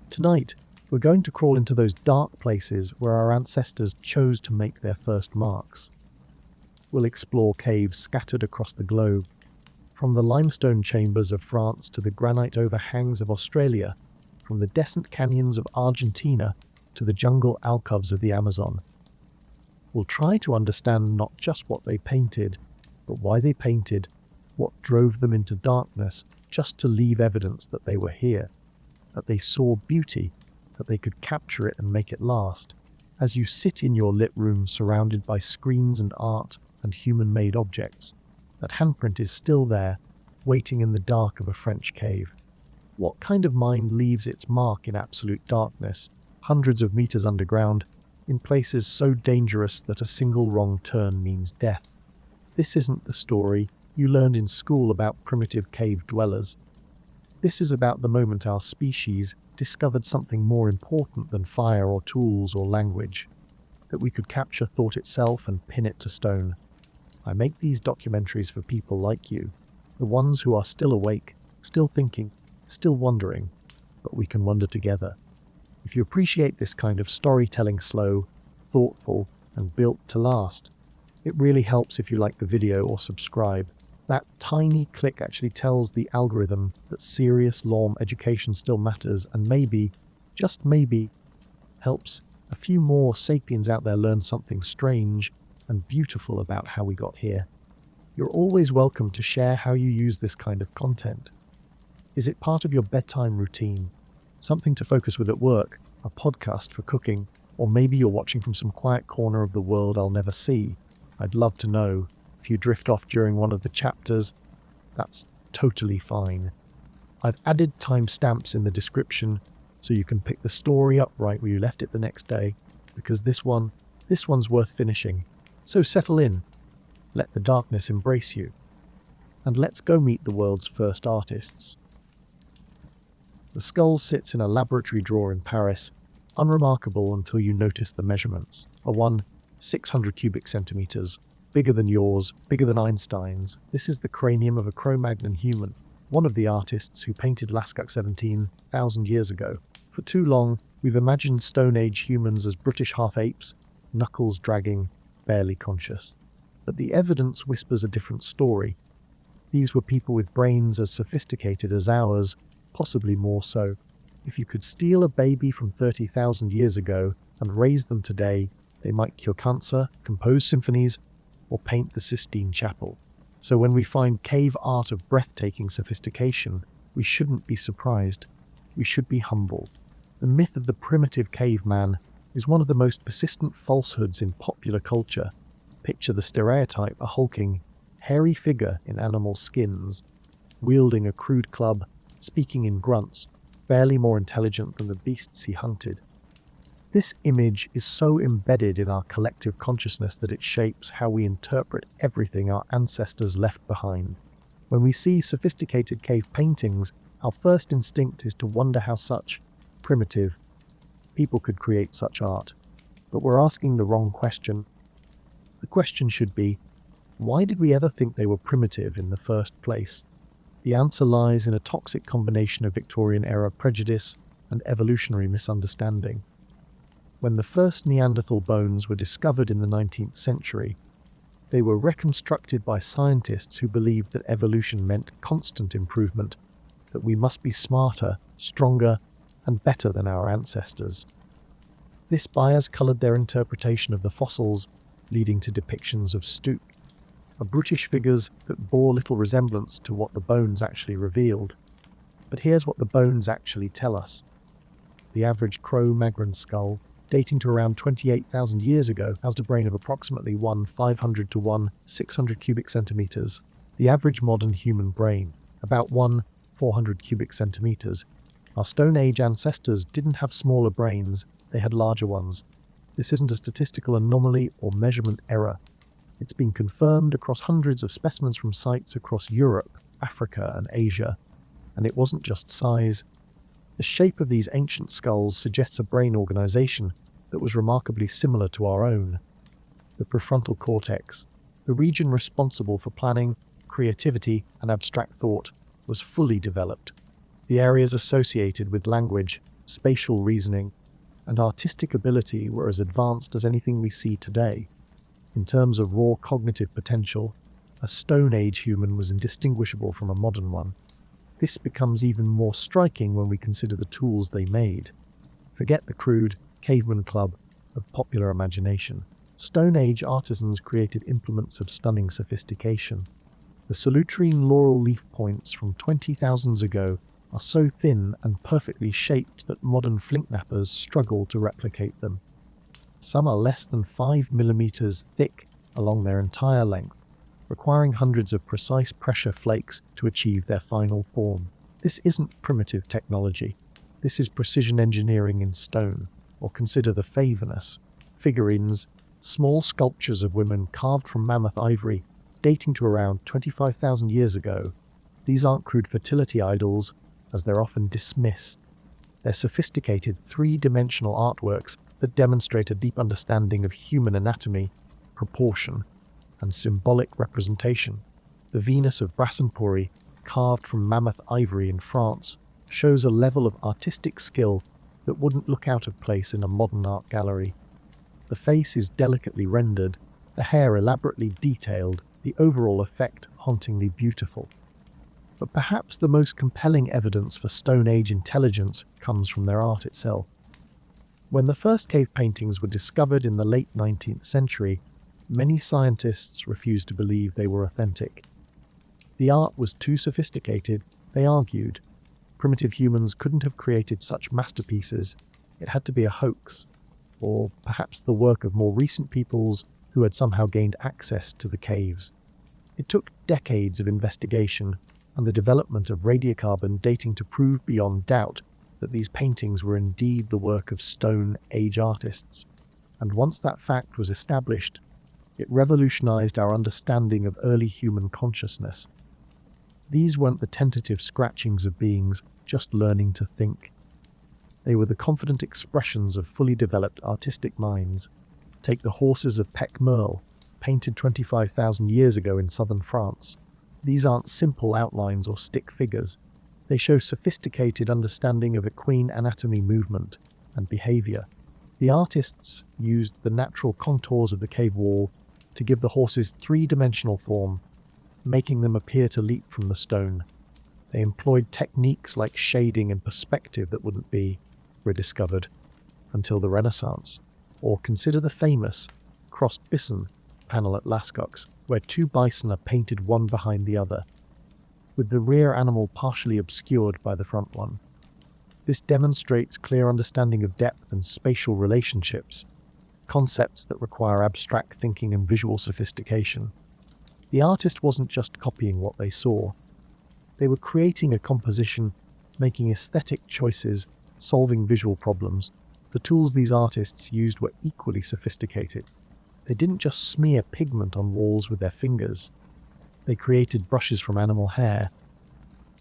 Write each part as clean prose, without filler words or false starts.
Tonight, we're going to crawl into those dark places where our ancestors chose to make their first marks. We'll explore caves scattered across the globe, from the limestone chambers of France to the granite overhangs of Australia, from the descent canyons of Argentina to the jungle alcoves of the Amazon. We'll try to understand not just what they painted, but why they painted, what drove them into darkness just to leave evidence that they were here, that they saw beauty, that they could capture it and make it last. As you sit in your lit room surrounded by screens and art and human-made objects, that handprint is still there, waiting in the dark of a French cave. What kind of mind leaves its mark in absolute darkness, hundreds of meters underground, in places so dangerous that a single wrong turn means death? This isn't the story you learned in school about primitive cave dwellers. This is about the moment our species discovered something more important than fire or tools or language, that we could capture thought itself and pin it to stone. I make these documentaries for people like you, the ones who are still awake, still thinking, still wondering, but we can wonder together. If you appreciate this kind of storytelling, slow, thoughtful, and built to last, it really helps if you like the video or subscribe. That tiny click actually tells the algorithm that serious LOM education still matters and maybe, just maybe, helps a few more sapiens out there learn something strange and beautiful about how we got here. You're always welcome to share how you use this kind of content. Is it part of your bedtime routine? Something to focus with at work? A podcast for cooking? Or maybe you're watching from some quiet corner of the world I'll never see? I'd love to know. If you drift off during one of the chapters, that's totally fine. I've added timestamps in the description so you can pick the story up right where you left it the next day, because this one's worth finishing. So settle in, let the darkness embrace you, and let's go meet the world's first artists. The skull sits in a laboratory drawer in Paris, unremarkable until you notice the measurements. A 600 cubic centimeters. Bigger than yours, bigger than Einstein's. This is the cranium of a Cro-Magnon human, one of the artists who painted Lascaux 17,000 years ago. For too long, we've imagined Stone Age humans as brutish half-apes, knuckles dragging, barely conscious. But the evidence whispers a different story. These were people with brains as sophisticated as ours, possibly more so. If you could steal a baby from 30,000 years ago and raise them today, they might cure cancer, compose symphonies, or paint the Sistine Chapel. So when we find cave art of breathtaking sophistication, we shouldn't be surprised. We should be humbled. The myth of the primitive caveman is one of the most persistent falsehoods in popular culture. Picture the stereotype, a hulking, hairy figure in animal skins, wielding a crude club, speaking in grunts, barely more intelligent than the beasts he hunted. This image is so embedded in our collective consciousness that it shapes how we interpret everything our ancestors left behind. When we see sophisticated cave paintings, our first instinct is to wonder how such primitive people could create such art. But we're asking the wrong question. The question should be, why did we ever think they were primitive in the first place? The answer lies in a toxic combination of Victorian-era prejudice and evolutionary misunderstanding. When the first Neanderthal bones were discovered in the 19th century, they were reconstructed by scientists who believed that evolution meant constant improvement, that we must be smarter, stronger, and better than our ancestors. This bias coloured their interpretation of the fossils, leading to depictions of stoop, brutish figures that bore little resemblance to what the bones actually revealed. But here's what the bones actually tell us. The average Cro-Magnon skull, dating to around 28,000 years ago, housed a brain of approximately 1/500 to 1/600 cubic centimeters. The average modern human brain, about 1/400 cubic centimeters. Our Stone Age ancestors didn't have smaller brains, they had larger ones. This isn't a statistical anomaly or measurement error. It's been confirmed across hundreds of specimens from sites across Europe, Africa, and Asia. And it wasn't just size. The shape of these ancient skulls suggests a brain organization that was remarkably similar to our own. The prefrontal cortex, the region responsible for planning, creativity, and abstract thought, was fully developed. The areas associated with language, spatial reasoning, and artistic ability were as advanced as anything we see today. In terms of raw cognitive potential, a Stone Age human was indistinguishable from a modern one. This becomes even more striking when we consider the tools they made. Forget the crude caveman club of popular imagination. Stone Age artisans created implements of stunning sophistication. The Solutrean laurel leaf points from 20,000 ago are so thin and perfectly shaped that modern flintknappers struggle to replicate them. Some are less than 5 millimeters thick along their entire length, requiring hundreds of precise pressure flakes to achieve their final form. This isn't primitive technology. This is precision engineering in stone. Or consider the Favenus figurines, small sculptures of women carved from mammoth ivory, dating to around 25,000 years ago. These aren't crude fertility idols, as they're often dismissed. They're sophisticated three-dimensional artworks that demonstrate a deep understanding of human anatomy, proportion, and symbolic representation. The Venus of Braccenpuri, carved from mammoth ivory in France, shows a level of artistic skill that wouldn't look out of place in a modern art gallery. The face is delicately rendered, the hair elaborately detailed, the overall effect hauntingly beautiful. But perhaps the most compelling evidence for Stone Age intelligence comes from their art itself. When the first cave paintings were discovered in the late 19th century, many scientists refused to believe they were authentic. The art was too sophisticated, they argued. Primitive humans couldn't have created such masterpieces. It had to be a hoax, or perhaps the work of more recent peoples who had somehow gained access to the caves. It took decades of investigation and the development of radiocarbon dating to prove beyond doubt that these paintings were indeed the work of Stone Age artists. And once that fact was established, it revolutionized our understanding of early human consciousness. These weren't the tentative scratchings of beings just learning to think. They were the confident expressions of fully developed artistic minds. Take the horses of Pec Merle, painted 25,000 years ago in southern France. These aren't simple outlines or stick figures. They show sophisticated understanding of equine anatomy, movement, and behavior. The artists used the natural contours of the cave wall to give the horses three-dimensional form, making them appear to leap from the stone. They employed techniques like shading and perspective that wouldn't be rediscovered until the Renaissance. Or consider the famous crossed bison panel at Lascaux, where two bison are painted one behind the other, with the rear animal partially obscured by the front one. This demonstrates clear understanding of depth and spatial relationships, concepts that require abstract thinking and visual sophistication. The artist wasn't just copying what they saw. They were creating a composition, making aesthetic choices, solving visual problems. The tools these artists used were equally sophisticated. They didn't just smear pigment on walls with their fingers. They created brushes from animal hair,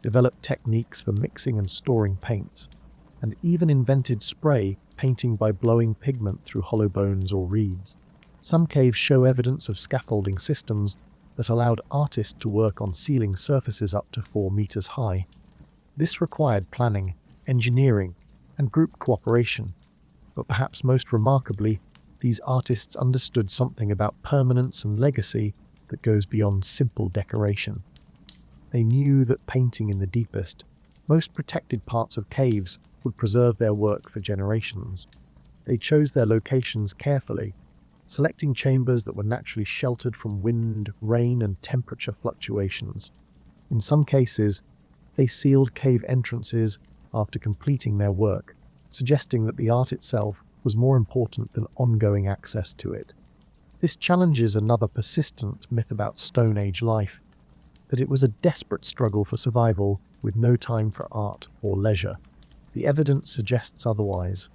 developed techniques for mixing and storing paints, and even invented spray painting by blowing pigment through hollow bones or reeds. Some caves show evidence of scaffolding systems that allowed artists to work on ceiling surfaces up to 4 meters high. This required planning, engineering, and group cooperation. But perhaps most remarkably, these artists understood something about permanence and legacy that goes beyond simple decoration. They knew that painting in the deepest, most protected parts of caves would preserve their work for generations. They chose their locations carefully, selecting chambers that were naturally sheltered from wind, rain, and temperature fluctuations. In some cases, they sealed cave entrances after completing their work, suggesting that the art itself was more important than ongoing access to it. This challenges another persistent myth about Stone Age life, that it was a desperate struggle for survival with no time for art or leisure. The evidence suggests otherwise.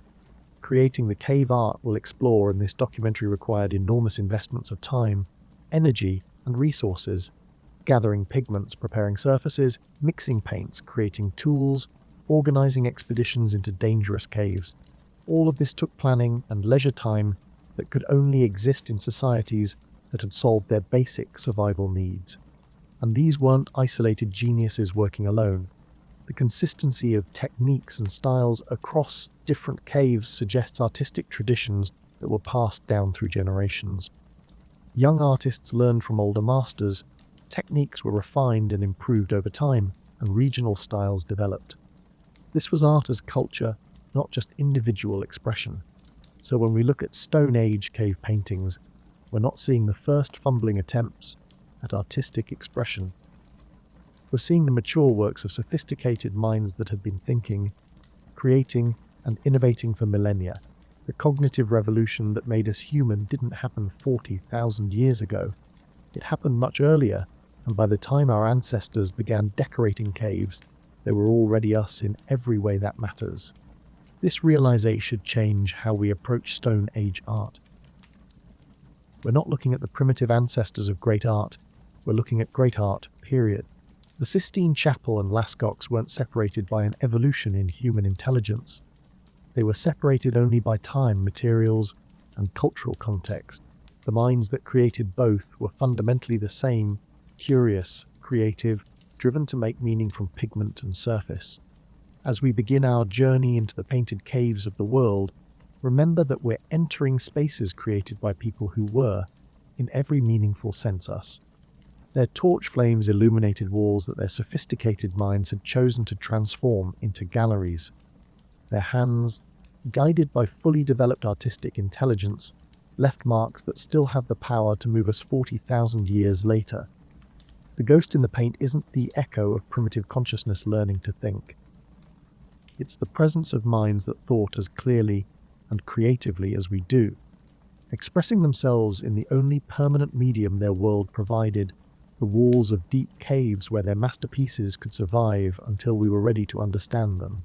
Creating the cave art we'll explore in this documentary required enormous investments of time, energy, and resources. Gathering pigments, preparing surfaces, mixing paints, creating tools, organizing expeditions into dangerous caves. All of this took planning and leisure time that could only exist in societies that had solved their basic survival needs. And these weren't isolated geniuses working alone. The consistency of techniques and styles across different caves suggests artistic traditions that were passed down through generations. Young artists learned from older masters, techniques were refined and improved over time, and regional styles developed. This was art as culture, not just individual expression. So when we look at Stone Age cave paintings, we're not seeing the first fumbling attempts at artistic expression. We're seeing the mature works of sophisticated minds that have been thinking, creating, and innovating for millennia. The cognitive revolution that made us human didn't happen 40,000 years ago. It happened much earlier, and by the time our ancestors began decorating caves, they were already us in every way that matters. This realization should change how we approach Stone Age art. We're not looking at the primitive ancestors of great art, we're looking at great art, period. The Sistine Chapel and Lascaux weren't separated by an evolution in human intelligence. They were separated only by time, materials, and cultural context. The minds that created both were fundamentally the same: curious, creative, driven to make meaning from pigment and surface. As we begin our journey into the painted caves of the world, remember that we're entering spaces created by people who were, in every meaningful sense, us. Their torch flames illuminated walls that their sophisticated minds had chosen to transform into galleries. Their hands, guided by fully developed artistic intelligence, left marks that still have the power to move us 40,000 years later. The ghost in the paint isn't the echo of primitive consciousness learning to think. It's the presence of minds that thought as clearly and creatively as we do, expressing themselves in the only permanent medium their world provided, the walls of deep caves where their masterpieces could survive until we were ready to understand them.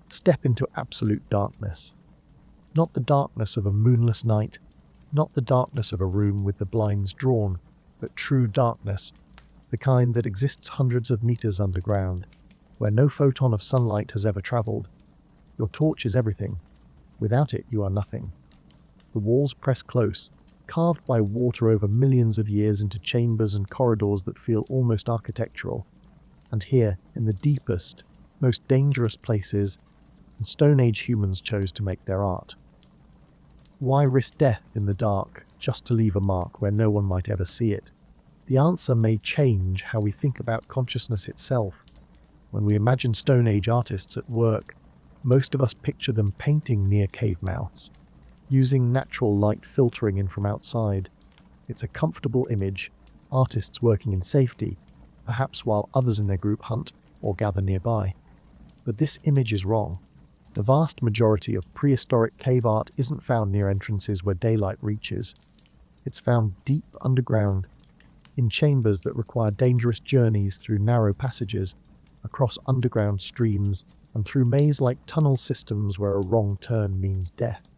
Step into absolute darkness. Not the darkness of a moonless night, not the darkness of a room with the blinds drawn, but true darkness, the kind that exists hundreds of meters underground, where no photon of sunlight has ever traveled. Your torch is everything. Without it, you are nothing. The walls press close, carved by water over millions of years into chambers and corridors that feel almost architectural. And here, in the deepest, most dangerous places, the Stone Age humans chose to make their art. Why risk death in the dark just to leave a mark where no one might ever see it? The answer may change how we think about consciousness itself. When we imagine Stone Age artists at work, most of us picture them painting near cave mouths, using natural light filtering in from outside. It's a comfortable image, artists working in safety, perhaps while others in their group hunt or gather nearby. But this image is wrong. The vast majority of prehistoric cave art isn't found near entrances where daylight reaches. It's found deep underground, in chambers that require dangerous journeys through narrow passages, across underground streams, and through maze-like tunnel systems where a wrong turn means death.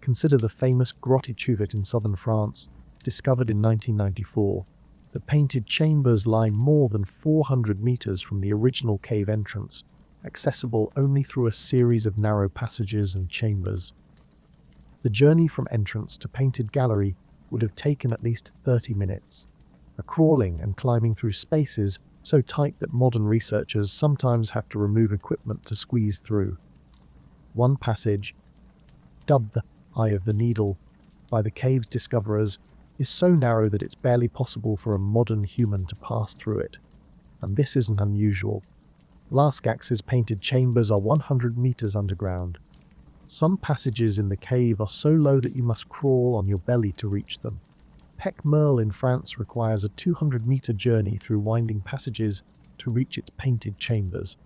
Consider the famous Grotte Chauvet in southern France, discovered in 1994. The painted chambers lie more than 400 meters from the original cave entrance, accessible only through a series of narrow passages and chambers. The journey from entrance to painted gallery would have taken at least 30 minutes, a crawling and climbing through spaces so tight that modern researchers sometimes have to remove equipment to squeeze through. One passage, dubbed the Eye of the Needle by the cave's discoverers, is so narrow that it's barely possible for a modern human to pass through it. And this isn't unusual. Lascaux's painted chambers are 100 meters underground. Some passages in the cave are so low that you must crawl on your belly to reach them. Pec Merle in France requires a 200-meter journey through winding passages to reach its painted chambers.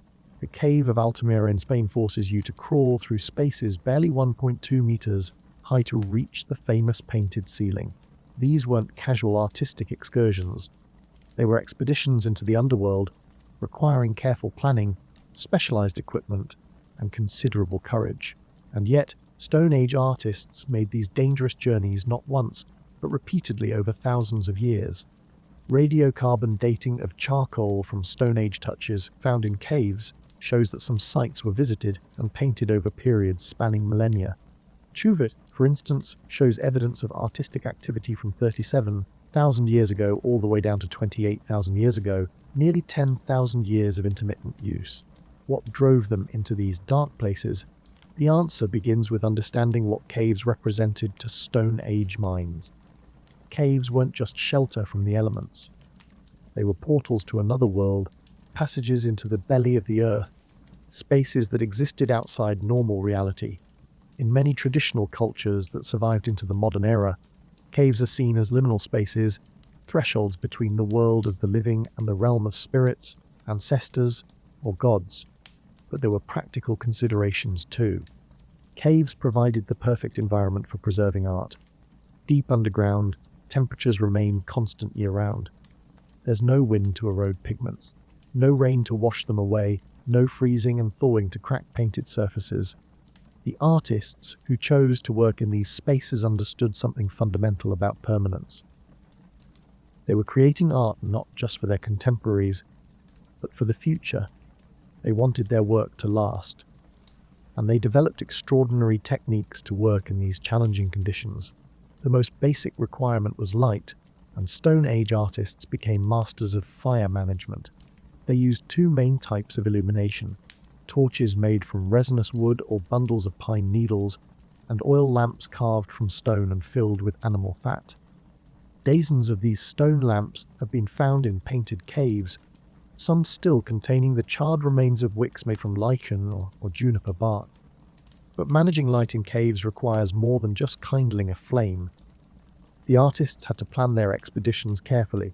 The cave of Altamira in Spain forces you to crawl through spaces barely 1.2 meters high to reach the famous painted ceiling. These weren't casual artistic excursions. They were expeditions into the underworld, requiring careful planning, specialized equipment, and considerable courage. And yet, Stone Age artists made these dangerous journeys not once, but repeatedly over thousands of years. Radiocarbon dating of charcoal from Stone Age touches found in caves shows that some sites were visited and painted over periods spanning millennia. Chauvet, for instance, shows evidence of artistic activity from 37,000 years ago all the way down to 28,000 years ago, nearly 10,000 years of intermittent use. What drove them into these dark places? The answer begins with understanding what caves represented to Stone Age minds. Caves weren't just shelter from the elements. They were portals to another world, passages into the belly of the earth, spaces that existed outside normal reality. In many traditional cultures that survived into the modern era, caves are seen as liminal spaces, thresholds between the world of the living and the realm of spirits, ancestors, or gods. But there were practical considerations too. Caves provided the perfect environment for preserving art. Deep underground, temperatures remain constant year-round. There's no wind to erode pigments, no rain to wash them away, no freezing and thawing to crack painted surfaces. The artists who chose to work in these spaces understood something fundamental about permanence. They were creating art not just for their contemporaries, but for the future. They wanted their work to last, and they developed extraordinary techniques to work in these challenging conditions. The most basic requirement was light, and Stone Age artists became masters of fire management. They used two main types of illumination: torches made from resinous wood or bundles of pine needles, and oil lamps carved from stone and filled with animal fat. Dozens of these stone lamps have been found in painted caves, some still containing the charred remains of wicks made from lichen or juniper bark. But managing light in caves requires more than just kindling a flame. The artists had to plan their expeditions carefully,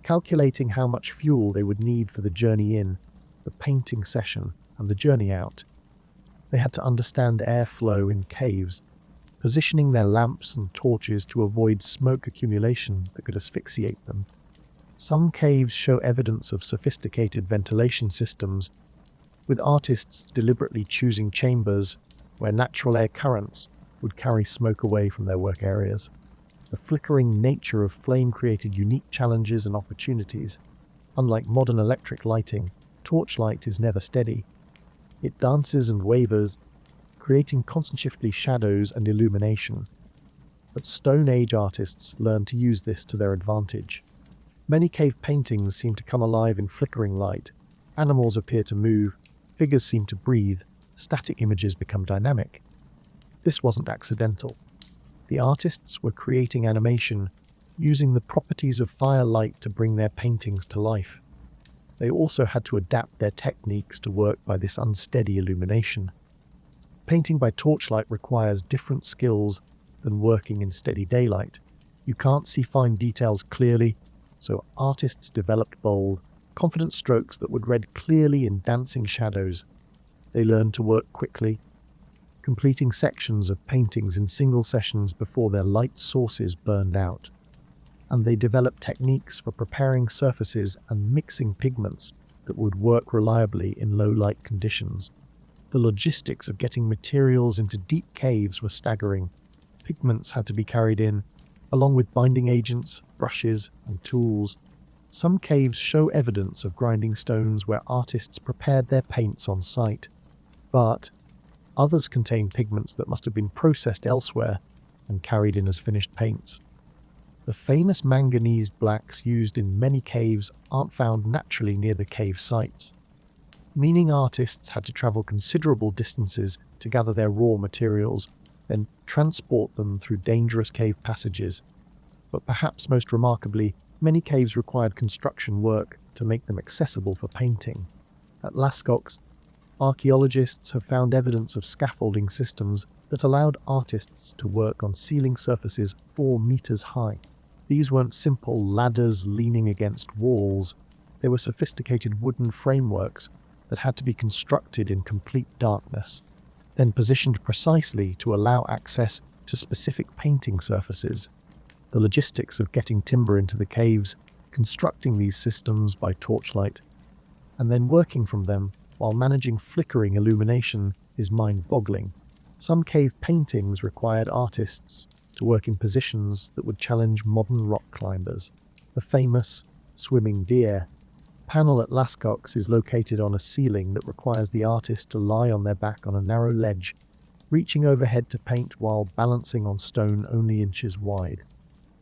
calculating how much fuel they would need for the journey in, the painting session, and the journey out. They had to understand airflow in caves, positioning their lamps and torches to avoid smoke accumulation that could asphyxiate them. Some caves show evidence of sophisticated ventilation systems, with artists deliberately choosing chambers where natural air currents would carry smoke away from their work areas. The flickering nature of flame created unique challenges and opportunities. Unlike modern electric lighting, torchlight is never steady. It dances and wavers, creating constant shifting shadows and illumination. But Stone Age artists learned to use this to their advantage. Many cave paintings seem to come alive in flickering light. Animals appear to move, figures seem to breathe, static images become dynamic. This wasn't accidental. The artists were creating animation, using the properties of firelight to bring their paintings to life. They also had to adapt their techniques to work by this unsteady illumination. Painting by torchlight requires different skills than working in steady daylight. You can't see fine details clearly, so artists developed bold, confident strokes that would read clearly in dancing shadows. They learned to work quickly, completing sections of paintings in single sessions before their light sources burned out. And they developed techniques for preparing surfaces and mixing pigments that would work reliably in low light conditions. The logistics of getting materials into deep caves were staggering. Pigments had to be carried in, along with binding agents, brushes, and tools. Some caves show evidence of grinding stones where artists prepared their paints on site, but others contain pigments that must have been processed elsewhere and carried in as finished paints. The famous manganese blacks used in many caves aren't found naturally near the cave sites, meaning artists had to travel considerable distances to gather their raw materials, then transport them through dangerous cave passages. But perhaps most remarkably, many caves required construction work to make them accessible for painting. At Lascaux, archaeologists have found evidence of scaffolding systems that allowed artists to work on ceiling surfaces 4 meters high. These weren't simple ladders leaning against walls. They were sophisticated wooden frameworks that had to be constructed in complete darkness, then positioned precisely to allow access to specific painting surfaces. The logistics of getting timber into the caves, constructing these systems by torchlight, and then working from them while managing flickering illumination is mind-boggling. Some cave paintings required artists to work in positions that would challenge modern rock climbers. The famous swimming deer panel at Lascaux is located on a ceiling that requires the artist to lie on their back on a narrow ledge, reaching overhead to paint while balancing on stone only inches wide.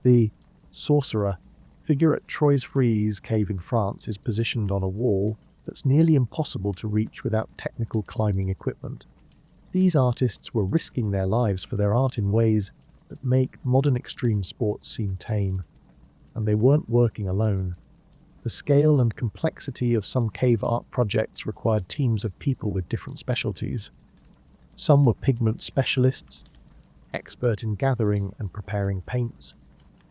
The sorcerer figure at Troyes Frise cave in France is positioned on a wall, that's nearly impossible to reach without technical climbing equipment. These artists were risking their lives for their art in ways that make modern extreme sports seem tame. And they weren't working alone. The scale and complexity of some cave art projects required teams of people with different specialties. Some were pigment specialists, expert in gathering and preparing paints.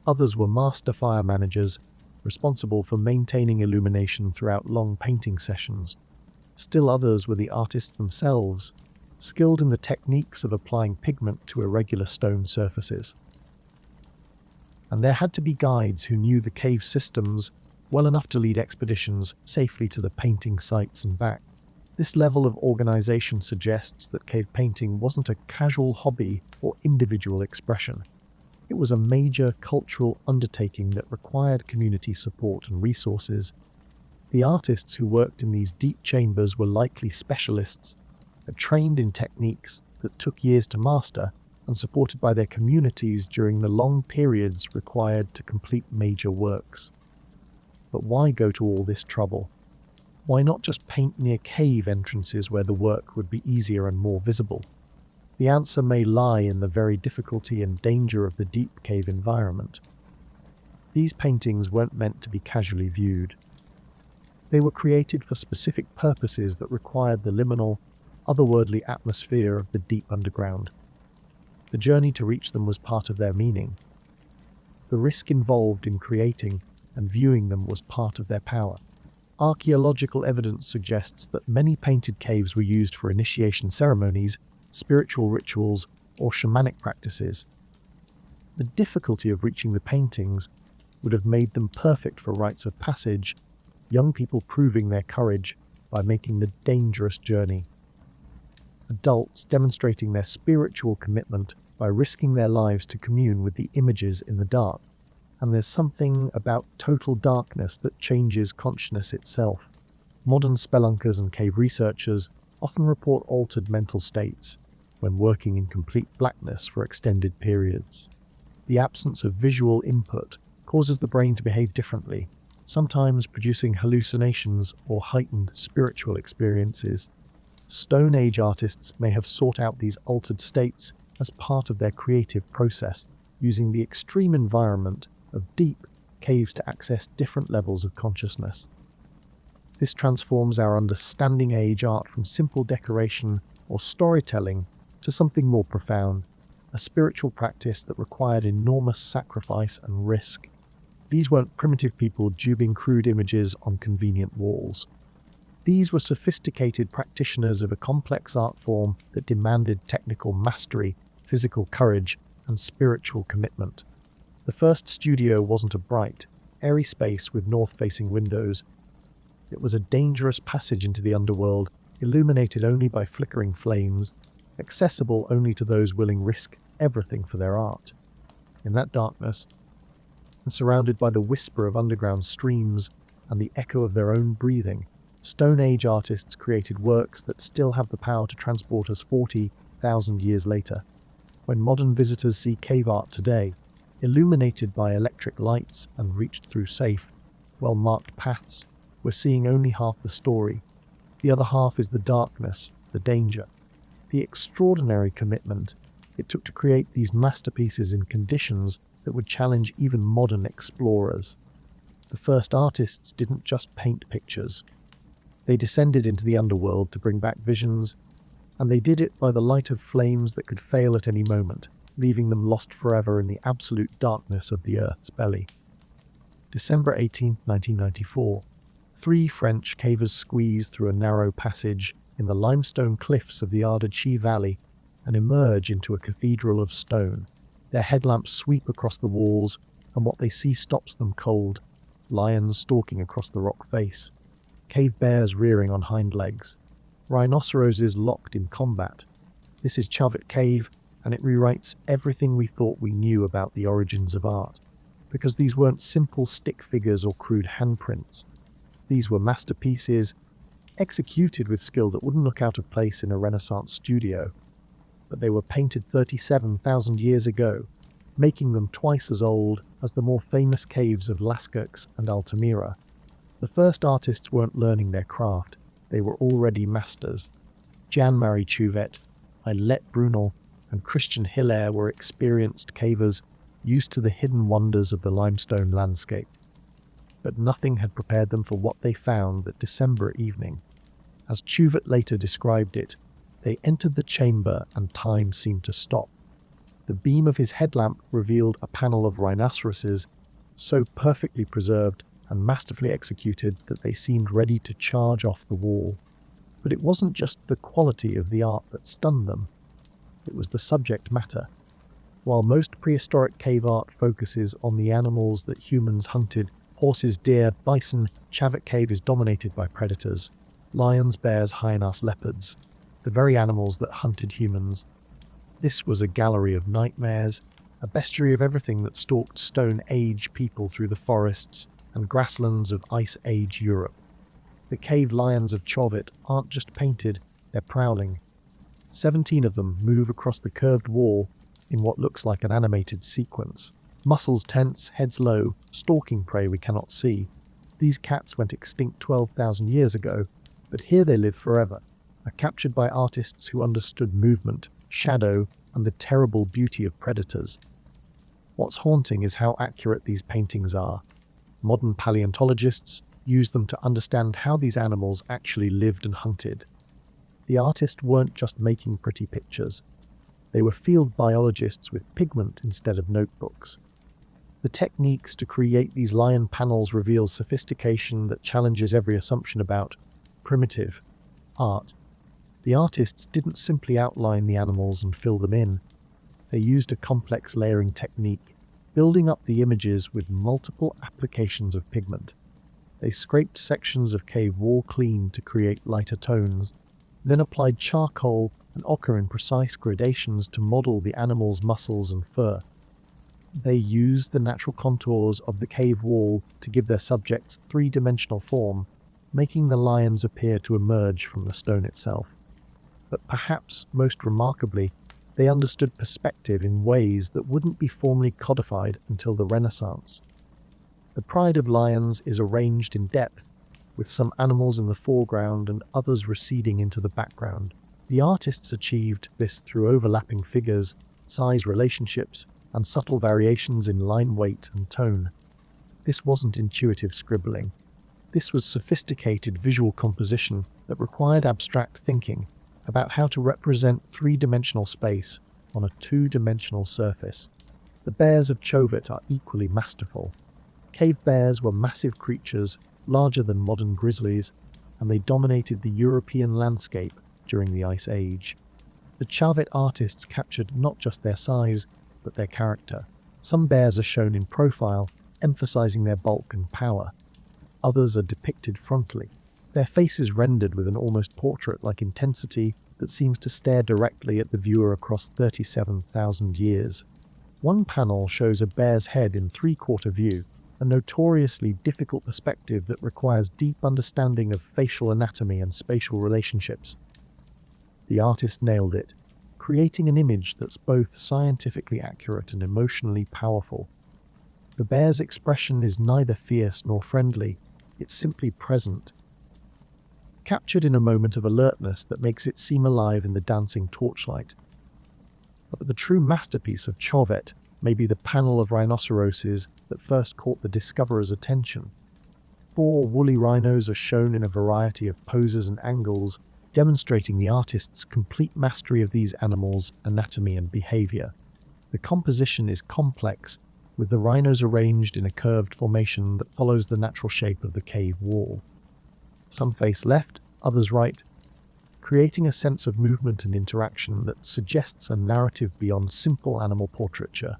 Others were master fire managers, responsible for maintaining illumination throughout long painting sessions. Still others were the artists themselves, skilled in the techniques of applying pigment to irregular stone surfaces. And there had to be guides who knew the cave systems well enough to lead expeditions safely to the painting sites and back. This level of organization suggests that cave painting wasn't a casual hobby or individual expression. It was a major cultural undertaking that required community support and resources. The artists who worked in these deep chambers were likely specialists, trained in techniques that took years to master and supported by their communities during the long periods required to complete major works. But why go to all this trouble? Why not just paint near cave entrances where the work would be easier and more visible? The answer may lie in the very difficulty and danger of the deep cave environment. These paintings weren't meant to be casually viewed. They were created for specific purposes that required the liminal, otherworldly atmosphere of the deep underground. The journey to reach them was part of their meaning. The risk involved in creating and viewing them was part of their power. Archaeological evidence suggests that many painted caves were used for initiation ceremonies, spiritual rituals, or shamanic practices. The difficulty of reaching the paintings would have made them perfect for rites of passage, young people proving their courage by making the dangerous journey. Adults demonstrating their spiritual commitment by risking their lives to commune with the images in the dark. And there's something about total darkness that changes consciousness itself. Modern spelunkers and cave researchers often report altered mental states when working in complete blackness for extended periods. The absence of visual input causes the brain to behave differently, sometimes producing hallucinations or heightened spiritual experiences. Stone Age artists may have sought out these altered states as part of their creative process, using the extreme environment of deep caves to access different levels of consciousness. This transforms our understanding age art from simple decoration or storytelling to something more profound, a spiritual practice that required enormous sacrifice and risk. These weren't primitive people daubing crude images on convenient walls. These were sophisticated practitioners of a complex art form that demanded technical mastery, physical courage, and spiritual commitment. The first studio wasn't a bright, airy space with north-facing windows. It was a dangerous passage into the underworld, illuminated only by flickering flames, accessible only to those willing risk everything for their art. In that darkness, and surrounded by the whisper of underground streams and the echo of their own breathing, Stone Age artists created works that still have the power to transport us 40,000 years later. When modern visitors see cave art today, illuminated by electric lights and reached through safe, well-marked paths, we're seeing only half the story. The other half is the darkness, the danger, the extraordinary commitment it took to create these masterpieces in conditions that would challenge even modern explorers. The first artists didn't just paint pictures. They descended into the underworld to bring back visions, and they did it by the light of flames that could fail at any moment, leaving them lost forever in the absolute darkness of the Earth's belly. December 18, 1994. 3 French cavers squeeze through a narrow passage in the limestone cliffs of the Ardèche Valley and emerge into a cathedral of stone. Their headlamps sweep across the walls, and what they see stops them cold. Lions stalking across the rock face, cave bears rearing on hind legs, rhinoceroses locked in combat. This is Chavet Cave, and it rewrites everything we thought we knew about the origins of art, because these weren't simple stick figures or crude handprints. These were masterpieces, executed with skill that wouldn't look out of place in a Renaissance studio, but they were painted 37,000 years ago, making them twice as old as the more famous caves of Lascaux and Altamira. The first artists weren't learning their craft, they were already masters. Jean-Marie Chauvet, Ailette Brunel, and Christian Hilaire were experienced cavers, used to the hidden wonders of the limestone landscape. But nothing had prepared them for what they found that December evening. As Chauvet later described it, they entered the chamber and time seemed to stop. The beam of his headlamp revealed a panel of rhinoceroses, so perfectly preserved and masterfully executed that they seemed ready to charge off the wall. But it wasn't just the quality of the art that stunned them. It was the subject matter. While most prehistoric cave art focuses on the animals that humans hunted, horses, deer, bison, Chauvet Cave is dominated by predators. Lions, bears, hyenas, leopards. The very animals that hunted humans. This was a gallery of nightmares, a bestiary of everything that stalked Stone Age people through the forests and grasslands of Ice Age Europe. The cave lions of Chauvet aren't just painted, they're prowling. 17 of them move across the curved wall in what looks like an animated sequence. Muscles tense, heads low, stalking prey we cannot see. These cats went extinct 12,000 years ago, but here they live forever, are captured by artists who understood movement, shadow, and the terrible beauty of predators. What's haunting is how accurate these paintings are. Modern paleontologists use them to understand how these animals actually lived and hunted. The artists weren't just making pretty pictures. They were field biologists with pigment instead of notebooks. The techniques to create these lion panels reveal sophistication that challenges every assumption about primitive art. The artists didn't simply outline the animals and fill them in. They used a complex layering technique, building up the images with multiple applications of pigment. They scraped sections of cave wall clean to create lighter tones, then applied charcoal and ochre in precise gradations to model the animal's muscles and fur. They used the natural contours of the cave wall to give their subjects three-dimensional form, making the lions appear to emerge from the stone itself. But perhaps most remarkably, they understood perspective in ways that wouldn't be formally codified until the Renaissance. The pride of lions is arranged in depth, with some animals in the foreground and others receding into the background. The artists achieved this through overlapping figures, size relationships, and subtle variations in line weight and tone. This wasn't intuitive scribbling. This was sophisticated visual composition that required abstract thinking about how to represent three-dimensional space on a two-dimensional surface. The bears of Chauvet are equally masterful. Cave bears were massive creatures, larger than modern grizzlies, and they dominated the European landscape during the Ice Age. The Chauvet artists captured not just their size, but their character. Some bears are shown in profile, emphasizing their bulk and power. Others are depicted frontally, their faces rendered with an almost portrait-like intensity that seems to stare directly at the viewer across 37,000 years. One panel shows a bear's head in three-quarter view, a notoriously difficult perspective that requires deep understanding of facial anatomy and spatial relationships. The artist nailed it, creating an image that's both scientifically accurate and emotionally powerful. The bear's expression is neither fierce nor friendly, it's simply present, captured in a moment of alertness that makes it seem alive in the dancing torchlight. But the true masterpiece of Chauvet may be the panel of rhinoceroses that first caught the discoverer's attention. 4 woolly rhinos are shown in a variety of poses and angles, demonstrating the artist's complete mastery of these animals' anatomy and behavior. The composition is complex, with the rhinos arranged in a curved formation that follows the natural shape of the cave wall. Some face left, others right, creating a sense of movement and interaction that suggests a narrative beyond simple animal portraiture.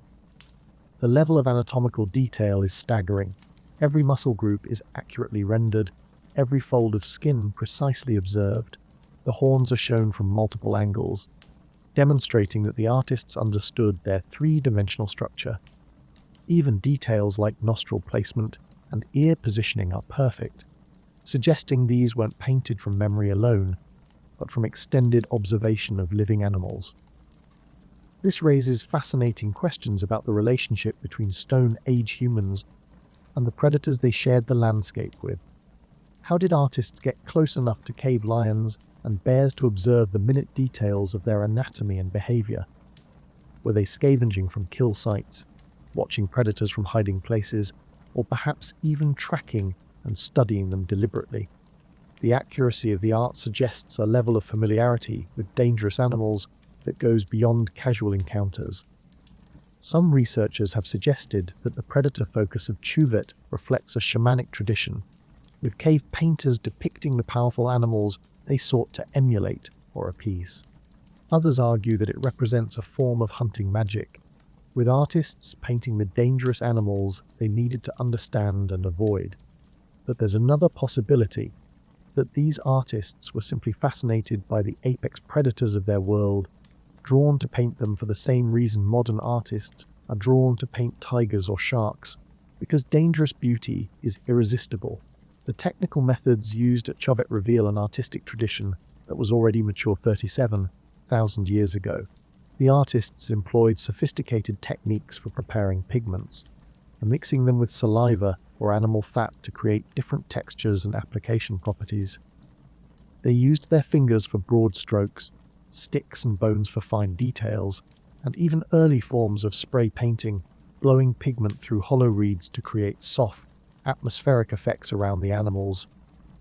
The level of anatomical detail is staggering. Every muscle group is accurately rendered, every fold of skin precisely observed. The horns are shown from multiple angles, demonstrating that the artists understood their three-dimensional structure. Even details like nostril placement and ear positioning are perfect, suggesting these weren't painted from memory alone, but from extended observation of living animals. This raises fascinating questions about the relationship between Stone Age humans and the predators they shared the landscape with. How did artists get close enough to cave lions and bears to observe the minute details of their anatomy and behavior? Were they scavenging from kill sites, watching predators from hiding places, or perhaps even tracking and studying them deliberately? The accuracy of the art suggests a level of familiarity with dangerous animals that goes beyond casual encounters. Some researchers have suggested that the predator focus of Chuvit reflects a shamanic tradition, with cave painters depicting the powerful animals they sought to emulate or appease. Others argue that it represents a form of hunting magic, with artists painting the dangerous animals they needed to understand and avoid. But there's another possibility, that these artists were simply fascinated by the apex predators of their world, drawn to paint them for the same reason modern artists are drawn to paint tigers or sharks, because dangerous beauty is irresistible. The technical methods used at Chuvit reveal an artistic tradition that was already mature 37,000 years ago. The artists employed sophisticated techniques for preparing pigments, and mixing them with saliva or animal fat to create different textures and application properties. They used their fingers for broad strokes, sticks and bones for fine details, and even early forms of spray painting, blowing pigment through hollow reeds to create soft, atmospheric effects around the animals.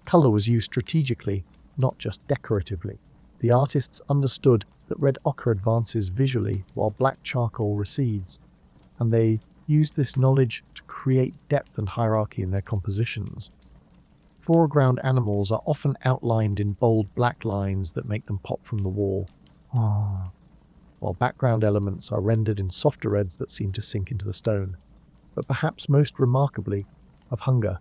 Color was used strategically, not just decoratively. The artists understood that red ochre advances visually while black charcoal recedes, and they used this knowledge to create depth and hierarchy in their compositions. Foreground animals are often outlined in bold black lines that make them pop from the wall, while background elements are rendered in softer reds that seem to sink into the stone. But perhaps most remarkably, of hunger.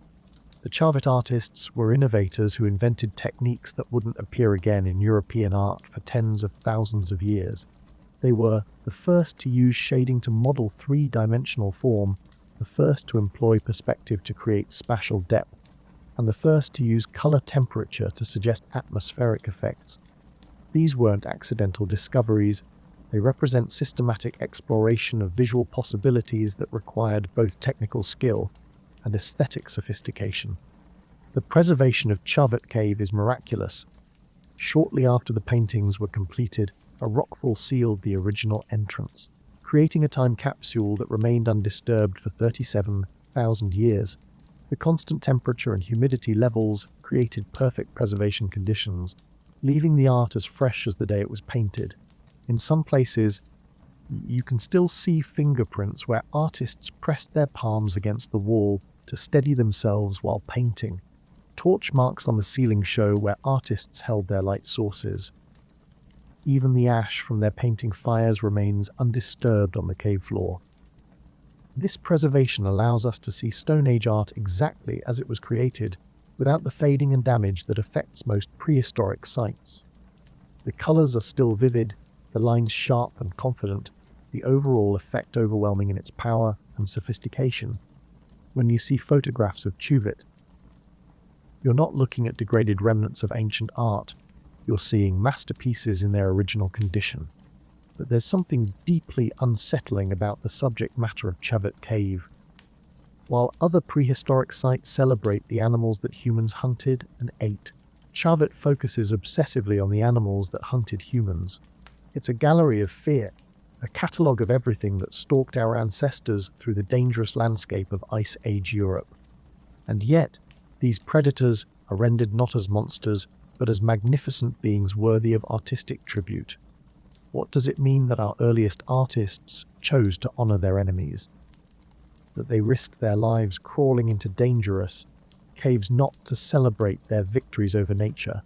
The Chuvit artists were innovators who invented techniques that wouldn't appear again in European art for tens of thousands of years. They were the first to use shading to model three-dimensional form, the first to employ perspective to create spatial depth, and the first to use color temperature to suggest atmospheric effects. These weren't accidental discoveries. They represent systematic exploration of visual possibilities that required both technical skill and aesthetic sophistication. The preservation of Chuvit Cave is miraculous. Shortly after the paintings were completed, a rockfall sealed the original entrance, creating a time capsule that remained undisturbed for 37,000 years. The constant temperature and humidity levels created perfect preservation conditions, leaving the art as fresh as the day it was painted. In some places, you can still see fingerprints where artists pressed their palms against the wall to steady themselves while painting. Torch marks on the ceiling show where artists held their light sources. Even the ash from their painting fires remains undisturbed on the cave floor. This preservation allows us to see Stone Age art exactly as it was created, without the fading and damage that affects most prehistoric sites. The colors are still vivid, the lines sharp and confident, the overall effect overwhelming in its power and sophistication. When you see photographs of Chuvit, you're not looking at degraded remnants of ancient art, you're seeing masterpieces in their original condition. But there's something deeply unsettling about the subject matter of Chuvit Cave. While other prehistoric sites celebrate the animals that humans hunted and ate, Chuvit focuses obsessively on the animals that hunted humans. It's a gallery of fear, a catalogue of everything that stalked our ancestors through the dangerous landscape of Ice Age Europe. And yet, these predators are rendered not as monsters, but as magnificent beings worthy of artistic tribute. What does it mean that our earliest artists chose to honor their enemies? That they risked their lives crawling into dangerous caves not to celebrate their victories over nature,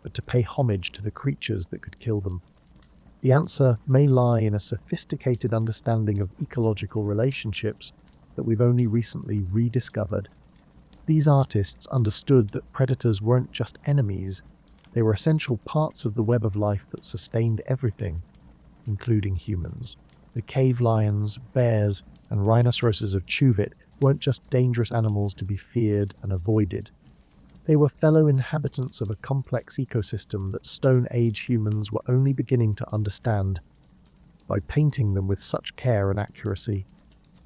but to pay homage to the creatures that could kill them? The answer may lie in a sophisticated understanding of ecological relationships that we've only recently rediscovered. These artists understood that predators weren't just enemies, they were essential parts of the web of life that sustained everything, including humans. The cave lions, bears, and rhinoceroses of Chuvit weren't just dangerous animals to be feared and avoided. They were fellow inhabitants of a complex ecosystem that Stone Age humans were only beginning to understand. By painting them with such care and accuracy,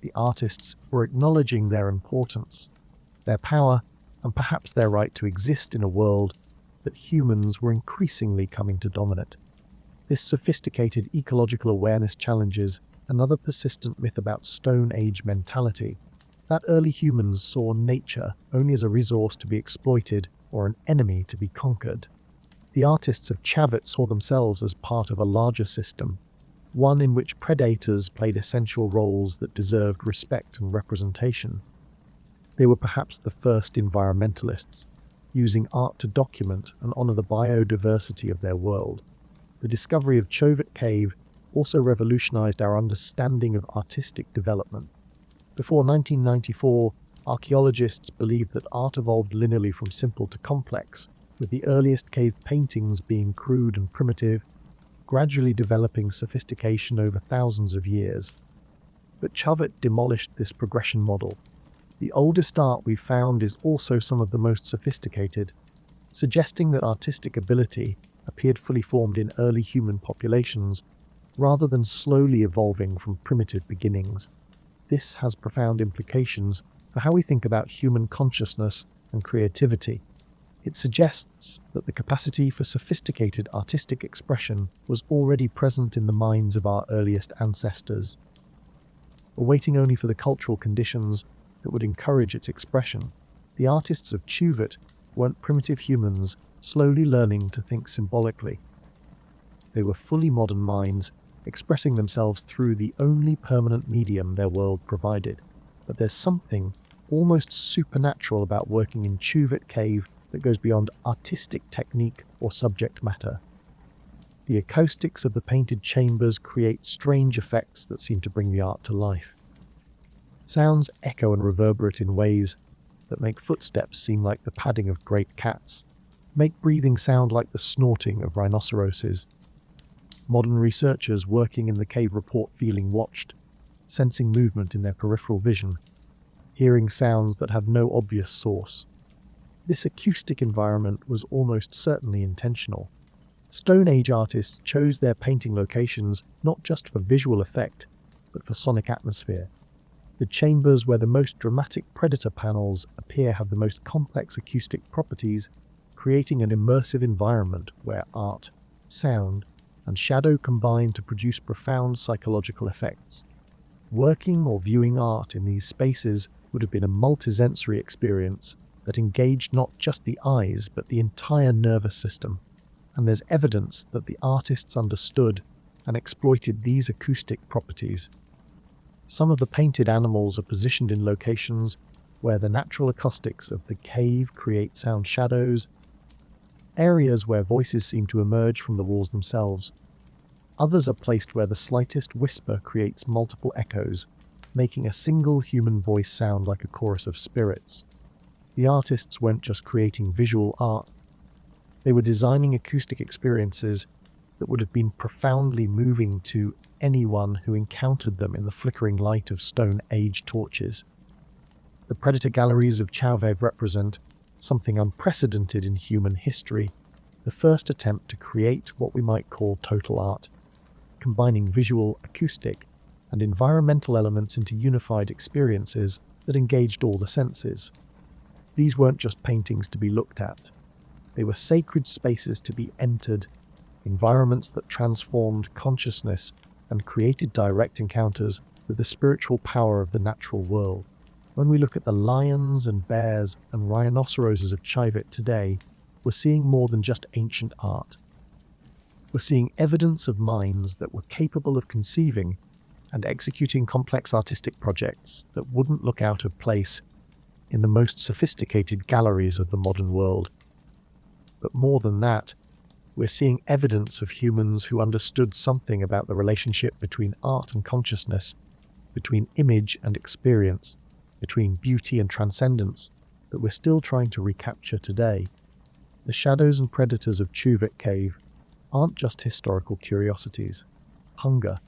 the artists were acknowledging their importance, their power, and perhaps their right to exist in a world that humans were increasingly coming to dominate. This sophisticated ecological awareness challenges another persistent myth about Stone Age mentality, that early humans saw nature only as a resource to be exploited or an enemy to be conquered. The artists of Chavit saw themselves as part of a larger system, one in which predators played essential roles that deserved respect and representation. They were perhaps the first environmentalists, using art to document and honor the biodiversity of their world. The discovery of Chauvet Cave also revolutionized our understanding of artistic development. Before 1994, archaeologists believed that art evolved linearly from simple to complex, with the earliest cave paintings being crude and primitive, gradually developing sophistication over thousands of years. But Chauvet demolished this progression model. The oldest art we found is also some of the most sophisticated, suggesting that artistic ability appeared fully formed in early human populations, rather than slowly evolving from primitive beginnings. This has profound implications for how we think about human consciousness and creativity. It suggests that the capacity for sophisticated artistic expression was already present in the minds of our earliest ancestors, awaiting only for the cultural conditions that would encourage its expression. The artists of Chauvet weren't primitive humans slowly learning to think symbolically. They were fully modern minds, expressing themselves through the only permanent medium their world provided. But there's something almost supernatural about working in Chauvet Cave that goes beyond artistic technique or subject matter. The acoustics of the painted chambers create strange effects that seem to bring the art to life. Sounds echo and reverberate in ways that make footsteps seem like the padding of great cats, make breathing sound like the snorting of rhinoceroses. Modern researchers working in the cave report feeling watched, sensing movement in their peripheral vision, hearing sounds that have no obvious source. This acoustic environment was almost certainly intentional. Stone Age artists chose their painting locations not just for visual effect, but for sonic atmosphere. The chambers where the most dramatic predator panels appear have the most complex acoustic properties, creating an immersive environment where art, sound, and shadow combine to produce profound psychological effects. Working or viewing art in these spaces would have been a multisensory experience that engaged not just the eyes but the entire nervous system, and there's evidence that the artists understood and exploited these acoustic properties. Some of the painted animals are positioned in locations where the natural acoustics of the cave create sound shadows, areas where voices seem to emerge from the walls themselves. Others are placed where the slightest whisper creates multiple echoes, making a single human voice sound like a chorus of spirits. The artists weren't just creating visual art, they were designing acoustic experiences that would have been profoundly moving to anyone who encountered them in the flickering light of Stone Age torches. The predator galleries of Chauvet represent something unprecedented in human history, the first attempt to create what we might call total art, combining visual, acoustic, and environmental elements into unified experiences that engaged all the senses. These weren't just paintings to be looked at. They were sacred spaces to be entered, environments that transformed consciousness and created direct encounters with the spiritual power of the natural world. When we look at the lions and bears and rhinoceroses of Chauvet today, we're seeing more than just ancient art. We're seeing evidence of minds that were capable of conceiving and executing complex artistic projects that wouldn't look out of place in the most sophisticated galleries of the modern world. But more than that, we're seeing evidence of humans who understood something about the relationship between art and consciousness, between image and experience, between beauty and transcendence, that we're still trying to recapture today. The shadows and predators of Chauvet Cave aren't just historical curiosities. Hunger.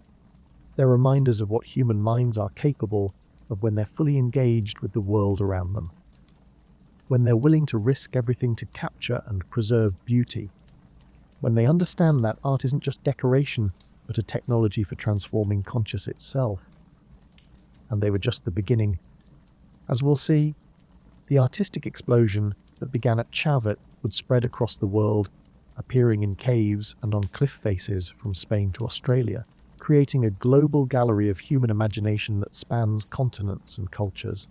They're reminders of what human minds are capable of when they're fully engaged with the world around them, when they're willing to risk everything to capture and preserve beauty, when they understand that art isn't just decoration, but a technology for transforming conscious itself. And they were just the beginning. As we'll see, The artistic explosion that began at Chauvet would spread across the world, appearing in caves and on cliff faces from Spain to Australia, creating a global gallery of human imagination that spans continents and cultures.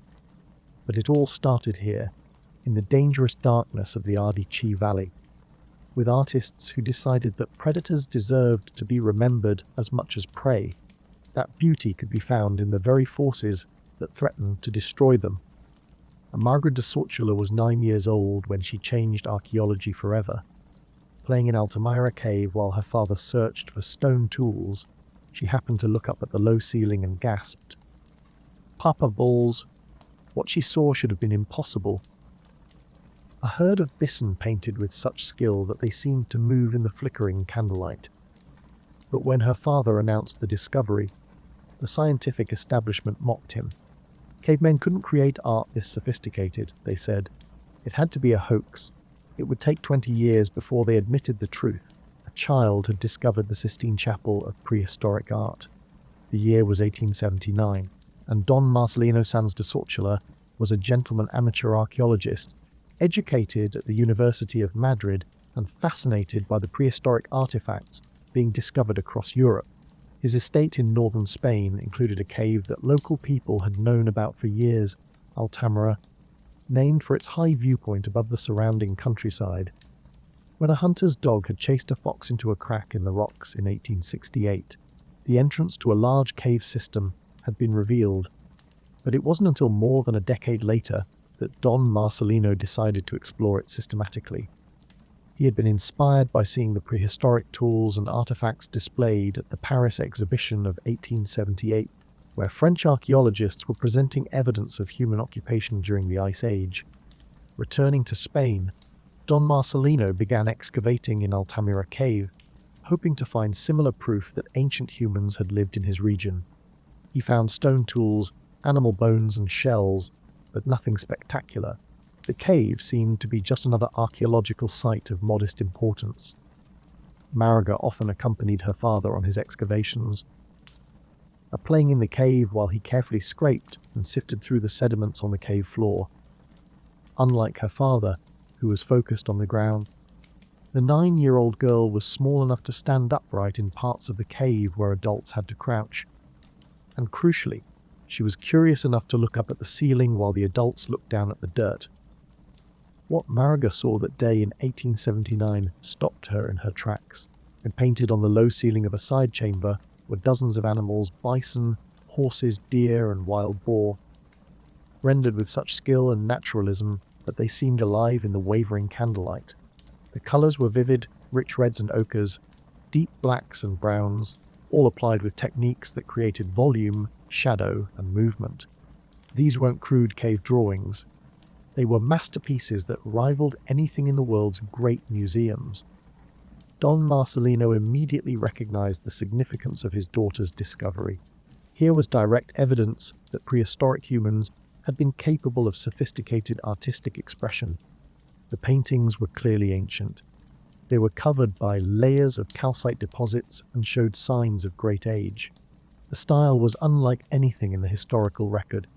But it all started here, in the dangerous darkness of the Ardee Valley, with artists who decided that predators deserved to be remembered as much as prey, that beauty could be found in the very forces that threatened to destroy them. And Margaret de Sortula was 9 years old when she changed archaeology forever. Playing in Altamira Cave while her father searched for stone tools, she happened to look up at the low ceiling and gasped. "Papa balls!" What she saw should have been impossible. A herd of bison painted with such skill that they seemed to move in the flickering candlelight. But when her father announced the discovery, the scientific establishment mocked him. Cavemen couldn't create art this sophisticated, they said. It had to be a hoax. It would take 20 years before they admitted the truth. A child had discovered the Sistine Chapel of prehistoric art. The year was 1879, and Don Marcelino Sanz de Sortula was a gentleman amateur archaeologist, educated at the University of Madrid and fascinated by the prehistoric artifacts being discovered across Europe. His estate in northern Spain included a cave that local people had known about for years, Altamira, named for its high viewpoint above the surrounding countryside. When a hunter's dog had chased a fox into a crack in the rocks in 1868, the entrance to a large cave system had been revealed. But it wasn't until more than a decade later that Don Marcelino decided to explore it systematically. He had been inspired by seeing the prehistoric tools and artifacts displayed at the Paris exhibition of 1878, where French archaeologists were presenting evidence of human occupation during the Ice Age. Returning to Spain, Don Marcelino began excavating in Altamira Cave, hoping to find similar proof that ancient humans had lived in his region. He found stone tools, animal bones and shells, but nothing spectacular. The cave seemed to be just another archaeological site of modest importance. Mariga often accompanied her father on his excavations, playing in the cave while he carefully scraped and sifted through the sediments on the cave floor. Unlike her father, who was focused on the ground, the 9-year-old girl was small enough to stand upright in parts of the cave where adults had to crouch. And crucially, she was curious enough to look up at the ceiling while the adults looked down at the dirt. What Mariga saw that day in 1879 stopped her in her tracks, and painted on the low ceiling of a side chamber were dozens of animals: bison, horses, deer, and wild boar, rendered with such skill and naturalism that they seemed alive in the wavering candlelight. The colours were vivid, rich reds and ochres, deep blacks and browns, all applied with techniques that created volume, shadow, and movement. These weren't crude cave drawings. They were masterpieces that rivaled anything in the world's great museums. Don Marcelino immediately recognized the significance of his daughter's discovery. Here was direct evidence that prehistoric humans had been capable of sophisticated artistic expression. The paintings were clearly ancient. They were covered by layers of calcite deposits and showed signs of great age. The style was unlike anything in the historical record,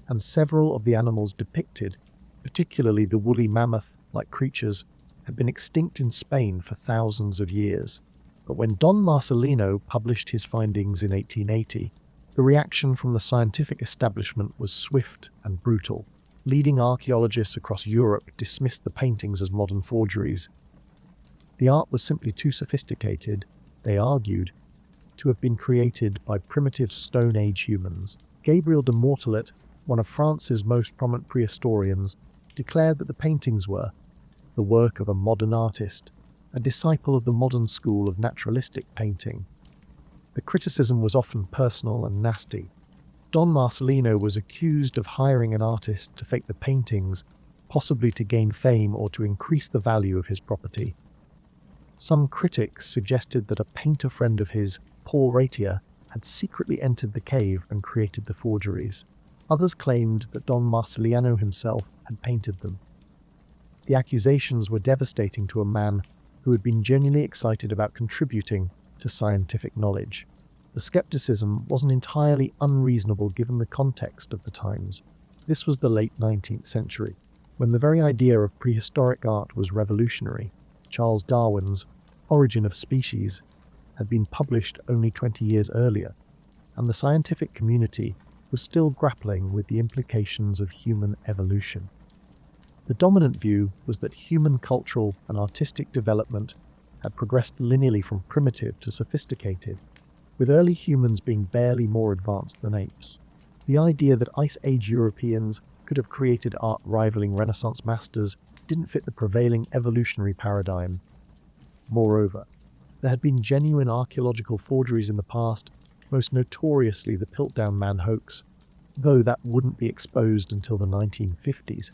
and several of the animals depicted, particularly the woolly mammoth-like creatures, had been extinct in Spain for thousands of years. But when Don Marcelino published his findings in 1880, the reaction from the scientific establishment was swift and brutal. Leading archaeologists across Europe dismissed the paintings as modern forgeries. The art was simply too sophisticated, they argued, to have been created by primitive Stone Age humans. Gabriel de Mortelet, one of France's most prominent prehistorians, declared that the paintings were the work of a modern artist, a disciple of the modern school of naturalistic painting. The criticism was often personal and nasty. Don Marcelino was accused of hiring an artist to fake the paintings, possibly to gain fame or to increase the value of his property. Some critics suggested that a painter friend of his, Paul Ratier, had secretly entered the cave and created the forgeries. Others claimed that Don Marcelino himself had painted them. The accusations were devastating to a man who had been genuinely excited about contributing to scientific knowledge. The skepticism wasn't entirely unreasonable given the context of the times. This was the late 19th century. When the very idea of prehistoric art was revolutionary, Charles Darwin's Origin of Species had been published only 20 years earlier, and the scientific community was still grappling with the implications of human evolution. The dominant view was that human cultural and artistic development had progressed linearly from primitive to sophisticated, with early humans being barely more advanced than apes. The idea that Ice Age Europeans could have created art rivaling Renaissance masters didn't fit the prevailing evolutionary paradigm. Moreover, there had been genuine archaeological forgeries in the past, most notoriously the Piltdown Man hoax, though that wouldn't be exposed until the 1950s.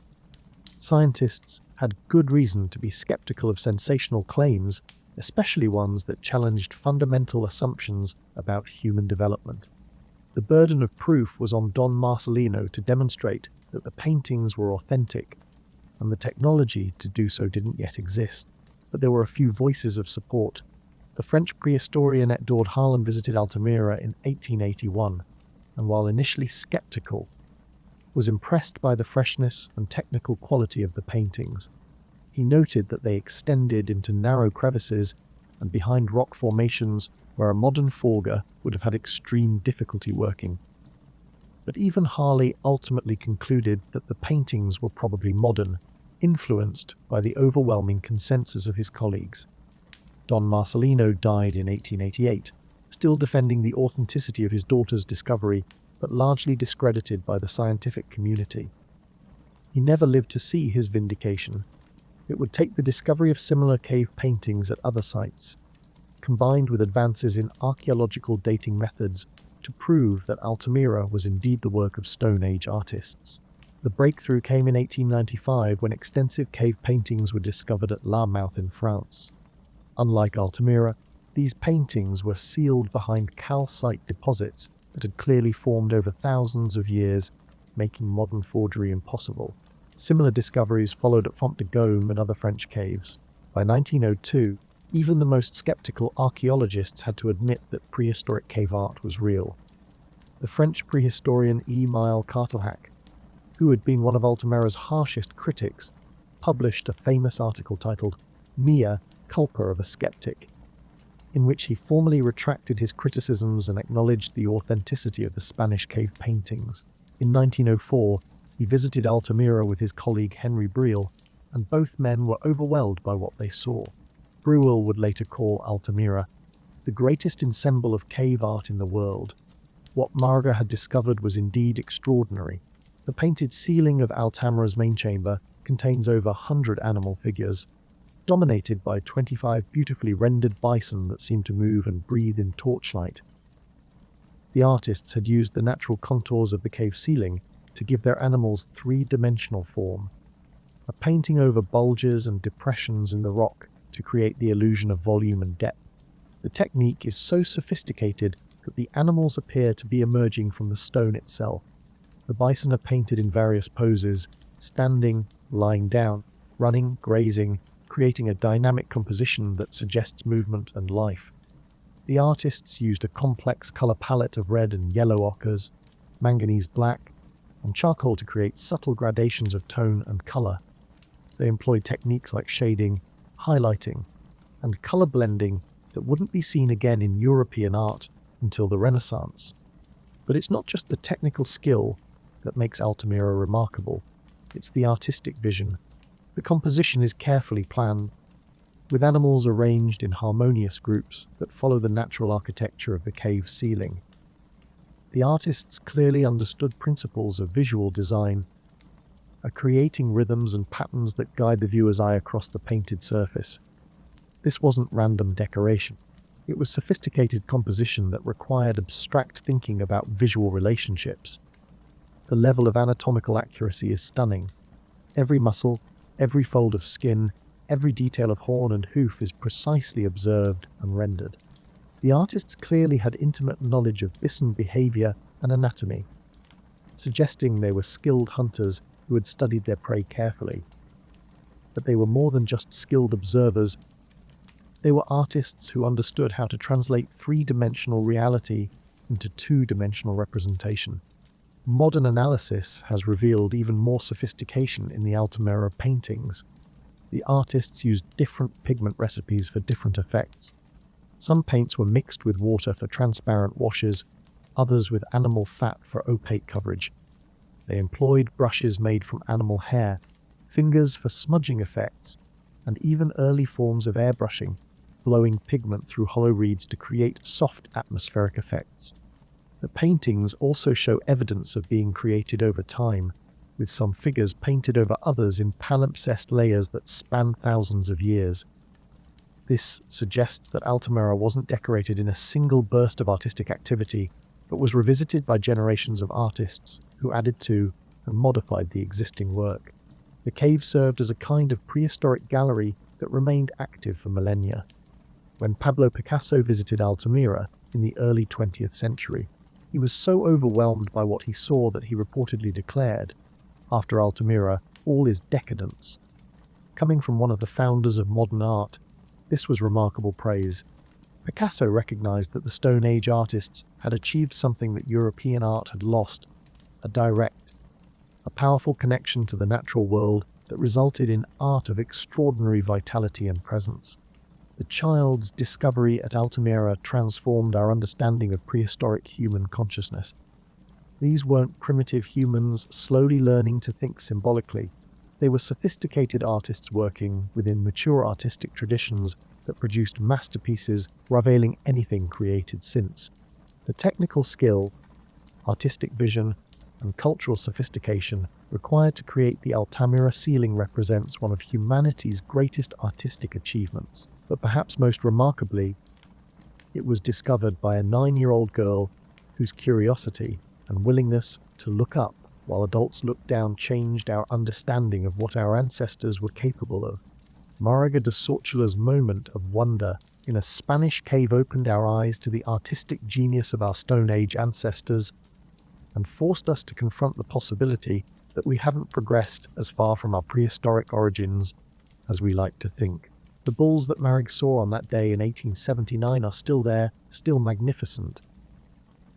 Scientists had good reason to be skeptical of sensational claims, especially ones that challenged fundamental assumptions about human development. The burden of proof was on Don Marcelino to demonstrate that the paintings were authentic, and the technology to do so didn't yet exist. But there were a few voices of support. The French prehistorian Édouard Harlan visited Altamira in 1881, and while initially skeptical, was impressed by the freshness and technical quality of the paintings. He noted that they extended into narrow crevices and behind rock formations where a modern forger would have had extreme difficulty working. But even Harley ultimately concluded that the paintings were probably modern, influenced by the overwhelming consensus of his colleagues. Don Marcelino died in 1888, still defending the authenticity of his daughter's discovery, but largely discredited by the scientific community. He never lived to see his vindication. It would take the discovery of similar cave paintings at other sites, combined with advances in archaeological dating methods, to prove that Altamira was indeed the work of Stone Age artists. The breakthrough came in 1895 when extensive cave paintings were discovered at La Mouth in France. Unlike Altamira, these paintings were sealed behind calcite deposits that had clearly formed over thousands of years, making modern forgery impossible. Similar discoveries followed at Font de Gaume and other French caves. By 1902, even the most skeptical archaeologists had to admit that prehistoric cave art was real. The French prehistorian Émile Cartelhac, who had been one of Altamira's harshest critics, published a famous article titled Mea Culpa of a Skeptic, in which he formally retracted his criticisms and acknowledged the authenticity of the Spanish cave paintings. In 1904, he visited Altamira with his colleague Henry Breuil, and both men were overwhelmed by what they saw. Breuil would later call Altamira the greatest ensemble of cave art in the world. What Marga had discovered was indeed extraordinary. The painted ceiling of Altamira's main chamber contains over 100 animal figures, dominated by 25 beautifully rendered bison that seem to move and breathe in torchlight. The artists had used the natural contours of the cave ceiling to give their animals three-dimensional form, a painting over bulges and depressions in the rock to create the illusion of volume and depth. The technique is so sophisticated that the animals appear to be emerging from the stone itself. The bison are painted in various poses, standing, lying down, running, grazing, creating a dynamic composition that suggests movement and life. The artists used a complex color palette of red and yellow ochres, manganese black, and charcoal to create subtle gradations of tone and color. They employed techniques like shading, highlighting, and color blending that wouldn't be seen again in European art until the Renaissance. But it's not just the technical skill that makes Altamira remarkable, it's the artistic vision. The composition is carefully planned, with animals arranged in harmonious groups that follow the natural architecture of the cave ceiling. The artists clearly understood principles of visual design, are creating rhythms and patterns that guide the viewer's eye across the painted surface. This wasn't random decoration. It was sophisticated composition that required abstract thinking about visual relationships. The level of anatomical accuracy is stunning. Every muscle, every fold of skin, every detail of horn and hoof is precisely observed and rendered. The artists clearly had intimate knowledge of bison behavior and anatomy, suggesting they were skilled hunters who had studied their prey carefully. But they were more than just skilled observers. They were artists who understood how to translate three-dimensional reality into two-dimensional representation. Modern analysis has revealed even more sophistication in the Altamira paintings. The artists used different pigment recipes for different effects. Some paints were mixed with water for transparent washes, others with animal fat for opaque coverage. They employed brushes made from animal hair, fingers for smudging effects, and even early forms of airbrushing, blowing pigment through hollow reeds to create soft atmospheric effects. The paintings also show evidence of being created over time, with some figures painted over others in palimpsest layers that span thousands of years. This suggests that Altamira wasn't decorated in a single burst of artistic activity, but was revisited by generations of artists who added to and modified the existing work. The cave served as a kind of prehistoric gallery that remained active for millennia. When Pablo Picasso visited Altamira in the early 20th century, he was so overwhelmed by what he saw that he reportedly declared, "After Altamira, all is decadence." Coming from one of the founders of modern art, this was remarkable praise. Picasso recognized that the Stone Age artists had achieved something that European art had lost, a powerful connection to the natural world that resulted in art of extraordinary vitality and presence. The child's discovery at Altamira transformed our understanding of prehistoric human consciousness. These weren't primitive humans slowly learning to think symbolically. They were sophisticated artists working within mature artistic traditions that produced masterpieces rivaling anything created since. The technical skill, artistic vision, and cultural sophistication required to create the Altamira ceiling represents one of humanity's greatest artistic achievements. But perhaps most remarkably, it was discovered by a 9-year-old girl whose curiosity and willingness to look up while adults looked down changed our understanding of what our ancestors were capable of. Mariga de Sortula's moment of wonder in a Spanish cave opened our eyes to the artistic genius of our Stone Age ancestors and forced us to confront the possibility that we haven't progressed as far from our prehistoric origins as we like to think. The bulls that Marig saw on that day in 1879 are still there, still magnificent,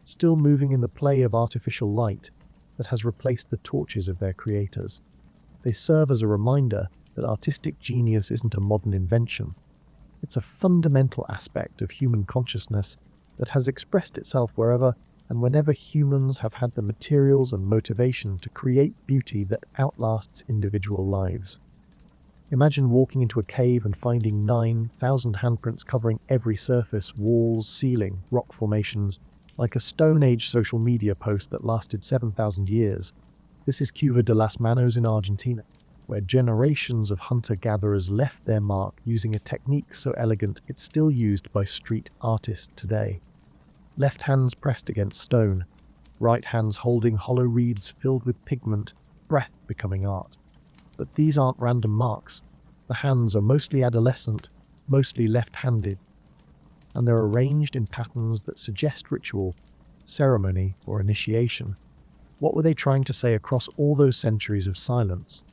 still moving in the play of artificial light that has replaced the torches of their creators. They serve as a reminder that artistic genius isn't a modern invention. It's a fundamental aspect of human consciousness that has expressed itself wherever and whenever humans have had the materials and motivation to create beauty that outlasts individual lives. Imagine walking into a cave and finding 9,000 handprints covering every surface, walls, ceiling, rock formations, like a Stone Age social media post that lasted 7,000 years. This is Cueva de las Manos in Argentina, where generations of hunter-gatherers left their mark using a technique so elegant it's still used by street artists today. Left hands pressed against stone, right hands holding hollow reeds filled with pigment, breath becoming art. But these aren't random marks. The hands are mostly adolescent, mostly left-handed, and they're arranged in patterns that suggest ritual, ceremony, or initiation. What were they trying to say across all those centuries of silence?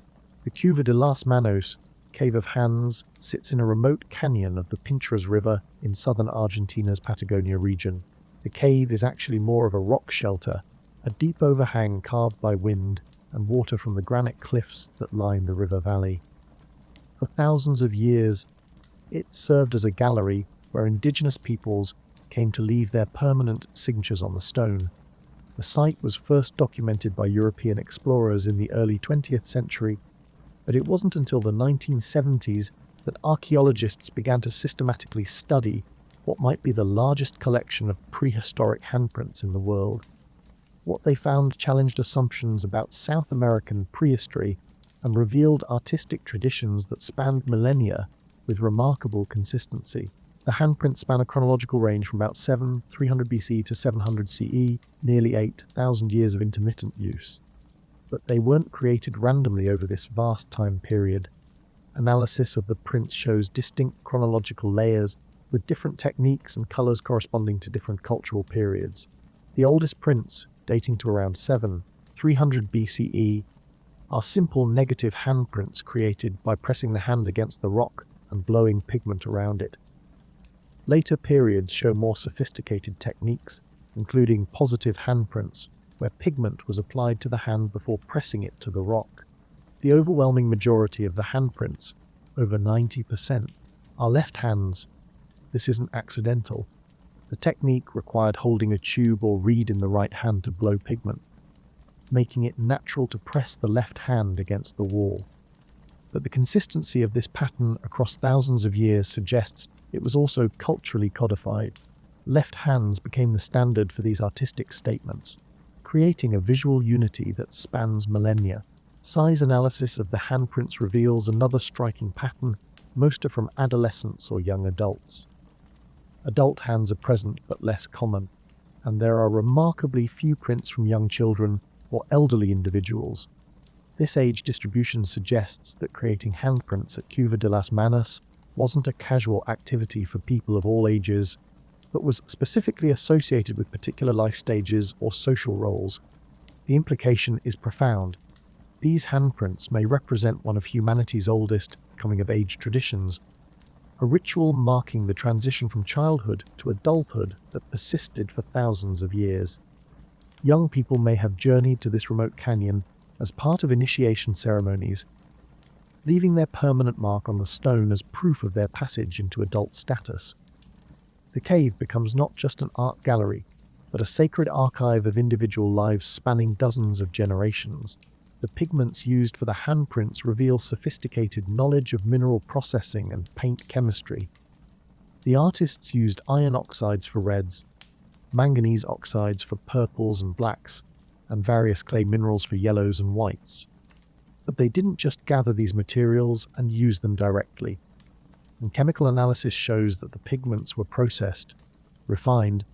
The Cueva de las Manos, Cave of Hands, sits in a remote canyon of the Pinchras River in southern Argentina's Patagonia region. The cave is actually more of a rock shelter, a deep overhang carved by wind and water from the granite cliffs that line the river valley. For thousands of years, it served as a gallery where indigenous peoples came to leave their permanent signatures on the stone. The site was first documented by European explorers in the early 20th century, but it wasn't until the 1970s that archaeologists began to systematically study what might be the largest collection of prehistoric handprints in the world. What they found challenged assumptions about South American prehistory and revealed artistic traditions that spanned millennia with remarkable consistency. The handprints span a chronological range from about 300 BC to 700 CE, nearly 8,000 years of intermittent use. But they weren't created randomly over this vast time period. Analysis of the prints shows distinct chronological layers with different techniques and colors corresponding to different cultural periods. The oldest prints, dating to around 300 BCE, are simple negative handprints created by pressing the hand against the rock and blowing pigment around it. Later periods show more sophisticated techniques, including positive handprints, where pigment was applied to the hand before pressing it to the rock. The overwhelming majority of the handprints, over 90%, are left hands. This isn't accidental. The technique required holding a tube or reed in the right hand to blow pigment, making it natural to press the left hand against the wall. But the consistency of this pattern across thousands of years suggests it was also culturally codified. Left hands became the standard for these artistic statements, creating a visual unity that spans millennia. Size analysis of the handprints reveals another striking pattern. Most are from adolescents or young adults. Adult hands are present but less common, and there are remarkably few prints from young children or elderly individuals. This age distribution suggests that creating handprints at Cueva de las Manos wasn't a casual activity for people of all ages, but was specifically associated with particular life stages or social roles. The implication is profound. These handprints may represent one of humanity's oldest coming-of-age traditions, a ritual marking the transition from childhood to adulthood that persisted for thousands of years. Young people may have journeyed to this remote canyon as part of initiation ceremonies, leaving their permanent mark on the stone as proof of their passage into adult status. The cave becomes not just an art gallery, but a sacred archive of individual lives spanning dozens of generations. The pigments used for the handprints reveal sophisticated knowledge of mineral processing and paint chemistry. The artists used iron oxides for reds, manganese oxides for purples and blacks, and various clay minerals for yellows and whites. But they didn't just gather these materials and use them directly. And chemical analysis shows that the pigments were processed, refined,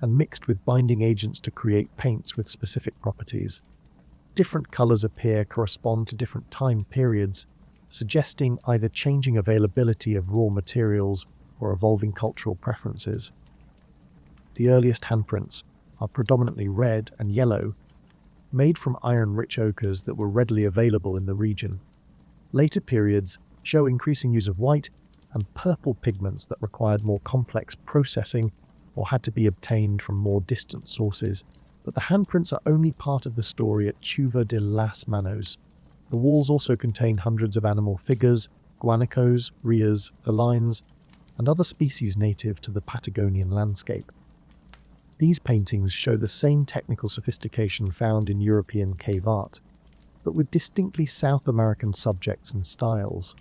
and mixed with binding agents to create paints with specific properties. Different colors appear correspond to different time periods, suggesting either changing availability of raw materials or evolving cultural preferences. The earliest handprints are predominantly red and yellow, made from iron-rich ochres that were readily available in the region. Later periods show increasing use of white and purple pigments that required more complex processing or had to be obtained from more distant sources. But the handprints are only part of the story at Cueva de las Manos. The walls also contain hundreds of animal figures, guanacos, rheas, felines, and other species native to the Patagonian landscape. These paintings show the same technical sophistication found in European cave art, but with distinctly South American subjects and styles.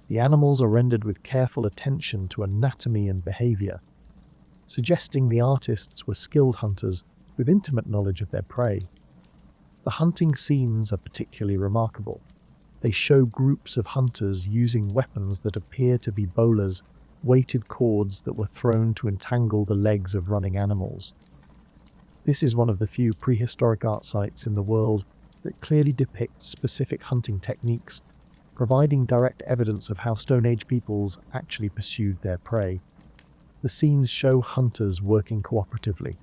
The animals are rendered with careful attention to anatomy and behavior, suggesting the artists were skilled hunters with intimate knowledge of their prey. The hunting scenes are particularly remarkable. They show groups of hunters using weapons that appear to be bolas, weighted cords that were thrown to entangle the legs of running animals. This is one of the few prehistoric art sites in the world that clearly depicts specific hunting techniques, providing direct evidence of how Stone Age peoples actually pursued their prey. The scenes show hunters working cooperatively,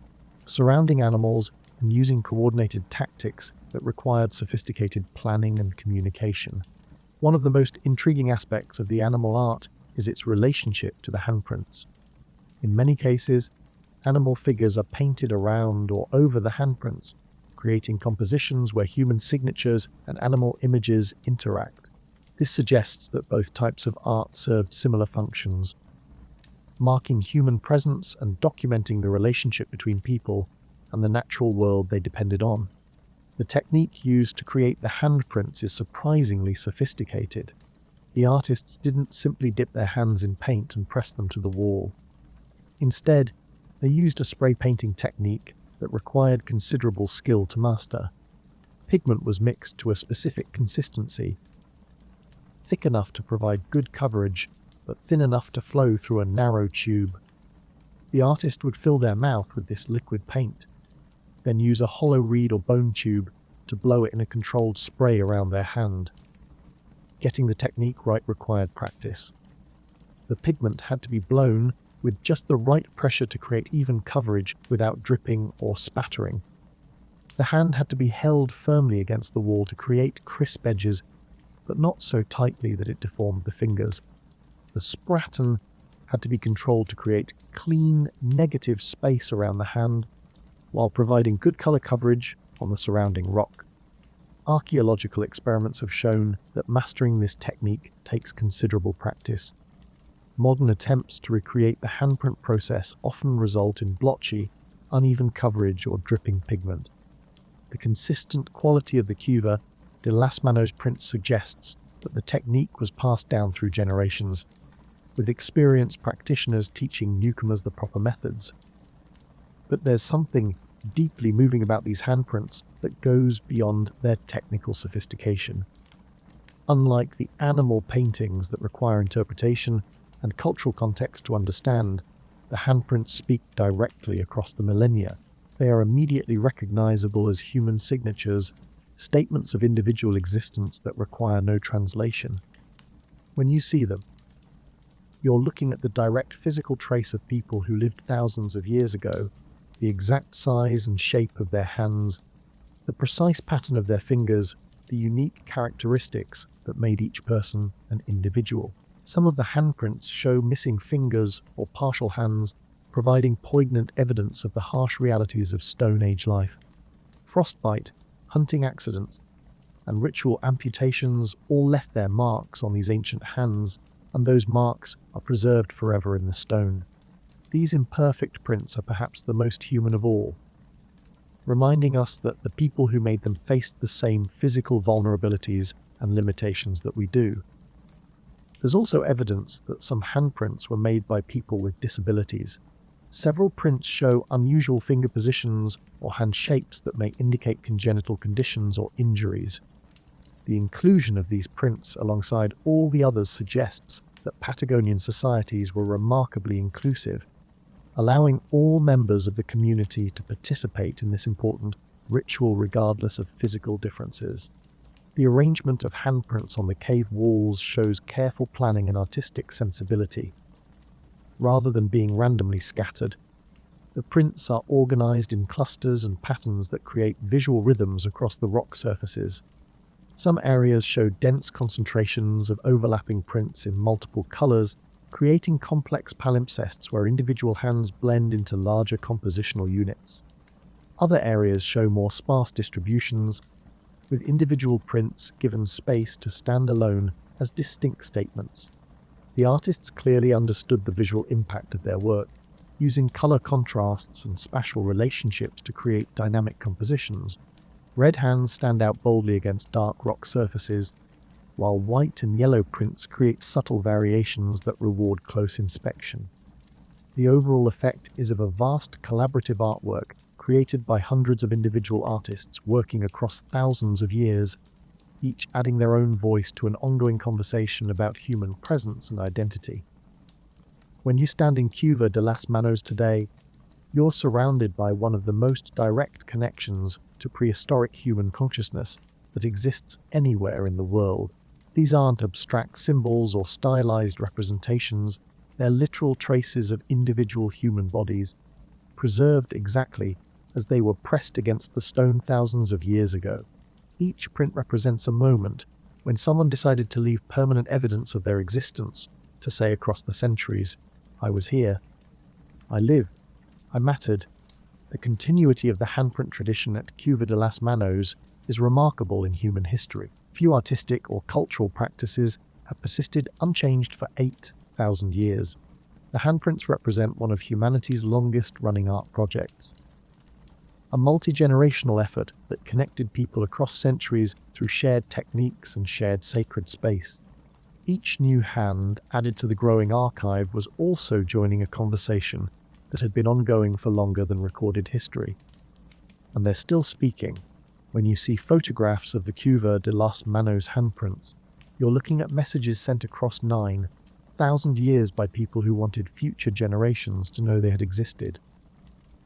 surrounding animals and using coordinated tactics that required sophisticated planning and communication. One of the most intriguing aspects of the animal art is its relationship to the handprints. In many cases, animal figures are painted around or over the handprints, creating compositions where human signatures and animal images interact. This suggests that both types of art served similar functions, marking human presence and documenting the relationship between people and the natural world they depended on. The technique used to create the handprints is surprisingly sophisticated. The artists didn't simply dip their hands in paint and press them to the wall. Instead, they used a spray painting technique that required considerable skill to master. Pigment was mixed to a specific consistency, thick enough to provide good coverage, but thin enough to flow through a narrow tube. The artist would fill their mouth with this liquid paint, then use a hollow reed or bone tube to blow it in a controlled spray around their hand. Getting the technique right required practice. The pigment had to be blown with just the right pressure to create even coverage without dripping or spattering. The hand had to be held firmly against the wall to create crisp edges, but not so tightly that it deformed the fingers. The spraton had to be controlled to create clean, negative space around the hand, while providing good color coverage on the surrounding rock. Archaeological experiments have shown that mastering this technique takes considerable practice. Modern attempts to recreate the handprint process often result in blotchy, uneven coverage or dripping pigment. The consistent quality of the Cuva de las Manos print suggests that the technique was passed down through generations, with experienced practitioners teaching newcomers the proper methods. But there's something deeply moving about these handprints that goes beyond their technical sophistication. Unlike the animal paintings that require interpretation and cultural context to understand, the handprints speak directly across the millennia. They are immediately recognizable as human signatures, statements of individual existence that require no translation. When you see them, you're looking at the direct physical trace of people who lived thousands of years ago, the exact size and shape of their hands, the precise pattern of their fingers, the unique characteristics that made each person an individual. Some of the handprints show missing fingers or partial hands, providing poignant evidence of the harsh realities of Stone Age life. Frostbite, hunting accidents, and ritual amputations all left their marks on these ancient hands, and those marks are preserved forever in the stone. These imperfect prints are perhaps the most human of all, reminding us that the people who made them faced the same physical vulnerabilities and limitations that we do. There's also evidence that some handprints were made by people with disabilities. Several prints show unusual finger positions or hand shapes that may indicate congenital conditions or injuries. The inclusion of these prints alongside all the others suggests that Patagonian societies were remarkably inclusive, allowing all members of the community to participate in this important ritual regardless of physical differences. The arrangement of handprints on the cave walls shows careful planning and artistic sensibility. Rather than being randomly scattered, the prints are organized in clusters and patterns that create visual rhythms across the rock surfaces. Some areas show dense concentrations of overlapping prints in multiple colors, creating complex palimpsests where individual hands blend into larger compositional units. Other areas show more sparse distributions, with individual prints given space to stand alone as distinct statements. The artists clearly understood the visual impact of their work, using color contrasts and spatial relationships to create dynamic compositions. Red hands stand out boldly against dark rock surfaces, while white and yellow prints create subtle variations that reward close inspection. The overall effect is of a vast collaborative artwork created by hundreds of individual artists working across thousands of years, each adding their own voice to an ongoing conversation about human presence and identity. When you stand in Cuva de las Manos today, you're surrounded by one of the most direct connections to prehistoric human consciousness that exists anywhere in the world. These aren't abstract symbols or stylized representations, they're literal traces of individual human bodies, preserved exactly as they were pressed against the stone thousands of years ago. Each print represents a moment when someone decided to leave permanent evidence of their existence, to say across the centuries, I was here, I lived, I mattered. The continuity of the handprint tradition at Cuva de las Manos is remarkable in human history. Few artistic or cultural practices have persisted unchanged for 8,000 years. The handprints represent one of humanity's longest-running art projects. A multi-generational effort that connected people across centuries through shared techniques and shared sacred space. Each new hand added to the growing archive was also joining a conversation that had been ongoing for longer than recorded history. And they're still speaking. When you see photographs of the Cuva de las Manos handprints, you're looking at messages sent across 9,000 years by people who wanted future generations to know they had existed.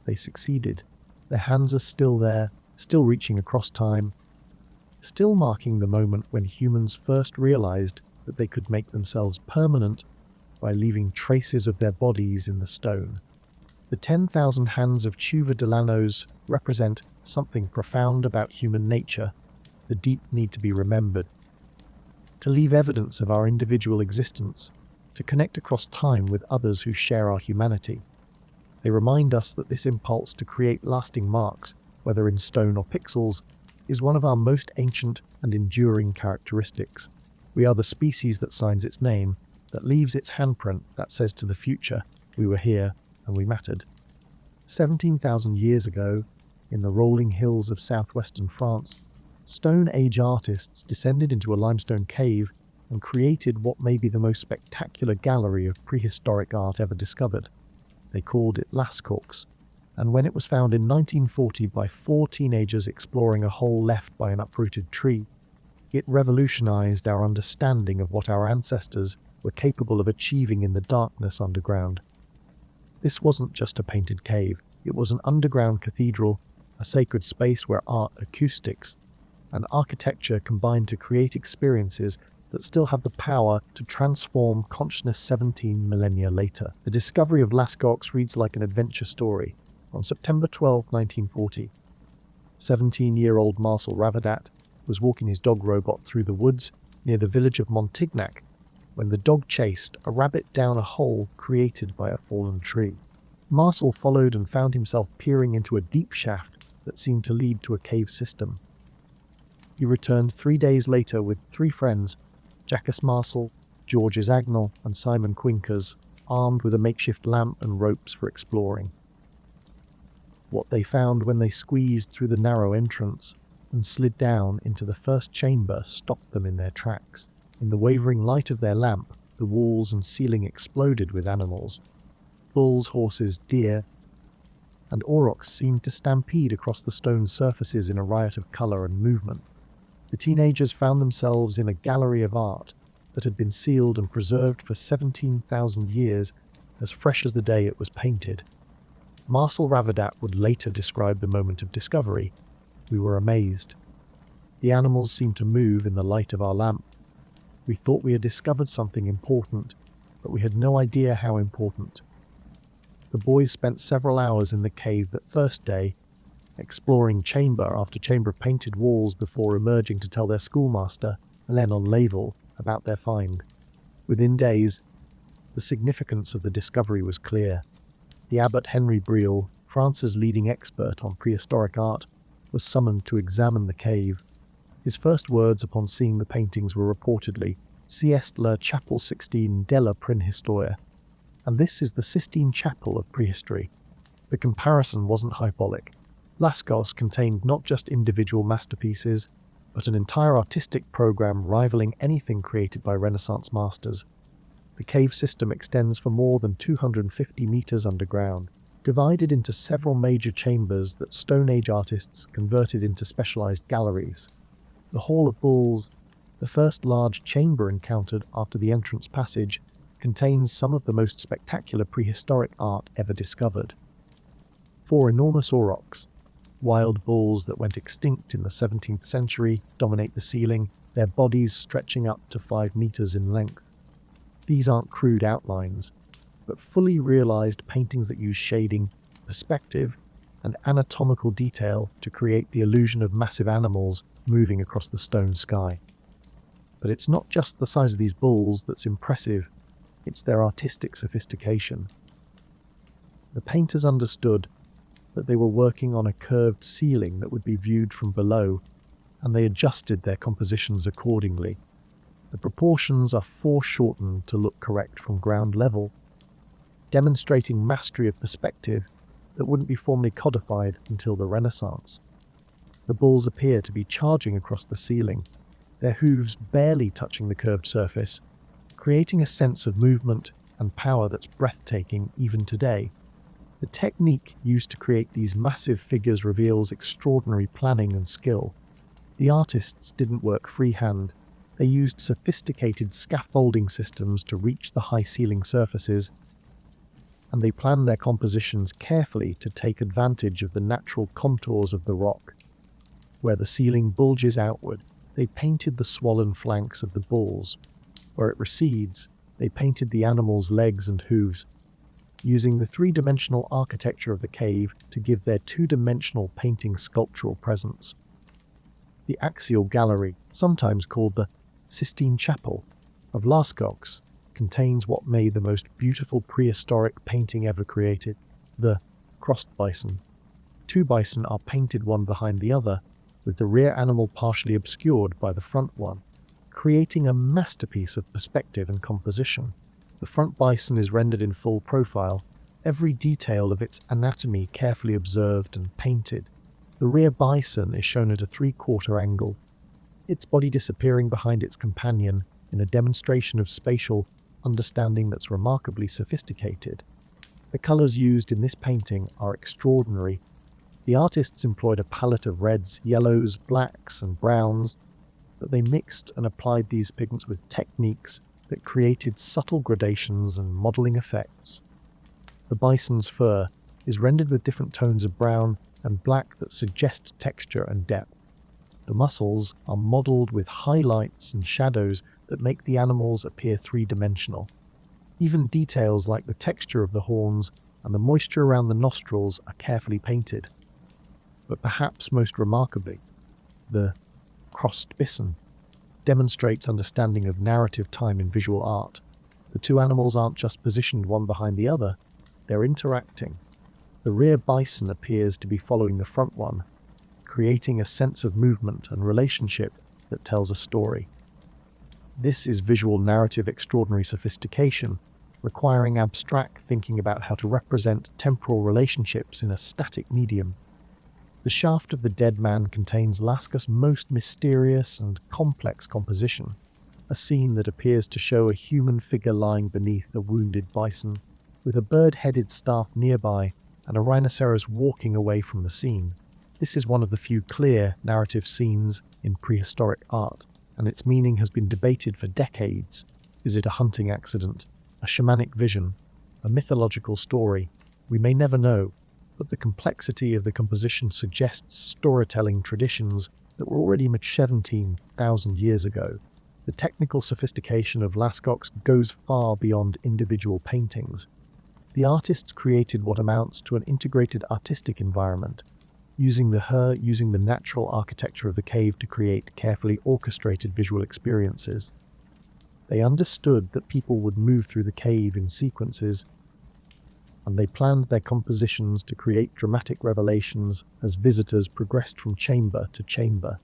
They succeeded. Their hands are still there, still reaching across time, still marking the moment when humans first realized that they could make themselves permanent by leaving traces of their bodies in the stone. The 10,000 hands of Cuva de las Manos represent something profound about human nature, the deep need to be remembered, to leave evidence of our individual existence, to connect across time with others who share our humanity. They remind us that this impulse to create lasting marks, whether in stone or pixels, is one of our most ancient and enduring characteristics. We are the species that signs its name, that leaves its handprint, that says to the future, we were here and we mattered. 17,000 years ago, in the rolling hills of southwestern France, Stone Age artists descended into a limestone cave and created what may be the most spectacular gallery of prehistoric art ever discovered. They called it Lascaux, and when it was found in 1940 by 4 teenagers exploring a hole left by an uprooted tree, it revolutionized our understanding of what our ancestors were capable of achieving in the darkness underground. This wasn't just a painted cave, it was an underground cathedral, a sacred space where art, acoustics, and architecture combined to create experiences that still have the power to transform consciousness 17 millennia later. The discovery of Lascaux reads like an adventure story. On September 12, 1940, 17-year-old Marcel Ravadat was walking his dog robot through the woods near the village of Montignac when the dog chased a rabbit down a hole created by a fallen tree. Marcel followed and found himself peering into a deep shaft that seemed to lead to a cave system. He returned 3 days later with 3 friends, Jacques Marcel, Georges Agnel, and Simon Quinkers, armed with a makeshift lamp and ropes for exploring. What they found when they squeezed through the narrow entrance and slid down into the first chamber stopped them in their tracks. In the wavering light of their lamp, the walls and ceiling exploded with animals. Bulls, horses, deer, and aurochs seemed to stampede across the stone surfaces in a riot of colour and movement. The teenagers found themselves in a gallery of art that had been sealed and preserved for 17,000 years, as fresh as the day it was painted. Marcel Ravadat would later describe the moment of discovery. We were amazed. The animals seemed to move in the light of our lamp. We thought we had discovered something important, but we had no idea how important. The boys spent several hours in the cave that first day, exploring chamber after chamber of painted walls before emerging to tell their schoolmaster, Lenon Lavel, about their find. Within days, the significance of the discovery was clear. The abbot Henry Briel, France's leading expert on prehistoric art, was summoned to examine the cave. His first words upon seeing the paintings were reportedly, "C'est la chapelle Sistine de la préhistoire," and this is the Sistine Chapel of prehistory. The comparison wasn't hyperbolic. Lascaux contained not just individual masterpieces, but an entire artistic program rivaling anything created by Renaissance masters. The cave system extends for more than 250 meters underground, divided into several major chambers that Stone Age artists converted into specialized galleries. The Hall of Bulls, the first large chamber encountered after the entrance passage, contains some of the most spectacular prehistoric art ever discovered. 4 enormous aurochs, wild bulls that went extinct in the 17th century, dominate the ceiling, their bodies stretching up to 5 meters in length. These aren't crude outlines, but fully realized paintings that use shading, perspective, and anatomical detail to create the illusion of massive animals moving across the stone sky. But it's not just the size of these bulls that's impressive, it's their artistic sophistication. The painters understood that they were working on a curved ceiling that would be viewed from below, and they adjusted their compositions accordingly. The proportions are foreshortened to look correct from ground level, demonstrating mastery of perspective that wouldn't be formally codified until the Renaissance. The bulls appear to be charging across the ceiling, their hooves barely touching the curved surface, creating a sense of movement and power that's breathtaking even today. The technique used to create these massive figures reveals extraordinary planning and skill. The artists didn't work freehand. They used sophisticated scaffolding systems to reach the high ceiling surfaces, and they planned their compositions carefully to take advantage of the natural contours of the rock. Where the ceiling bulges outward, they painted the swollen flanks of the bulls. Where it recedes, they painted the animal's legs and hooves, using the 3-dimensional architecture of the cave to give their 2-dimensional painting sculptural presence. The axial gallery, sometimes called the Sistine Chapel of Lascaux, contains what made the most beautiful prehistoric painting ever created. The crossed bison. Two bison are painted one behind the other, with the rear animal partially obscured by the front one, creating a masterpiece of perspective and composition. The front bison is rendered in full profile, every detail of its anatomy carefully observed and painted. The rear bison is shown at a 3/4 angle, its body disappearing behind its companion in a demonstration of spatial understanding that's remarkably sophisticated. The colours used in this painting are extraordinary. The artists employed a palette of reds, yellows, blacks and browns, but they mixed and applied these pigments with techniques that created subtle gradations and modelling effects. The bison's fur is rendered with different tones of brown and black that suggest texture and depth. The muscles are modelled with highlights and shadows that make the animals appear three-dimensional. Even details like the texture of the horns and the moisture around the nostrils are carefully painted. But perhaps most remarkably, the crossed bison demonstrates understanding of narrative time in visual art. The two animals aren't just positioned one behind the other, they're interacting. The rear bison appears to be following the front one, creating a sense of movement and relationship that tells a story. This is visual narrative extraordinary sophistication, requiring abstract thinking about how to represent temporal relationships in a static medium. The shaft of the dead man contains Lascaux' most mysterious and complex composition, a scene that appears to show a human figure lying beneath a wounded bison, with a bird-headed staff nearby and a rhinoceros walking away from the scene. This is one of the few clear narrative scenes in prehistoric art, and its meaning has been debated for decades. Is it a hunting accident, a shamanic vision, a mythological story? We may never know, but the complexity of the composition suggests storytelling traditions that were already much 17,000 years ago. The technical sophistication of Lascaux goes far beyond individual paintings. The artists created what amounts to an integrated artistic environment, using the natural architecture of the cave to create carefully orchestrated visual experiences. They understood that people would move through the cave in sequences, and they planned their compositions to create dramatic revelations as visitors progressed from chamber to chamber.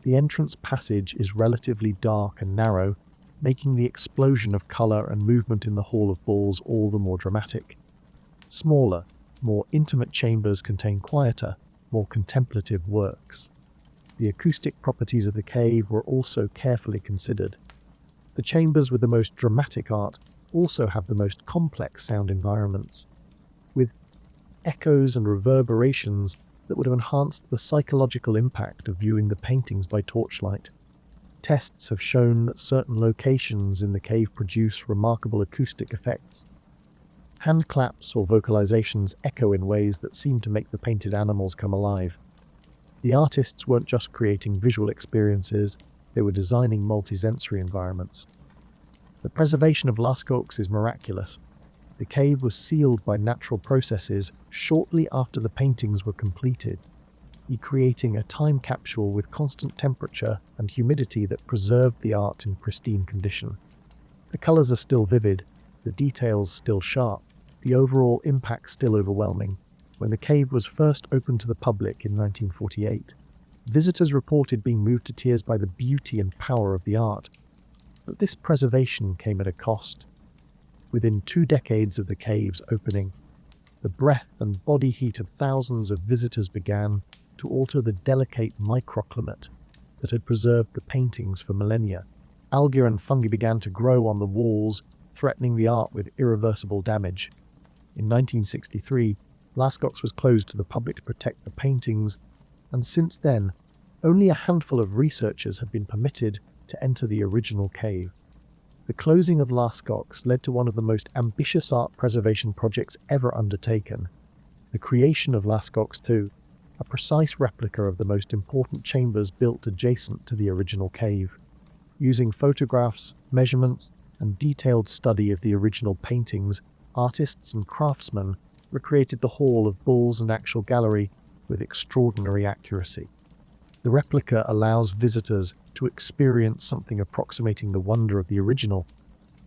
The entrance passage is relatively dark and narrow, making the explosion of colour and movement in the Hall of Bulls all the more dramatic. Smaller, more intimate chambers contain quieter, more contemplative works. The acoustic properties of the cave were also carefully considered. The chambers with the most dramatic art also have the most complex sound environments, with echoes and reverberations that would have enhanced the psychological impact of viewing the paintings by torchlight. Tests have shown that certain locations in the cave produce remarkable acoustic effects. Hand claps or vocalizations echo in ways that seem to make the painted animals come alive. The artists weren't just creating visual experiences, they were designing multisensory environments. The preservation of Lascaux is miraculous. The cave was sealed by natural processes shortly after the paintings were completed, creating a time capsule with constant temperature and humidity that preserved the art in pristine condition. The colours are still vivid, the details still sharp, the overall impact still overwhelming. When the cave was first opened to the public in 1948, visitors reported being moved to tears by the beauty and power of the art. But this preservation came at a cost. Within 2 decades of the cave's opening, the breath and body heat of thousands of visitors began to alter the delicate microclimate that had preserved the paintings for millennia. Algae and fungi began to grow on the walls, threatening the art with irreversible damage. In 1963, Lascaux was closed to the public to protect the paintings, and since then, only a handful of researchers have been permitted to enter the original cave. The closing of Lascaux led to one of the most ambitious art preservation projects ever undertaken, the creation of Lascaux II, a precise replica of the most important chambers built adjacent to the original cave. Using photographs, measurements, and detailed study of the original paintings, artists and craftsmen recreated the Hall of Bulls and actual gallery with extraordinary accuracy. The replica allows visitors to experience something approximating the wonder of the original,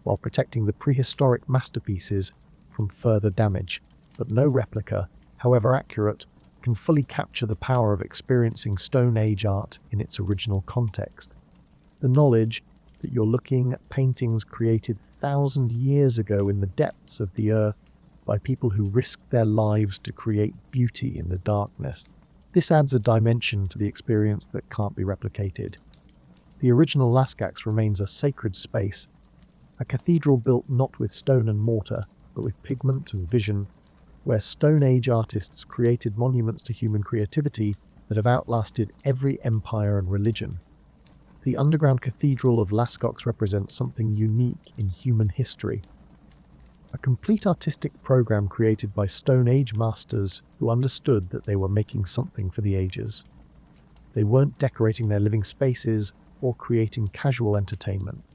while protecting the prehistoric masterpieces from further damage. but no replica, however accurate, can fully capture the power of experiencing Stone Age art in its original context. The knowledge that you're looking at paintings created 1,000 years ago in the depths of the earth by people who risked their lives to create beauty in the darkness. This adds a dimension to the experience that can't be replicated. The original Lascaux remains a sacred space, a cathedral built not with stone and mortar, but with pigment and vision, where Stone Age artists created monuments to human creativity that have outlasted every empire and religion. The Underground Cathedral of Lascaux represents something unique in human history. A complete artistic program created by Stone Age masters who understood that they were making something for the ages. They weren't decorating their living spaces or creating casual entertainment.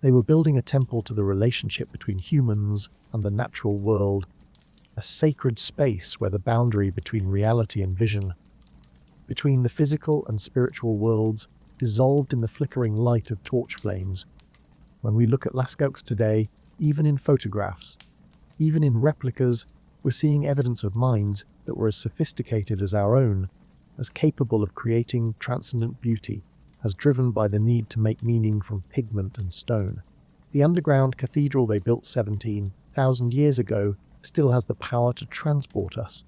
They were building a temple to the relationship between humans and the natural world, a sacred space where the boundary between reality and vision, between the physical and spiritual worlds, dissolved in the flickering light of torch flames. When we look at Lascaux today, even in photographs, even in replicas, we're seeing evidence of minds that were as sophisticated as our own, as capable of creating transcendent beauty, as driven by the need to make meaning from pigment and stone. The underground cathedral they built 17,000 years ago still has the power to transport us,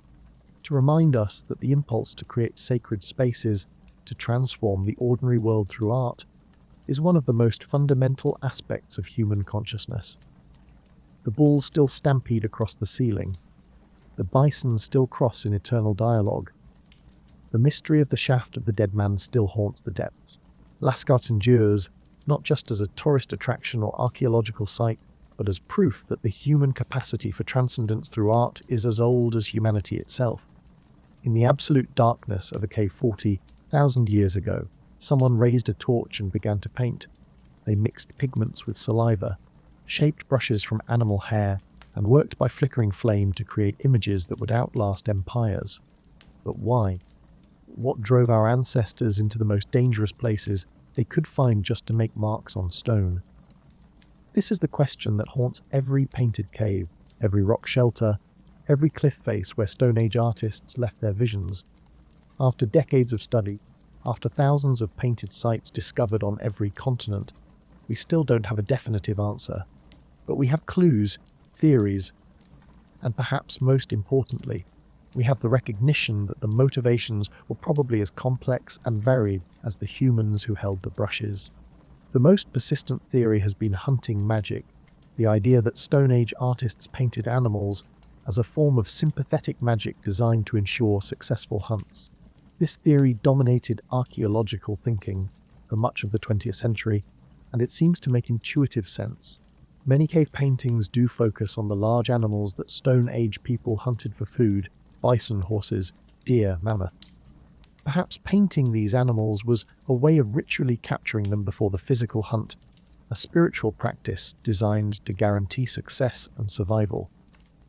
to remind us that the impulse to create sacred spaces, to transform the ordinary world through art, is one of the most fundamental aspects of human consciousness. The bulls still stampede across the ceiling. The bison still cross in eternal dialogue. The mystery of the shaft of the dead man still haunts the depths. Lascaux endures, not just as a tourist attraction or archaeological site, but as proof that the human capacity for transcendence through art is as old as humanity itself. In the absolute darkness of a cave 40,000 years ago, someone raised a torch and began to paint. They mixed pigments with saliva, shaped brushes from animal hair, and worked by flickering flame to create images that would outlast empires. But why? What drove our ancestors into the most dangerous places they could find just to make marks on stone? This is the question that haunts every painted cave, every rock shelter, every cliff face where Stone Age artists left their visions. After decades of study, after thousands of painted sites discovered on every continent, we still don't have a definitive answer. But we have clues, theories, and perhaps most importantly, we have the recognition that the motivations were probably as complex and varied as the humans who held the brushes. The most persistent theory has been hunting magic, the idea that Stone Age artists painted animals as a form of sympathetic magic designed to ensure successful hunts. This theory dominated archaeological thinking for much of the 20th century, and it seems to make intuitive sense. Many cave paintings do focus on the large animals that Stone Age people hunted for food: bison, horses, deer, mammoth. Perhaps painting these animals was a way of ritually capturing them before the physical hunt, a spiritual practice designed to guarantee success and survival.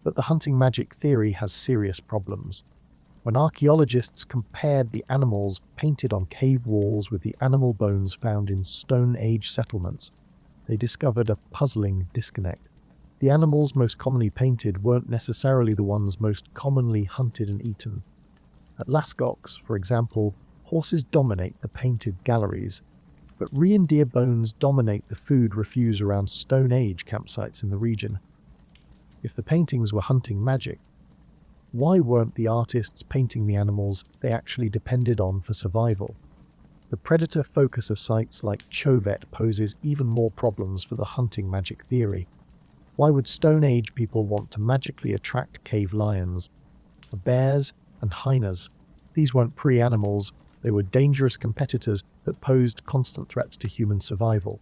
But the hunting magic theory has serious problems. When archaeologists compared the animals painted on cave walls with the animal bones found in Stone Age settlements, they discovered a puzzling disconnect. The animals most commonly painted weren't necessarily the ones most commonly hunted and eaten. At Lascaux, for example, horses dominate the painted galleries, but reindeer bones dominate the food refuse around Stone Age campsites in the region. If the paintings were hunting magic, why weren't the artists painting the animals they actually depended on for survival? The predator focus of sites like Chauvet poses even more problems for the hunting magic theory. Why would Stone Age people want to magically attract cave lions, bears, and hyenas? These weren't pre-animals, they were dangerous competitors that posed constant threats to human survival.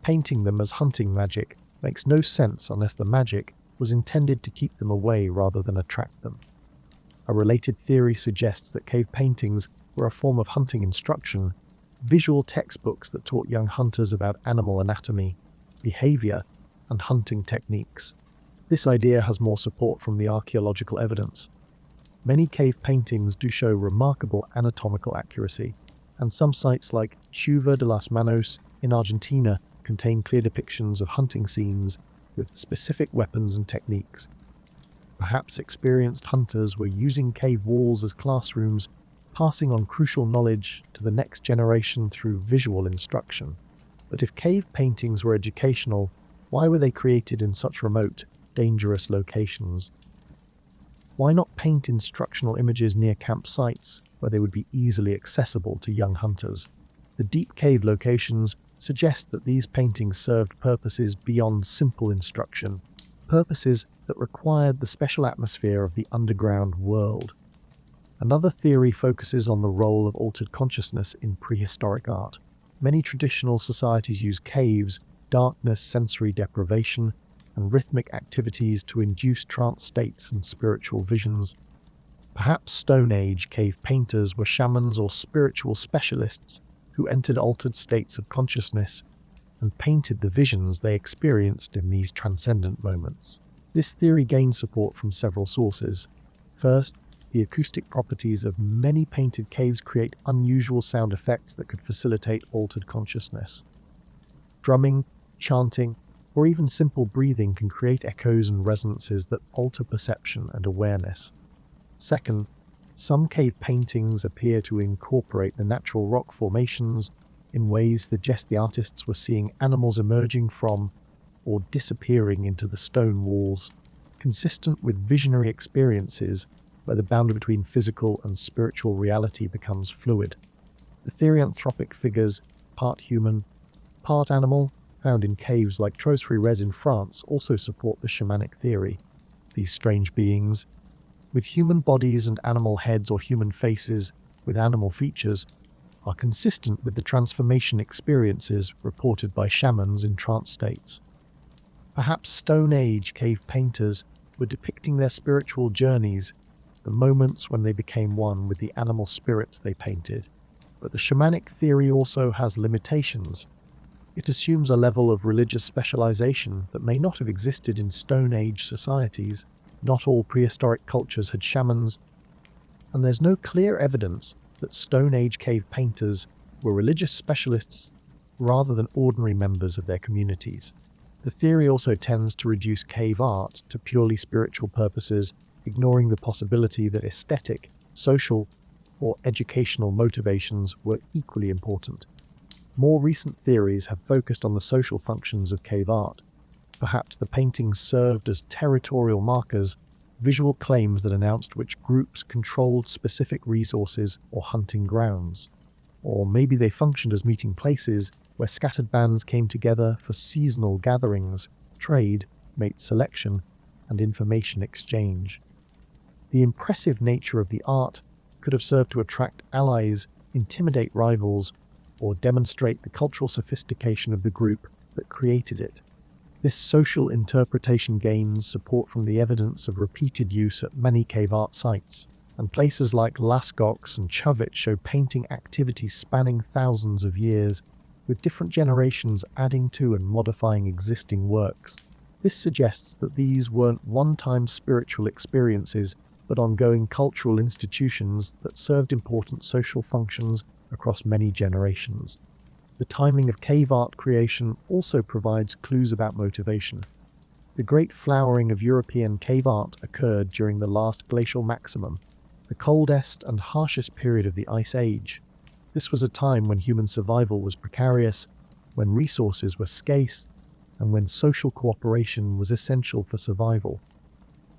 Painting them as hunting magic makes no sense unless the magic was intended to keep them away rather than attract them. A related theory suggests that cave paintings were a form of hunting instruction, visual textbooks that taught young hunters about animal anatomy, behavior, and hunting techniques. This idea has more support from the archaeological evidence. Many cave paintings do show remarkable anatomical accuracy, and some sites like Chuva de las Manos in Argentina contain clear depictions of hunting scenes with specific weapons and techniques. Perhaps experienced hunters were using cave walls as classrooms, passing on crucial knowledge to the next generation through visual instruction. But if cave paintings were educational, why were they created in such remote, dangerous locations? Why not paint instructional images near campsites where they would be easily accessible to young hunters? The deep cave locations suggest that these paintings served purposes beyond simple instruction, purposes that required the special atmosphere of the underground world. Another theory focuses on the role of altered consciousness in prehistoric art. Many traditional societies use caves, darkness, sensory deprivation, and rhythmic activities to induce trance states and spiritual visions. Perhaps Stone Age cave painters were shamans or spiritual specialists who entered altered states of consciousness and painted the visions they experienced in these transcendent moments. This theory gained support from several sources. First, the acoustic properties of many painted caves create unusual sound effects that could facilitate altered consciousness. Drumming, chanting, or even simple breathing can create echoes and resonances that alter perception and awareness. Second, some cave paintings appear to incorporate the natural rock formations in ways that suggest the artists were seeing animals emerging from or disappearing into the stone walls, consistent with visionary experiences where the boundary between physical and spiritual reality becomes fluid. The therianthropic figures, part human, part animal, found in caves like Trosfrères in France also support the shamanic theory. These strange beings, with human bodies and animal heads or human faces with animal features, are consistent with the transformation experiences reported by shamans in trance states. Perhaps Stone Age cave painters were depicting their spiritual journeys, the moments when they became one with the animal spirits they painted. But the shamanic theory also has limitations. It assumes a level of religious specialization that may not have existed in Stone Age societies. Not all prehistoric cultures had shamans, and there's no clear evidence that Stone Age cave painters were religious specialists rather than ordinary members of their communities. The theory also tends to reduce cave art to purely spiritual purposes, ignoring the possibility that aesthetic, social, or educational motivations were equally important. More recent theories have focused on the social functions of cave art. Perhaps the paintings served as territorial markers, visual claims that announced which groups controlled specific resources or hunting grounds. Or maybe they functioned as meeting places where scattered bands came together for seasonal gatherings, trade, mate selection, and information exchange. The impressive nature of the art could have served to attract allies, intimidate rivals, or demonstrate the cultural sophistication of the group that created it. This social interpretation gains support from the evidence of repeated use at many cave art sites, and places like Lascaux and Chuvit show painting activities spanning thousands of years, with different generations adding to and modifying existing works. This suggests that these weren't one-time spiritual experiences, but ongoing cultural institutions that served important social functions across many generations. The timing of cave art creation also provides clues about motivation. The great flowering of European cave art occurred during the last glacial maximum, the coldest and harshest period of the Ice Age. This was a time when human survival was precarious, when resources were scarce, and when social cooperation was essential for survival.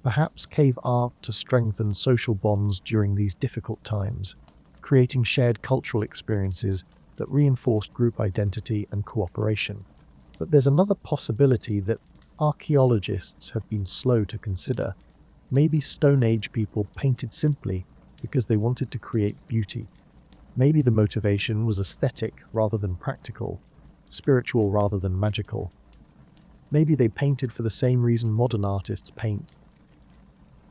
Perhaps cave art to strengthen social bonds during these difficult times, creating shared cultural experiences that reinforced group identity and cooperation. But there's another possibility that archaeologists have been slow to consider. Maybe Stone Age people painted simply because they wanted to create beauty. Maybe the motivation was aesthetic rather than practical, spiritual rather than magical. Maybe they painted for the same reason modern artists paint,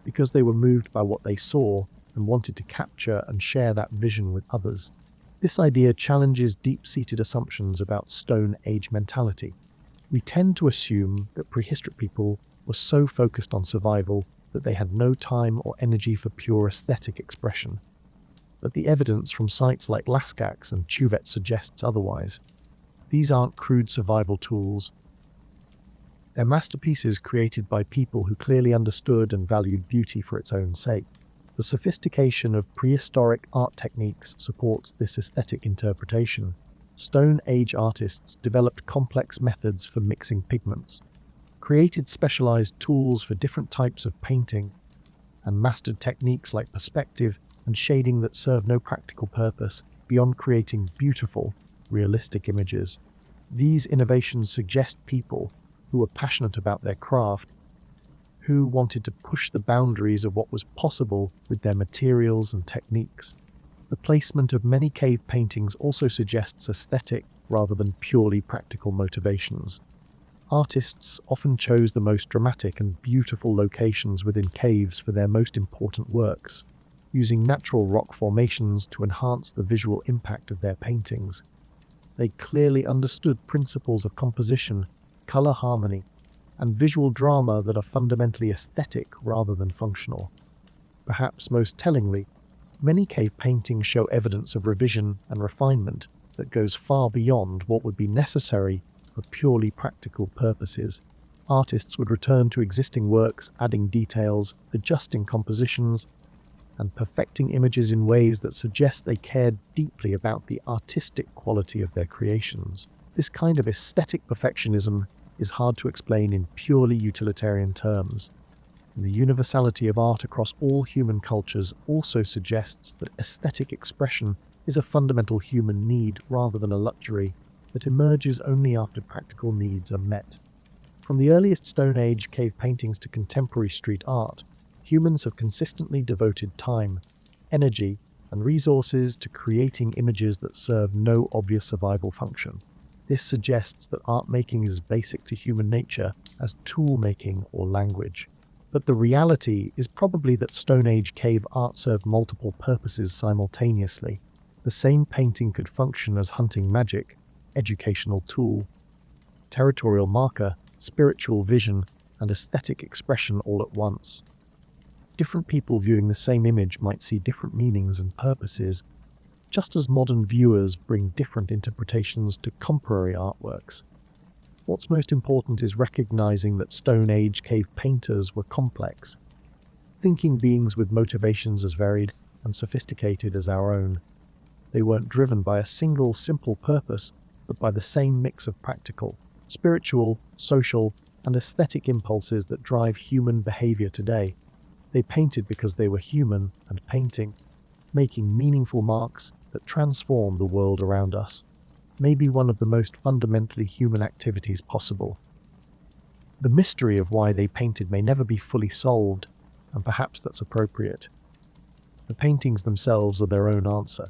because they were moved by what they saw and wanted to capture and share that vision with others. This idea challenges deep-seated assumptions about Stone Age mentality. We tend to assume that prehistoric people were so focused on survival that they had no time or energy for pure aesthetic expression. But the evidence from sites like Lascaux and Chuvette suggests otherwise. These aren't crude survival tools. They're masterpieces created by people who clearly understood and valued beauty for its own sake. The sophistication of prehistoric art techniques supports this aesthetic interpretation. Stone Age artists developed complex methods for mixing pigments, created specialized tools for different types of painting, and mastered techniques like perspective and shading that serve no practical purpose beyond creating beautiful, realistic images. These innovations suggest people who were passionate about their craft, who wanted to push the boundaries of what was possible with their materials and techniques. The placement of many cave paintings also suggests aesthetic rather than purely practical motivations. Artists often chose the most dramatic and beautiful locations within caves for their most important works, using natural rock formations to enhance the visual impact of their paintings. They clearly understood principles of composition, color harmony, and visual drama that are fundamentally aesthetic rather than functional. Perhaps most tellingly, many cave paintings show evidence of revision and refinement that goes far beyond what would be necessary for purely practical purposes. Artists would return to existing works, adding details, adjusting compositions, and perfecting images in ways that suggest they cared deeply about the artistic quality of their creations. This kind of aesthetic perfectionism is hard to explain in purely utilitarian terms. The universality of art across all human cultures also suggests that aesthetic expression is a fundamental human need rather than a luxury that emerges only after practical needs are met. From the earliest Stone Age cave paintings to contemporary street art, humans have consistently devoted time, energy, and resources to creating images that serve no obvious survival function. This suggests that art making is as basic to human nature as tool making or language. But the reality is probably that Stone Age cave art served multiple purposes simultaneously. The same painting could function as hunting magic, educational tool, territorial marker, spiritual vision, and aesthetic expression all at once. Different people viewing the same image might see different meanings and purposes, just as modern viewers bring different interpretations to contemporary artworks. What's most important is recognizing that Stone Age cave painters were complex, thinking beings with motivations as varied and sophisticated as our own. They weren't driven by a single simple purpose, but by the same mix of practical, spiritual, social, and aesthetic impulses that drive human behavior today. They painted because they were human and painting, making meaningful marks that transform the world around us, may be one of the most fundamentally human activities possible. The mystery of why they painted may never be fully solved, and perhaps that's appropriate. The paintings themselves are their own answer,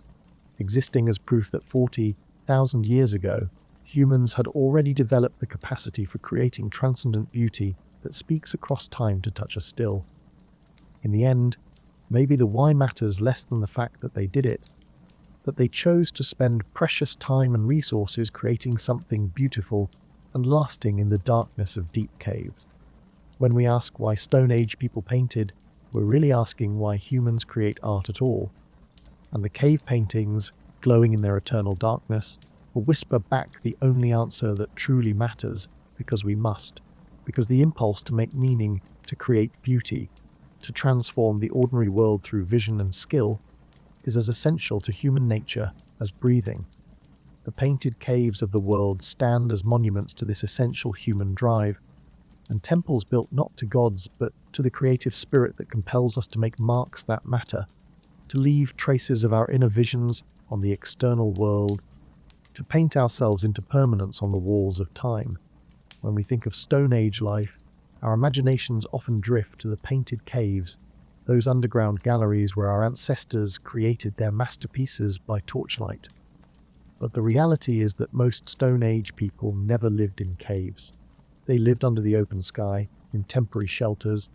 existing as proof that 40,000 years ago, humans had already developed the capacity for creating transcendent beauty that speaks across time to touch us still. In the end, maybe the why matters less than the fact that they did it, that they chose to spend precious time and resources creating something beautiful and lasting in the darkness of deep caves. When we ask why Stone Age people painted, we're really asking why humans create art at all. And the cave paintings, glowing in their eternal darkness, will whisper back the only answer that truly matters, because we must, because the impulse to make meaning, to create beauty, to transform the ordinary world through vision and skill, is as essential to human nature as breathing. The painted caves of the world stand as monuments to this essential human drive, and temples built not to gods but to the creative spirit that compels us to make marks that matter, to leave traces of our inner visions on the external world, to paint ourselves into permanence on the walls of time. When we think of Stone Age life, our imaginations often drift to the painted caves, those underground galleries where our ancestors created their masterpieces by torchlight. But the reality is that most Stone Age people never lived in caves. They lived under the open sky, in temporary shelters,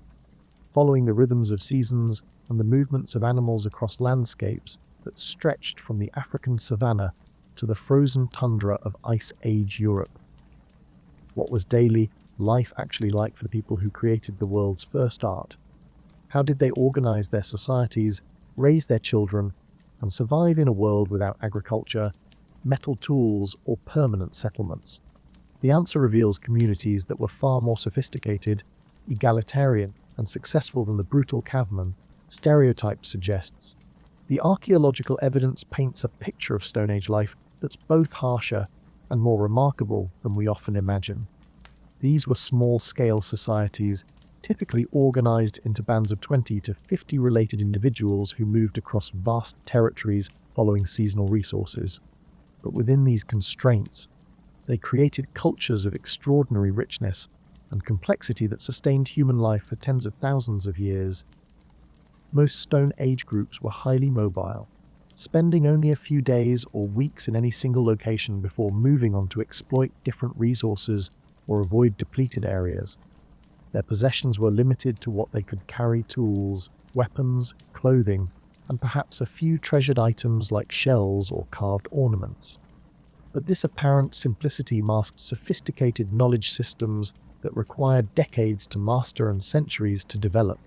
following the rhythms of seasons and the movements of animals across landscapes that stretched from the African savanna to the frozen tundra of Ice Age Europe. What was daily life actually like for the people who created the world's first art? How did they organize their societies, raise their children, and survive in a world without agriculture, metal tools, or permanent settlements? The answer reveals communities that were far more sophisticated, egalitarian, and successful than the brutal caveman stereotype suggests. The archaeological evidence paints a picture of Stone Age life that's both harsher and more remarkable than we often imagine. These were small-scale societies, typically organized into bands of 20 to 50 related individuals who moved across vast territories following seasonal resources. But within these constraints, they created cultures of extraordinary richness and complexity that sustained human life for tens of thousands of years. Most Stone Age groups were highly mobile, spending only a few days or weeks in any single location before moving on to exploit different resources or avoid depleted areas. Their possessions were limited to what they could carry: tools, weapons, clothing, and perhaps a few treasured items like shells or carved ornaments. But this apparent simplicity masked sophisticated knowledge systems that required decades to master and centuries to develop.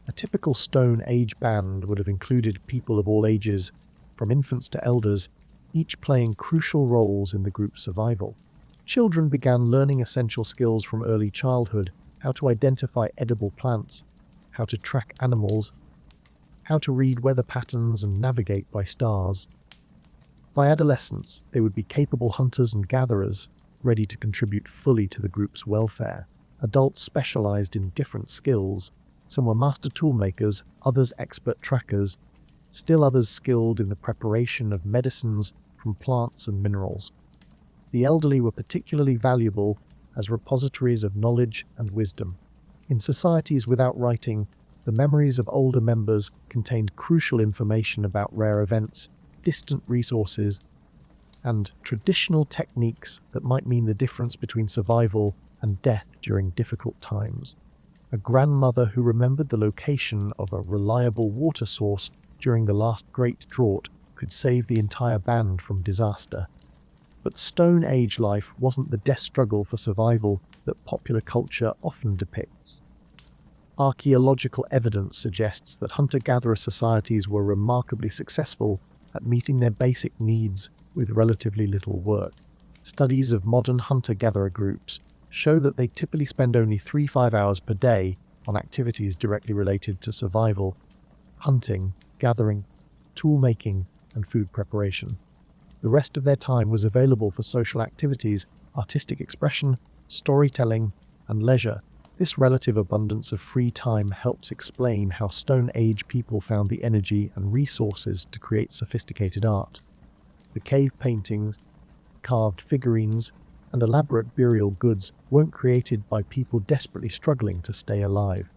A typical Stone Age band would have included people of all ages, from infants to elders, each playing crucial roles in the group's survival. Children began learning essential skills from early childhood: how to identify edible plants, how to track animals, how to read weather patterns and navigate by stars. By adolescence, they would be capable hunters and gatherers, ready to contribute fully to the group's welfare. Adults specialized in different skills. Some were master toolmakers, others expert trackers, still others skilled in the preparation of medicines from plants and minerals. The elderly were particularly valuable as repositories of knowledge and wisdom. In societies without writing, the memories of older members contained crucial information about rare events, distant resources, and traditional techniques that might mean the difference between survival and death during difficult times. A grandmother who remembered the location of a reliable water source during the last great drought could save the entire band from disaster. But Stone Age life wasn't the death struggle for survival that popular culture often depicts. Archaeological evidence suggests that hunter-gatherer societies were remarkably successful at meeting their basic needs with relatively little work. Studies of modern hunter-gatherer groups show that they typically spend only 3-5 hours per day on activities directly related to survival: hunting, gathering, tool-making, and food preparation. The rest of their time was available for social activities, artistic expression, storytelling, and leisure. This relative abundance of free time helps explain how Stone Age people found the energy and resources to create sophisticated art. The cave paintings, carved figurines, and elaborate burial goods weren't created by people desperately struggling to stay alive.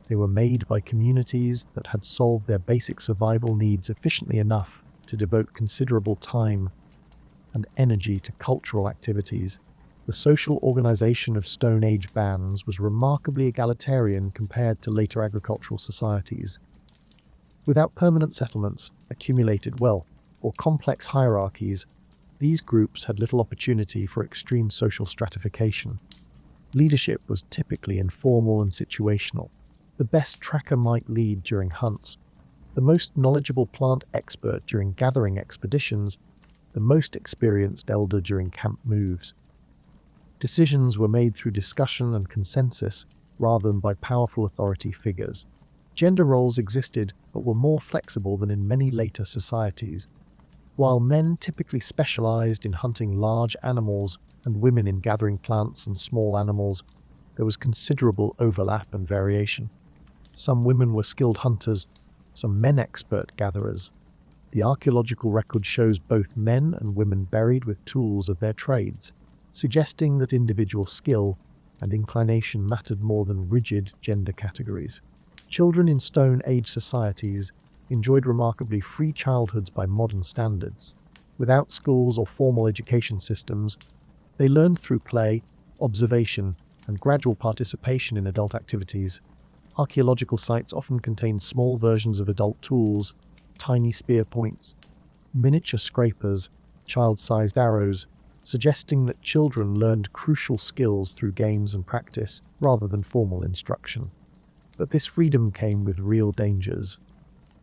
They were made by communities that had solved their basic survival needs efficiently enough to devote considerable time and energy to cultural activities. The social organization of Stone Age bands was remarkably egalitarian compared to later agricultural societies. Without permanent settlements, accumulated wealth, or complex hierarchies, these groups had little opportunity for extreme social stratification. Leadership was typically informal and situational. The best tracker might lead during hunts, the most knowledgeable plant expert during gathering expeditions, the most experienced elder during camp moves. Decisions were made through discussion and consensus rather than by powerful authority figures. Gender roles existed but were more flexible than in many later societies. While men typically specialized in hunting large animals and women in gathering plants and small animals, there was considerable overlap and variation. Some women were skilled hunters, some men expert gatherers. The archaeological record shows both men and women buried with tools of their trades, suggesting that individual skill and inclination mattered more than rigid gender categories. Children in Stone Age societies enjoyed remarkably free childhoods by modern standards. Without schools or formal education systems, they learned through play, observation, and gradual participation in adult activities. Archaeological sites often contain small versions of adult tools, tiny spear points, miniature scrapers, child-sized arrows, suggesting that children learned crucial skills through games and practice rather than formal instruction. But this freedom came with real dangers.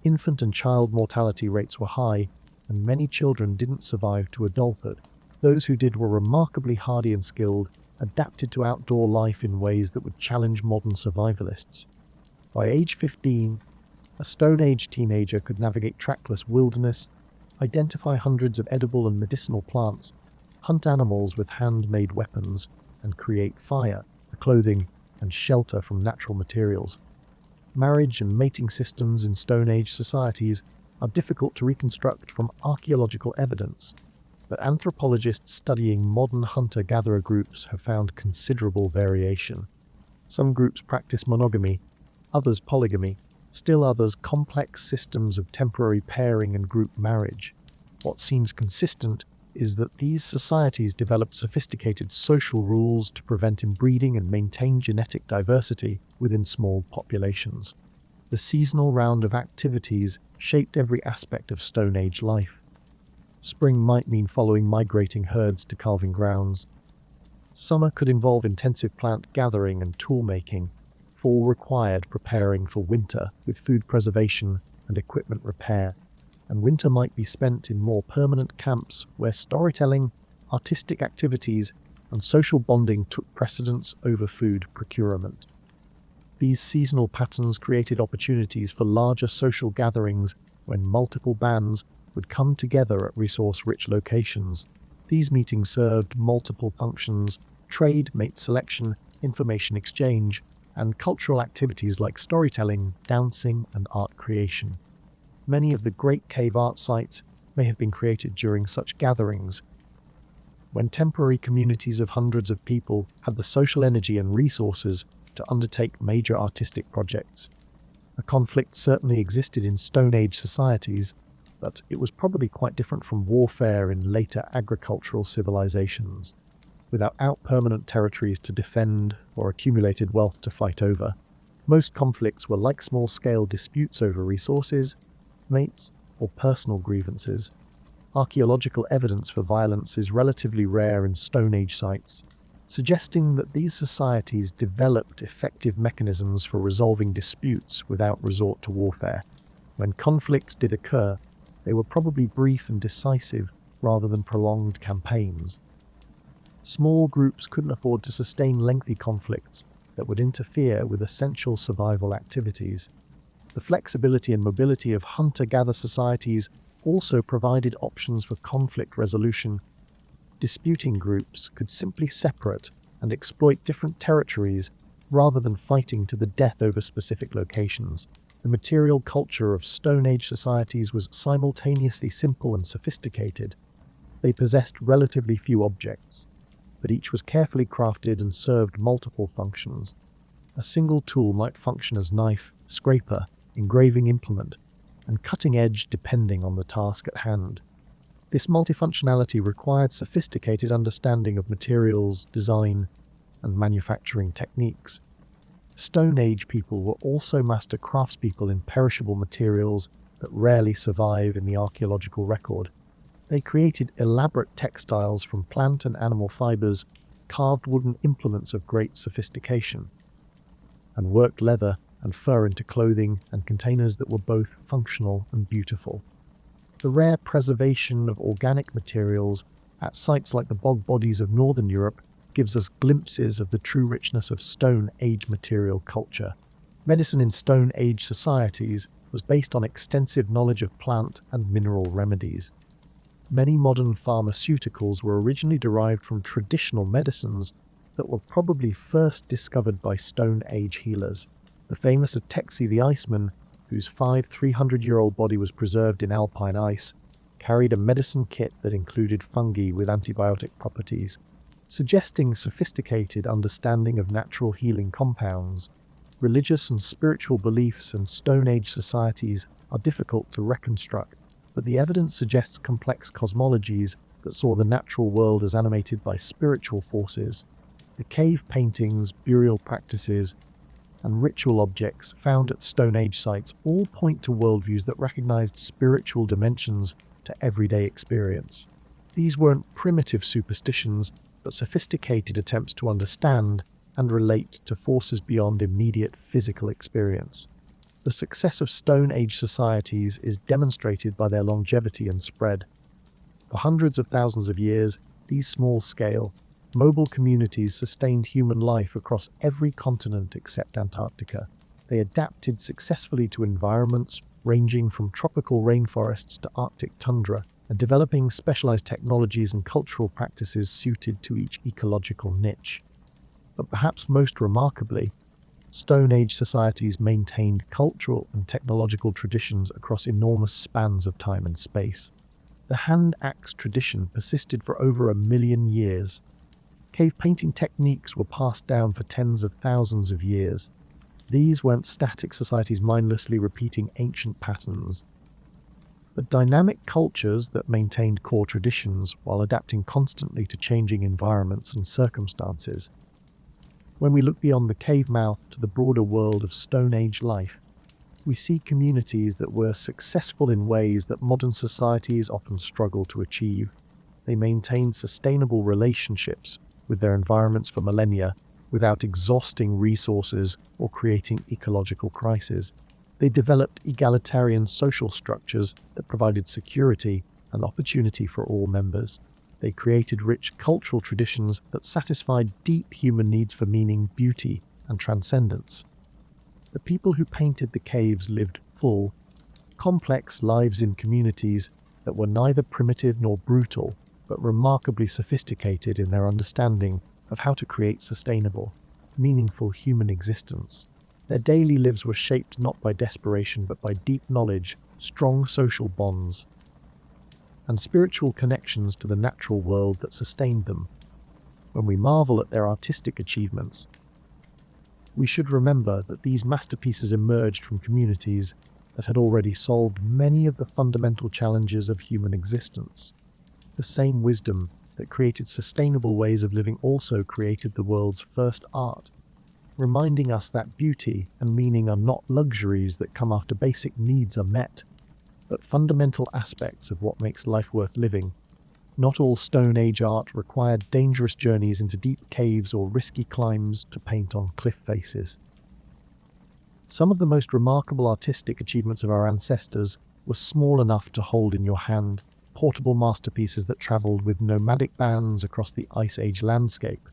Infant and child mortality rates were high, and many children didn't survive to adulthood. Those who did were remarkably hardy and skilled, adapted to outdoor life in ways that would challenge modern survivalists. By age 15, a Stone Age teenager could navigate trackless wilderness, identify hundreds of edible and medicinal plants, hunt animals with handmade weapons, and create fire, clothing, and shelter from natural materials. Marriage and mating systems in Stone Age societies are difficult to reconstruct from archaeological evidence, but anthropologists studying modern hunter-gatherer groups have found considerable variation. Some groups practice monogamy, others polygamy, still others complex systems of temporary pairing and group marriage. What seems consistent is that these societies developed sophisticated social rules to prevent inbreeding and maintain genetic diversity within small populations. The seasonal round of activities shaped every aspect of Stone Age life. Spring might mean following migrating herds to calving grounds. Summer could involve intensive plant gathering and tool making. Fall required preparing for winter with food preservation and equipment repair. And winter might be spent in more permanent camps where storytelling, artistic activities, and social bonding took precedence over food procurement. These seasonal patterns created opportunities for larger social gatherings when multiple bands would come together at resource-rich locations. These meetings served multiple functions: trade, mate selection, information exchange, and cultural activities like storytelling, dancing, and art creation. Many of the great cave art sites may have been created during such gatherings, when temporary communities of hundreds of people had the social energy and resources to undertake major artistic projects. A conflict certainly existed in Stone Age societies, but it was probably quite different from warfare in later agricultural civilizations. Without permanent territories to defend or accumulated wealth to fight over, most conflicts were like small-scale disputes over resources, mates, or personal grievances. Archaeological evidence for violence is relatively rare in Stone Age sites, suggesting that these societies developed effective mechanisms for resolving disputes without resort to warfare. When conflicts did occur, they were probably brief and decisive rather than prolonged campaigns. Small groups couldn't afford to sustain lengthy conflicts that would interfere with essential survival activities. The flexibility and mobility of hunter-gatherer societies also provided options for conflict resolution. Disputing groups could simply separate and exploit different territories rather than fighting to the death over specific locations. The material culture of Stone Age societies was simultaneously simple and sophisticated. They possessed relatively few objects, but each was carefully crafted and served multiple functions. A single tool might function as knife, scraper, engraving implement, and cutting edge depending on the task at hand. This multifunctionality required sophisticated understanding of materials, design, and manufacturing techniques. Stone Age people were also master craftspeople in perishable materials that rarely survive in the archaeological record. They created elaborate textiles from plant and animal fibers, carved wooden implements of great sophistication, and worked leather and fur into clothing and containers that were both functional and beautiful. The rare preservation of organic materials at sites like the bog bodies of northern Europe gives us glimpses of the true richness of Stone Age material culture. Medicine in Stone Age societies was based on extensive knowledge of plant and mineral remedies. Many modern pharmaceuticals were originally derived from traditional medicines that were probably first discovered by Stone Age healers. The famous Atexi the Iceman, whose 300-year-old body was preserved in alpine ice, carried a medicine kit that included fungi with antibiotic properties, suggesting sophisticated understanding of natural healing compounds. Religious and spiritual beliefs in Stone Age societies are difficult to reconstruct, but the evidence suggests complex cosmologies that saw the natural world as animated by spiritual forces. The cave paintings, burial practices, and ritual objects found at Stone Age sites all point to worldviews that recognized spiritual dimensions to everyday experience. These weren't primitive superstitions, but sophisticated attempts to understand and relate to forces beyond immediate physical experience. The success of Stone Age societies is demonstrated by their longevity and spread. For hundreds of thousands of years, These small-scale, mobile communities sustained human life across every continent except Antarctica. They adapted successfully to environments ranging from tropical rainforests to Arctic tundra, and developing specialized technologies and cultural practices suited to each ecological niche. But perhaps most remarkably, Stone Age societies maintained cultural and technological traditions across enormous spans of time and space. The hand-axe tradition persisted for over 1,000,000 years. Cave painting techniques were passed down for tens of thousands of years. These weren't static societies mindlessly repeating ancient patterns, but dynamic cultures that maintained core traditions while adapting constantly to changing environments and circumstances. When we look beyond the cave mouth to the broader world of Stone Age life, we see communities that were successful in ways that modern societies often struggle to achieve. They maintained sustainable relationships with their environments for millennia without exhausting resources or creating ecological crises. They developed egalitarian social structures that provided security and opportunity for all members. They created rich cultural traditions that satisfied deep human needs for meaning, beauty, and transcendence. The people who painted the caves lived full, complex lives in communities that were neither primitive nor brutal, but remarkably sophisticated in their understanding of how to create sustainable, meaningful human existence. Their daily lives were shaped not by desperation but by deep knowledge, strong social bonds, and spiritual connections to the natural world that sustained them. When we marvel at their artistic achievements, we should remember that these masterpieces emerged from communities that had already solved many of the fundamental challenges of human existence. The same wisdom that created sustainable ways of living also created the world's first art, reminding us that beauty and meaning are not luxuries that come after basic needs are met, but fundamental aspects of what makes life worth living. Not all Stone Age art required dangerous journeys into deep caves or risky climbs to paint on cliff faces. Some of the most remarkable artistic achievements of our ancestors were small enough to hold in your hand, portable masterpieces that traveled with nomadic bands across the Ice Age landscape.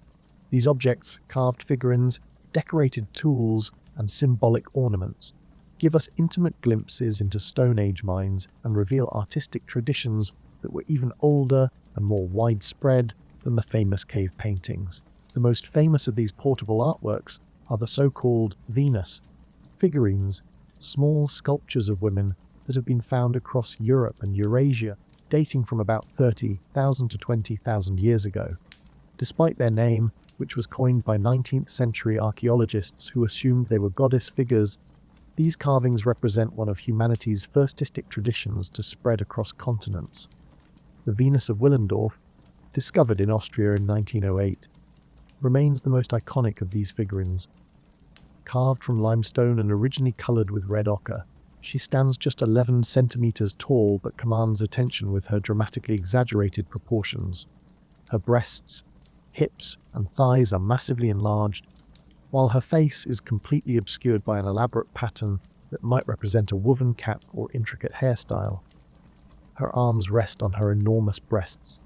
These objects, carved figurines, decorated tools, and symbolic ornaments, give us intimate glimpses into Stone Age minds and reveal artistic traditions that were even older and more widespread than the famous cave paintings. The most famous of these portable artworks are the so-called Venus figurines, small sculptures of women that have been found across Europe and Eurasia, dating from about 30,000 to 20,000 years ago. Despite their name, which was coined by 19th century archaeologists who assumed they were goddess figures, these carvings represent one of humanity's first artistic traditions to spread across continents. The Venus of Willendorf, discovered in Austria in 1908, remains the most iconic of these figurines. Carved from limestone and originally coloured with red ochre, she stands just 11 centimeters tall but commands attention with her dramatically exaggerated proportions. Her breasts, hips, and thighs are massively enlarged, while her face is completely obscured by an elaborate pattern that might represent a woven cap or intricate hairstyle. Her arms rest on her enormous breasts,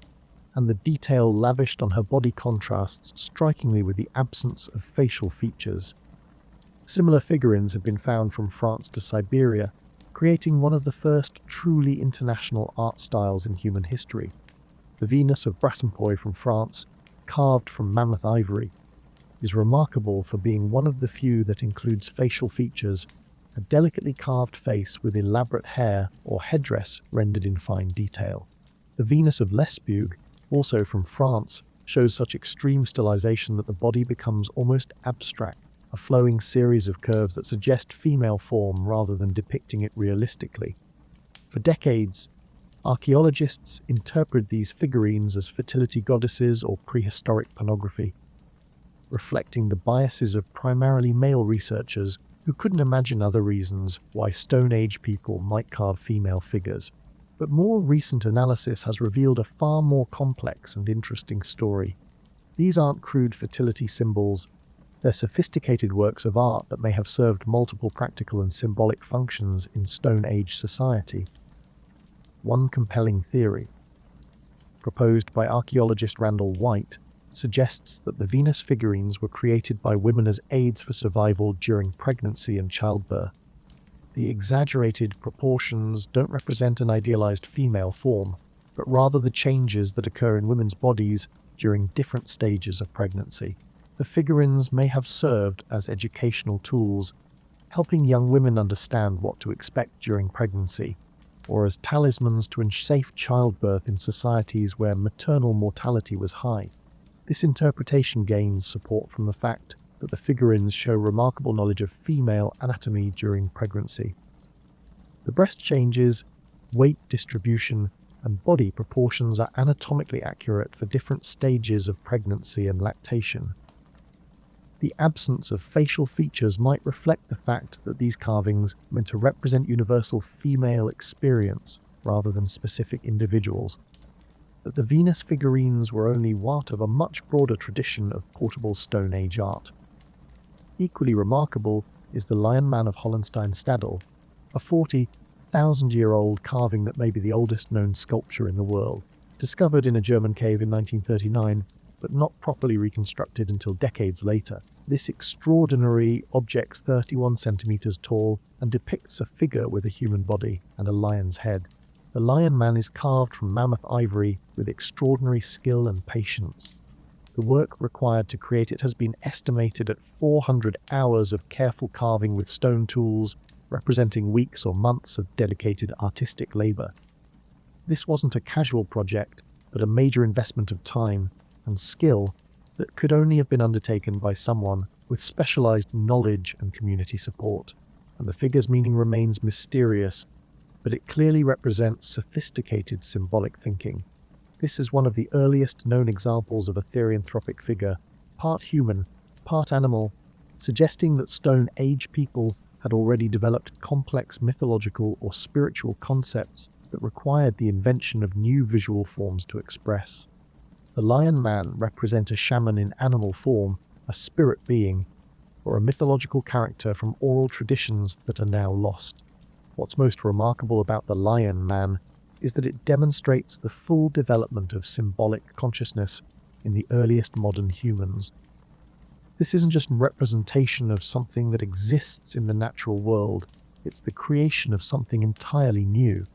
and the detail lavished on her body contrasts strikingly with the absence of facial features. Similar figurines have been found from France to Siberia, creating one of the first truly international art styles in human history. The Venus of Brassempoy from France, carved from mammoth ivory, is remarkable for being one of the few that includes facial features, a delicately carved face with elaborate hair or headdress rendered in fine detail. The Venus of Lesbeugue, also from France, shows such extreme stylization that the body becomes almost abstract, a flowing series of curves that suggest female form rather than depicting it realistically. For decades, archaeologists interpreted these figurines as fertility goddesses or prehistoric pornography, reflecting the biases of primarily male researchers who couldn't imagine other reasons why Stone Age people might carve female figures. But more recent analysis has revealed a far more complex and interesting story. These aren't crude fertility symbols, they're sophisticated works of art that may have served multiple practical and symbolic functions in Stone Age society. One compelling theory proposed by archaeologist Randall White, suggests that the Venus figurines were created by women as aids for survival during pregnancy and childbirth. The exaggerated proportions don't represent an idealized female form, but rather the changes that occur in women's bodies during different stages of pregnancy. The figurines may have served as educational tools, helping young women understand what to expect during pregnancy, or as talismans to ensure safe childbirth in societies where maternal mortality was high. This interpretation gains support from the fact that the figurines show remarkable knowledge of female anatomy during pregnancy. The breast changes, weight distribution, and body proportions are anatomically accurate for different stages of pregnancy and lactation. The absence of facial features might reflect the fact that these carvings are meant to represent universal female experience rather than specific individuals. But the Venus figurines were only part of a much broader tradition of portable Stone Age art. Equally remarkable is the Lion Man of Hohenstein-Stadel, a 40,000-year-old carving that may be the oldest known sculpture in the world, discovered in a German cave in 1939, but not properly reconstructed until decades later. This extraordinary object's 31 centimeters tall and depicts a figure with a human body and a lion's head. The Lion Man is carved from mammoth ivory with extraordinary skill and patience. The work required to create it has been estimated at 400 hours of careful carving with stone tools, representing weeks or months of dedicated artistic labor. This wasn't a casual project, but a major investment of time and skill that could only have been undertaken by someone with specialized knowledge and community support. And the figure's meaning remains mysterious, but it clearly represents sophisticated symbolic thinking. This is one of the earliest known examples of a therianthropic figure, part human, part animal, suggesting that Stone Age people had already developed complex mythological or spiritual concepts that required the invention of new visual forms to express. The Lion Man represents a shaman in animal form, a spirit being, or a mythological character from oral traditions that are now lost. What's most remarkable about the Lion Man is that it demonstrates the full development of symbolic consciousness in the earliest modern humans. This isn't just a representation of something that exists in the natural world, it's the creation of something entirely new,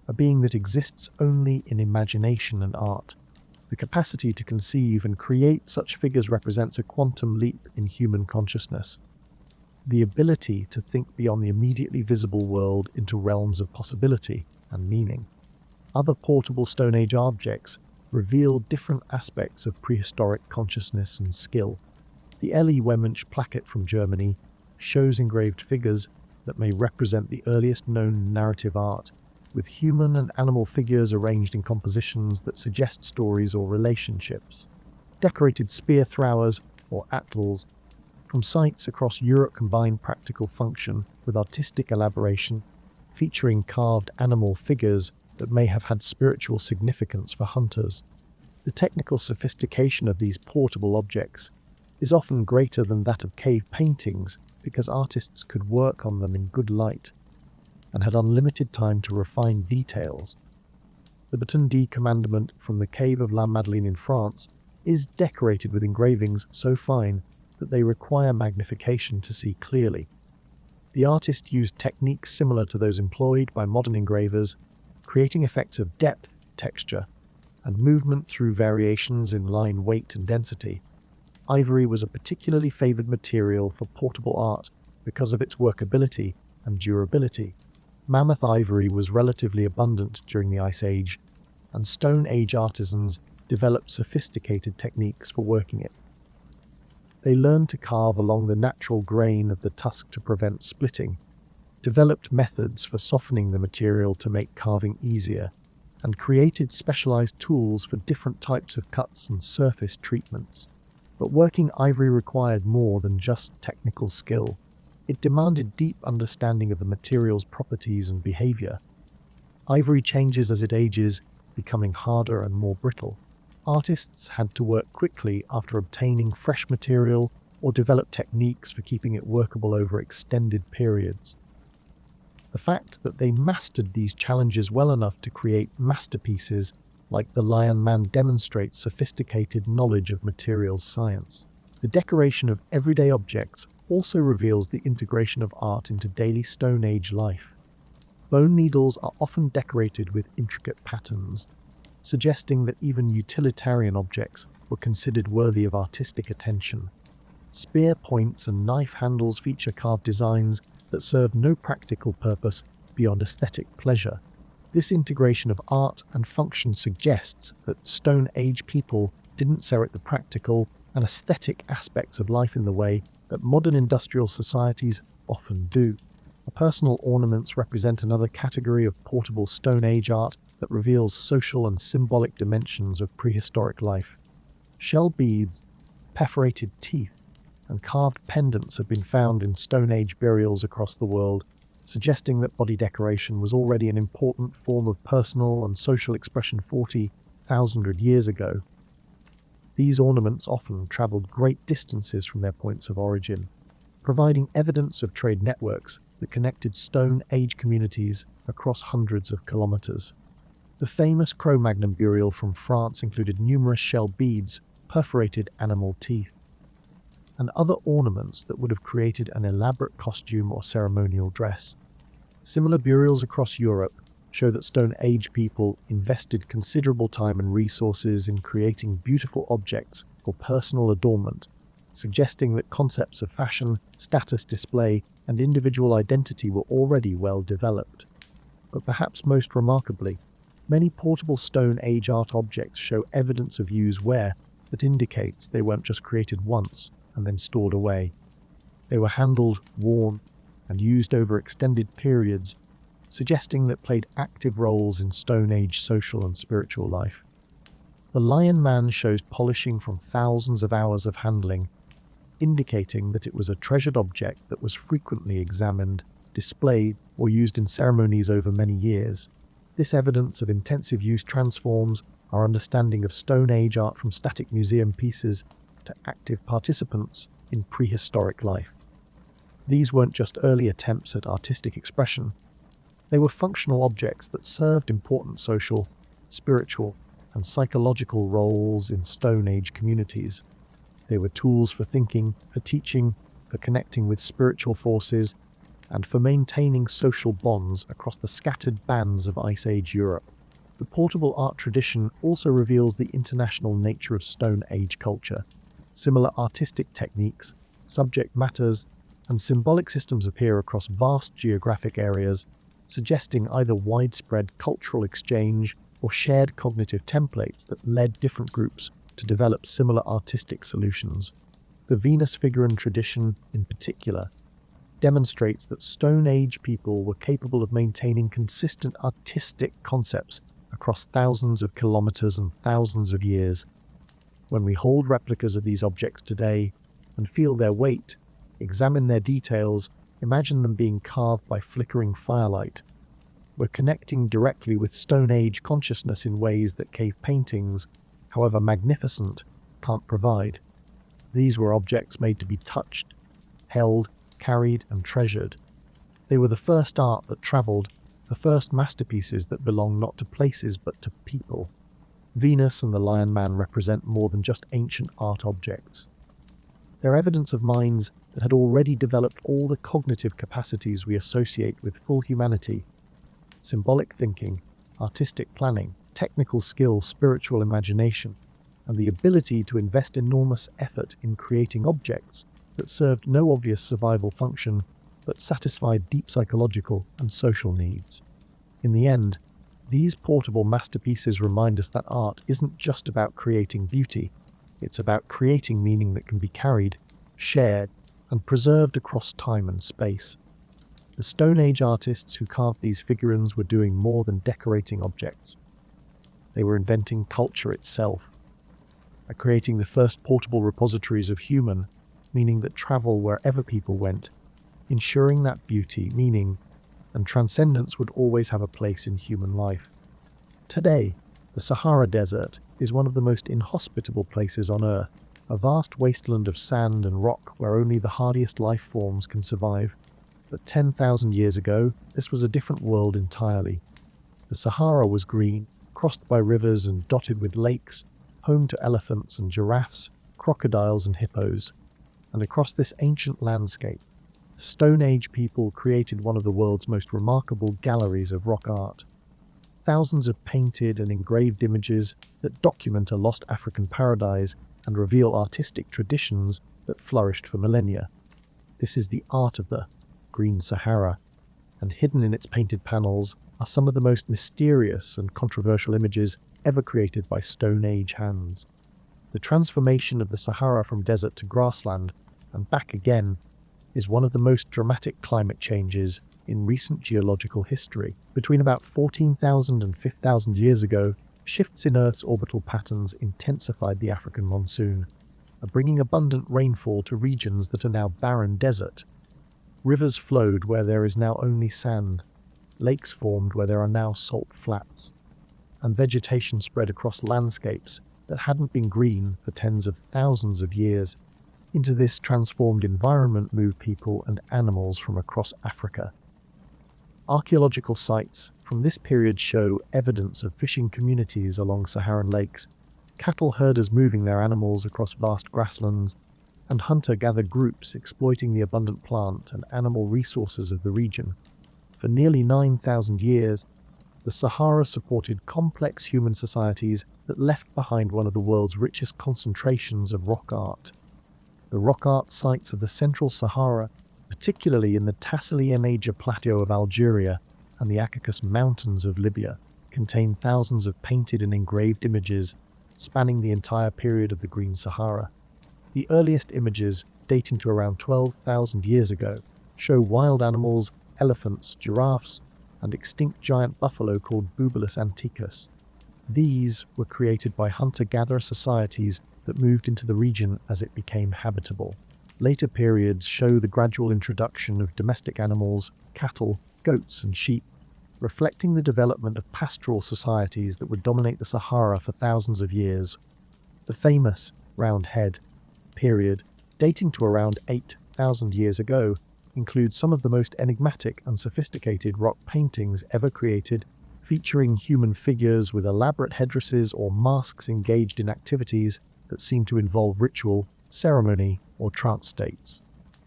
a being that exists only in imagination and art. The capacity to conceive and create such figures represents a quantum leap in human consciousness. The ability to think beyond the immediately visible world into realms of possibility and meaning. Other portable Stone Age objects reveal different aspects of prehistoric consciousness and skill. The L.E. Wemmensch plaquette from Germany shows engraved figures that may represent the earliest known narrative art, with human and animal figures arranged in compositions that suggest stories or relationships. Decorated spear throwers, or atlatls, from sites across Europe combine practical function with artistic elaboration, featuring carved animal figures that may have had spiritual significance for hunters. The technical sophistication of these portable objects is often greater than that of cave paintings because artists could work on them in good light and had unlimited time to refine details. The Bâton de Commandement from the Cave of La Madeleine in France is decorated with engravings so fine that they require magnification to see clearly. The artist used techniques similar to those employed by modern engravers, creating effects of depth, texture, and movement through variations in line weight and density. Ivory was a particularly favored material for portable art because of its workability and durability. Mammoth ivory was relatively abundant during the Ice Age, and Stone Age artisans developed sophisticated techniques for working it. They learned to carve along the natural grain of the tusk to prevent splitting, developed methods for softening the material to make carving easier, and created specialized tools for different types of cuts and surface treatments. But working ivory required more than just technical skill. It demanded deep understanding of the material's properties and behavior. Ivory changes as it ages, becoming harder and more brittle. Artists had to work quickly after obtaining fresh material or develop techniques for keeping it workable over extended periods. The fact that they mastered these challenges well enough to create masterpieces like the Lion Man, demonstrates sophisticated knowledge of materials science. The decoration of everyday objects also reveals the integration of art into daily Stone Age life. Bone needles are often decorated with intricate patterns, suggesting that even utilitarian objects were considered worthy of artistic attention. Spear points and knife handles feature carved designs that serve no practical purpose beyond aesthetic pleasure. This integration of art and function suggests that Stone Age people didn't stare at the practical and aesthetic aspects of life in the way that modern industrial societies often do. Personal ornaments represent another category of portable Stone Age art that reveals social and symbolic dimensions of prehistoric life. Shell beads, perforated teeth, and carved pendants have been found in Stone Age burials across the world, suggesting that body decoration was already an important form of personal and social expression 40,000 years ago. These ornaments often traveled great distances from their points of origin, providing evidence of trade networks that connected Stone Age communities across hundreds of kilometers. The famous Cro-Magnon burial from France included numerous shell beads, perforated animal teeth, and other ornaments that would have created an elaborate costume or ceremonial dress. Similar burials across Europe show that Stone Age people invested considerable time and resources in creating beautiful objects for personal adornment, suggesting that concepts of fashion, status display, and individual identity were already well developed. But perhaps most remarkably, many portable Stone Age art objects show evidence of use wear that indicates they weren't just created once and then stored away. They were handled, worn, and used over extended periods, suggesting that played active roles in Stone Age social and spiritual life. The Lion Man shows polishing from thousands of hours of handling, indicating that it was a treasured object that was frequently examined, displayed, or used in ceremonies over many years. This evidence of intensive use transforms our understanding of Stone Age art from static museum pieces to active participants in prehistoric life. These weren't just early attempts at artistic expression. They were functional objects that served important social, spiritual, and psychological roles in Stone Age communities. They were tools for thinking, for teaching, for connecting with spiritual forces, and for maintaining social bonds across the scattered bands of Ice Age Europe. The portable art tradition also reveals the international nature of Stone Age culture. Similar artistic techniques, subject matters, and symbolic systems appear across vast geographic areas, suggesting either widespread cultural exchange or shared cognitive templates that led different groups to develop similar artistic solutions. The Venus figurine tradition, in particular, demonstrates that Stone Age people were capable of maintaining consistent artistic concepts across thousands of kilometers and thousands of years. When we hold replicas of these objects today and feel their weight, examine their details, imagine them being carved by flickering firelight, we're connecting directly with Stone Age consciousness in ways that cave paintings, however magnificent, can't provide. These were objects made to be touched, held, carried, and treasured. They were the first art that traveled, the first masterpieces that belonged not to places but to people. Venus and the Lion Man represent more than just ancient art objects. They're evidence of minds that had already developed all the cognitive capacities we associate with full humanity: symbolic thinking, artistic planning, technical skill, spiritual imagination, and the ability to invest enormous effort in creating objects that served no obvious survival function but satisfied deep psychological and social needs. In the end, these portable masterpieces remind us that art isn't just about creating beauty, it's about creating meaning that can be carried, shared, and preserved across time and space. The Stone Age artists who carved these figurines were doing more than decorating objects. They were inventing culture itself, by creating the first portable repositories of human, meaning that travel wherever people went, ensuring that beauty, meaning, and transcendence would always have a place in human life. Today, the Sahara Desert is one of the most inhospitable places on Earth, a vast wasteland of sand and rock where only the hardiest life forms can survive. But 10,000 years ago, this was a different world entirely. The Sahara was green, crossed by rivers and dotted with lakes, home to elephants and giraffes, crocodiles and hippos. And across this ancient landscape, Stone Age people created one of the world's most remarkable galleries of rock art. Thousands of painted and engraved images that document a lost African paradise and reveal artistic traditions that flourished for millennia. This is the art of the Green Sahara, and hidden in its painted panels are some of the most mysterious and controversial images ever created by Stone Age hands. The transformation of the Sahara from desert to grassland and back again is one of the most dramatic climate changes in recent geological history. Between about 14,000 and 5,000 years ago, shifts in Earth's orbital patterns intensified the African monsoon, bringing abundant rainfall to regions that are now barren desert. Rivers flowed where there is now only sand, lakes formed where there are now salt flats, and vegetation spread across landscapes that hadn't been green for tens of thousands of years. Into this transformed environment moved people and animals from across Africa. Archaeological sites from this period show evidence of fishing communities along Saharan lakes, cattle herders moving their animals across vast grasslands, and hunter-gatherer groups exploiting the abundant plant and animal resources of the region. For nearly 9,000 years, the Sahara supported complex human societies that left behind one of the world's richest concentrations of rock art. The rock art sites of the Central Sahara, particularly in the Tassili Major Plateau of Algeria and the Caucasus Mountains of Libya, contain thousands of painted and engraved images spanning the entire period of the Green Sahara. The earliest images, dating to around 12,000 years ago, show wild animals, elephants, giraffes, and extinct giant buffalo called Bubalus antiquus. These were created by hunter-gatherer societies that moved into the region as it became habitable. Later periods show the gradual introduction of domestic animals, cattle, goats, and sheep, reflecting the development of pastoral societies that would dominate the Sahara for thousands of years. The famous Round Head period, dating to around 8,000 years ago, includes some of the most enigmatic and sophisticated rock paintings ever created, featuring human figures with elaborate headdresses or masks engaged in activities that seem to involve ritual, ceremony, or trance states.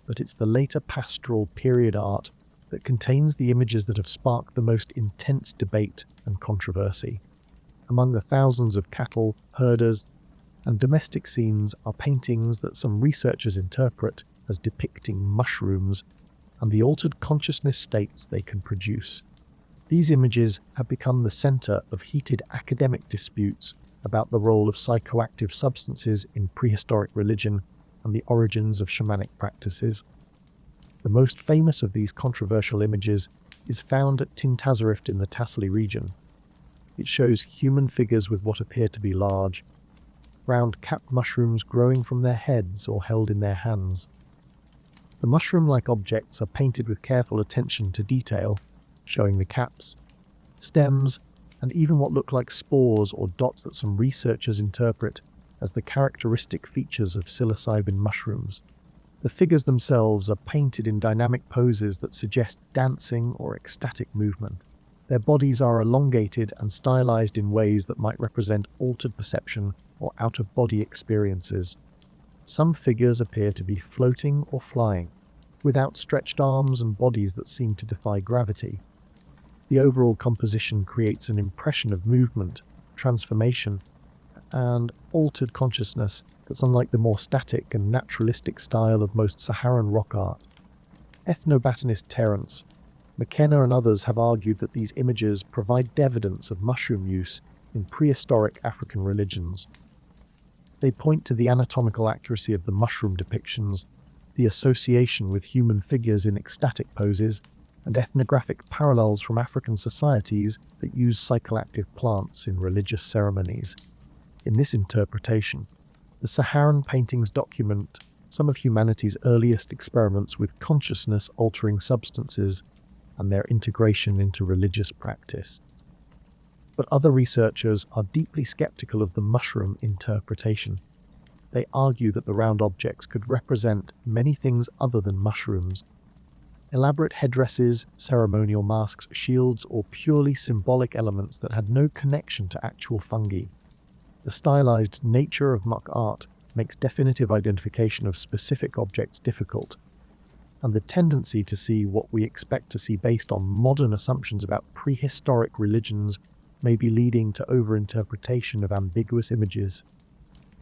But it's the later pastoral period art that contains the images that have sparked the most intense debate and controversy. Among the thousands of cattle, herders, and domestic scenes are paintings that some researchers interpret as depicting mushrooms and the altered consciousness states they can produce. These images have become the center of heated academic disputes about the role of psychoactive substances in prehistoric religion and the origins of shamanic practices. The most famous of these controversial images is found at Tintazarift in the Tassili region. It shows human figures with what appear to be large, round-capped mushrooms growing from their heads or held in their hands. The mushroom-like objects are painted with careful attention to detail, showing the caps, stems, and even what look like spores or dots that some researchers interpret as the characteristic features of psilocybin mushrooms. The figures themselves are painted in dynamic poses that suggest dancing or ecstatic movement. Their bodies are elongated and stylized in ways that might represent altered perception or out-of-body experiences. Some figures appear to be floating or flying, with outstretched arms and bodies that seem to defy gravity. The overall composition creates an impression of movement, transformation, and altered consciousness that's unlike the more static and naturalistic style of most Saharan rock art. Ethnobotanist Terence McKenna and others have argued that these images provide evidence of mushroom use in prehistoric African religions. They point to the anatomical accuracy of the mushroom depictions, the association with human figures in ecstatic poses, and ethnographic parallels from African societies that use psychoactive plants in religious ceremonies. In this interpretation, the Saharan paintings document some of humanity's earliest experiments with consciousness-altering substances and their integration into religious practice. But other researchers are deeply skeptical of the mushroom interpretation. They argue that the round objects could represent many things other than mushrooms. Elaborate headdresses, ceremonial masks, shields, or purely symbolic elements that had no connection to actual fungi. The stylized nature of muck art makes definitive identification of specific objects difficult, and the tendency to see what we expect to see based on modern assumptions about prehistoric religions may be leading to overinterpretation of ambiguous images.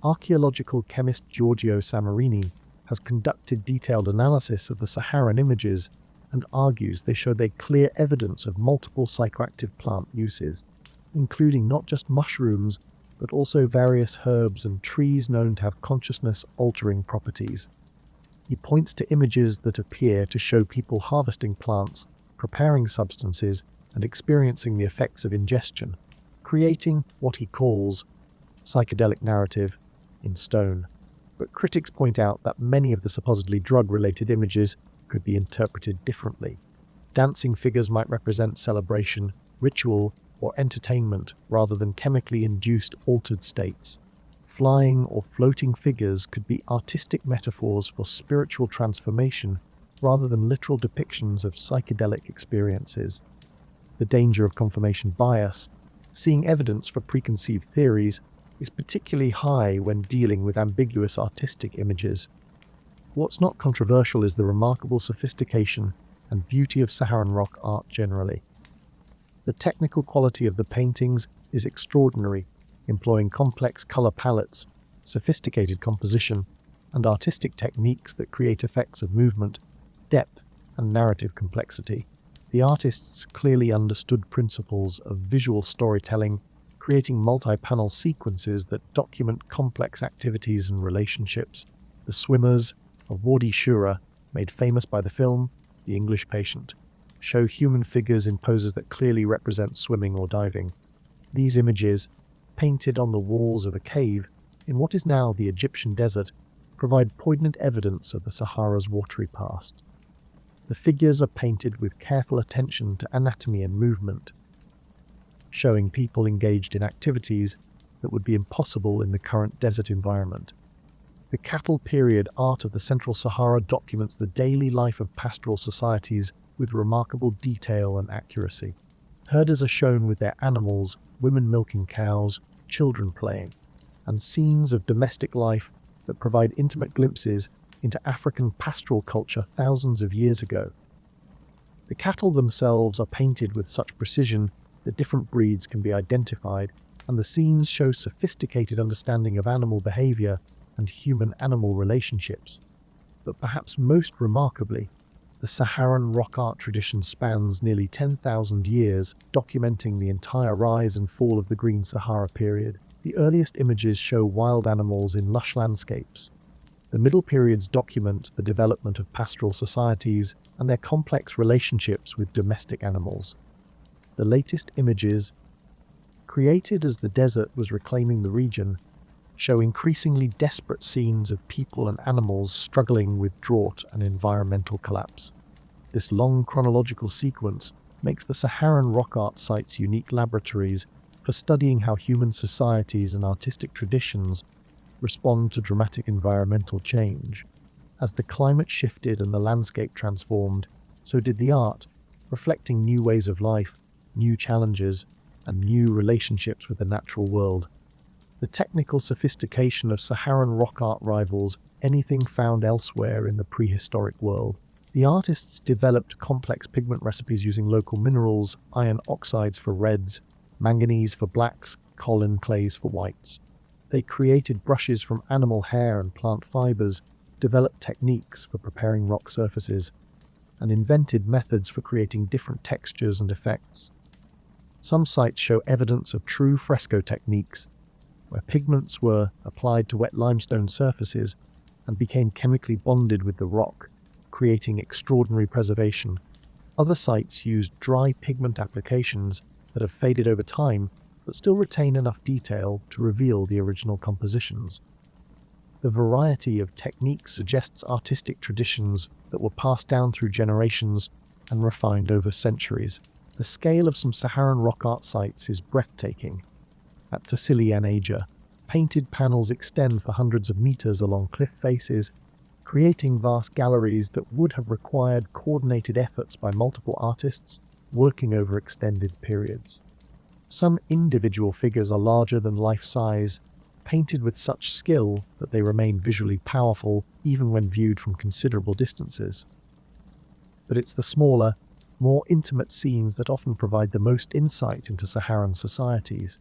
Archaeological chemist Giorgio Samarini has conducted detailed analysis of the Saharan images and argues they show clear evidence of multiple psychoactive plant uses, including not just mushrooms, but also various herbs and trees known to have consciousness-altering properties. He points to images that appear to show people harvesting plants, preparing substances, and experiencing the effects of ingestion, creating what he calls psychedelic narrative in stone. But critics point out that many of the supposedly drug-related images could be interpreted differently. Dancing figures might represent celebration, ritual, or entertainment rather than chemically induced altered states. Flying or floating figures could be artistic metaphors for spiritual transformation rather than literal depictions of psychedelic experiences. The danger of confirmation bias, seeing evidence for preconceived theories, is particularly high when dealing with ambiguous artistic images. What's not controversial is the remarkable sophistication and beauty of Saharan rock art generally. The technical quality of the paintings is extraordinary, employing complex color palettes, sophisticated composition, and artistic techniques that create effects of movement, depth, and narrative complexity. The artists clearly understood principles of visual storytelling, creating multi-panel sequences that document complex activities and relationships. The swimmers of Wadi Shura, made famous by the film The English Patient, show human figures in poses that clearly represent swimming or diving. These images, painted on the walls of a cave in what is now the Egyptian desert, provide poignant evidence of the Sahara's watery past. The figures are painted with careful attention to anatomy and movement, showing people engaged in activities that would be impossible in the current desert environment. The cattle period art of the Central Sahara documents the daily life of pastoral societies with remarkable detail and accuracy. Herders are shown with their animals, women milking cows, children playing, and scenes of domestic life that provide intimate glimpses into African pastoral culture thousands of years ago. The cattle themselves are painted with such precision that different breeds can be identified, and the scenes show sophisticated understanding of animal behavior and human-animal relationships. But perhaps most remarkably, the Saharan rock art tradition spans nearly 10,000 years, documenting the entire rise and fall of the Green Sahara period. The earliest images show wild animals in lush landscapes. The middle periods document the development of pastoral societies and their complex relationships with domestic animals. The latest images, created as the desert was reclaiming the region, show increasingly desperate scenes of people and animals struggling with drought and environmental collapse. This long chronological sequence makes the Saharan rock art sites unique laboratories for studying how human societies and artistic traditions respond to dramatic environmental change. As the climate shifted and the landscape transformed, so did the art, reflecting new ways of life, new challenges, and new relationships with the natural world. The technical sophistication of Saharan rock art rivals anything found elsewhere in the prehistoric world. The artists developed complex pigment recipes using local minerals, iron oxides for reds, manganese for blacks, colin clays for whites. They created brushes from animal hair and plant fibers, developed techniques for preparing rock surfaces, and invented methods for creating different textures and effects. Some sites show evidence of true fresco techniques, where pigments were applied to wet limestone surfaces and became chemically bonded with the rock, creating extraordinary preservation. Other sites used dry pigment applications that have faded over time but still retain enough detail to reveal the original compositions. The variety of techniques suggests artistic traditions that were passed down through generations and refined over centuries. The scale of some Saharan rock art sites is breathtaking. At Tassili and Aja, painted panels extend for hundreds of meters along cliff faces, creating vast galleries that would have required coordinated efforts by multiple artists working over extended periods. Some individual figures are larger than life size, painted with such skill that they remain visually powerful even when viewed from considerable distances. But it's the smaller, more intimate scenes that often provide the most insight into Saharan societies.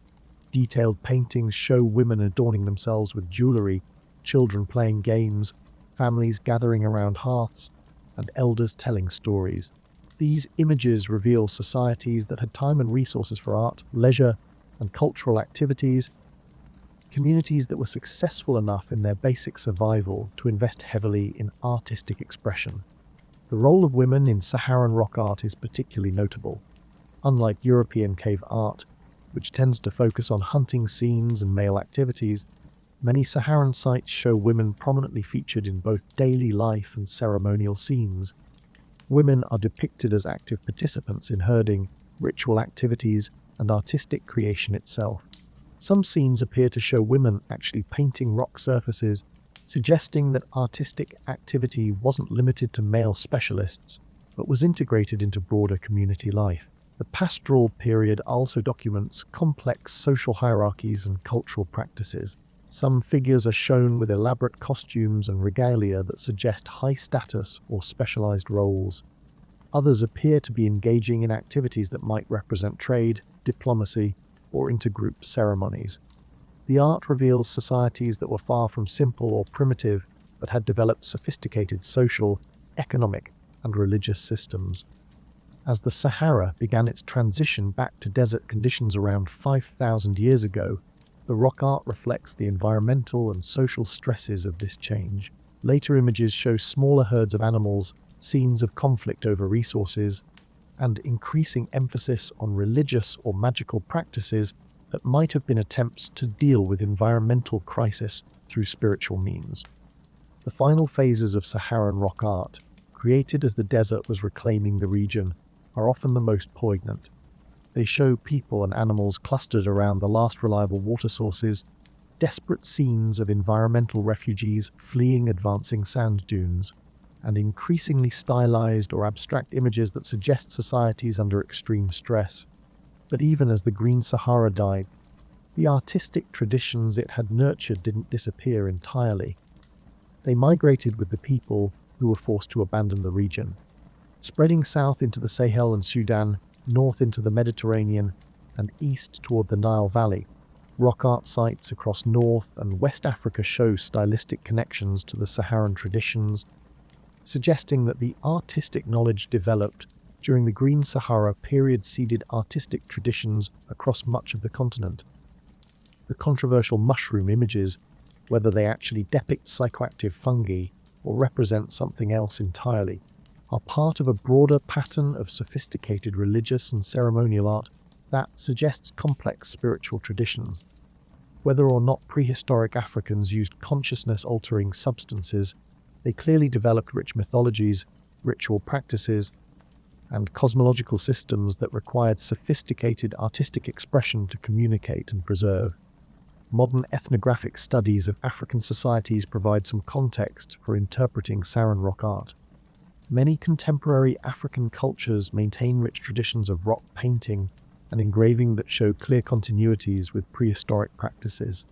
Detailed paintings show women adorning themselves with jewelry, children playing games, families gathering around hearths, and elders telling stories. These images reveal societies that had time and resources for art, leisure, and cultural activities, communities that were successful enough in their basic survival to invest heavily in artistic expression. The role of women in Saharan rock art is particularly notable. Unlike European cave art, which tends to focus on hunting scenes and male activities, many Saharan sites show women prominently featured in both daily life and ceremonial scenes. Women are depicted as active participants in herding, ritual activities, and artistic creation itself. Some scenes appear to show women actually painting rock surfaces, suggesting that artistic activity wasn't limited to male specialists, but was integrated into broader community life. The pastoral period also documents complex social hierarchies and cultural practices. Some figures are shown with elaborate costumes and regalia that suggest high status or specialized roles. Others appear to be engaging in activities that might represent trade, diplomacy, or intergroup ceremonies. The art reveals societies that were far from simple or primitive, but had developed sophisticated social, economic, and religious systems. As the Sahara began its transition back to desert conditions around 5,000 years ago, the rock art reflects the environmental and social stresses of this change. Later images show smaller herds of animals, scenes of conflict over resources, and increasing emphasis on religious or magical practices that might have been attempts to deal with environmental crisis through spiritual means. The final phases of Saharan rock art, created as the desert was reclaiming the region, are often the most poignant. They show people and animals clustered around the last reliable water sources, desperate scenes of environmental refugees fleeing advancing sand dunes, and increasingly stylized or abstract images that suggest societies under extreme stress. But even as the Green Sahara died, the artistic traditions it had nurtured didn't disappear entirely. They migrated with the people who were forced to abandon the region. Spreading south into the Sahel and Sudan, north into the Mediterranean, and east toward the Nile Valley, rock art sites across North and West Africa show stylistic connections to the Saharan traditions, suggesting that the artistic knowledge developed during the Green Sahara period seeded artistic traditions across much of the continent. The controversial mushroom images, whether they actually depict psychoactive fungi or represent something else entirely, are part of a broader pattern of sophisticated religious and ceremonial art that suggests complex spiritual traditions. Whether or not prehistoric Africans used consciousness-altering substances, they clearly developed rich mythologies, ritual practices, and cosmological systems that required sophisticated artistic expression to communicate and preserve. Modern ethnographic studies of African societies provide some context for interpreting Saharan rock art. Many contemporary African cultures maintain rich traditions of rock painting and engraving that show clear continuities with prehistoric practices.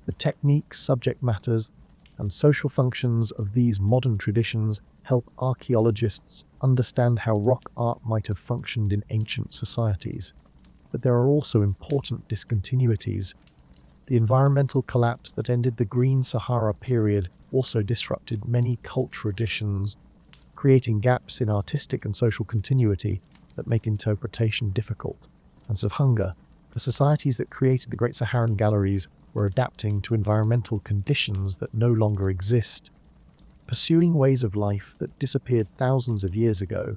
The techniques, subject matters, and social functions of these modern traditions help archaeologists understand how rock art might have functioned in ancient societies. But there are also important discontinuities. The environmental collapse that ended the Green Sahara period also disrupted many cultural traditions, creating gaps in artistic and social continuity that make interpretation difficult. As of hunger, the societies that created the Great Saharan Galleries were adapting to environmental conditions that no longer exist, pursuing ways of life that disappeared thousands of years ago.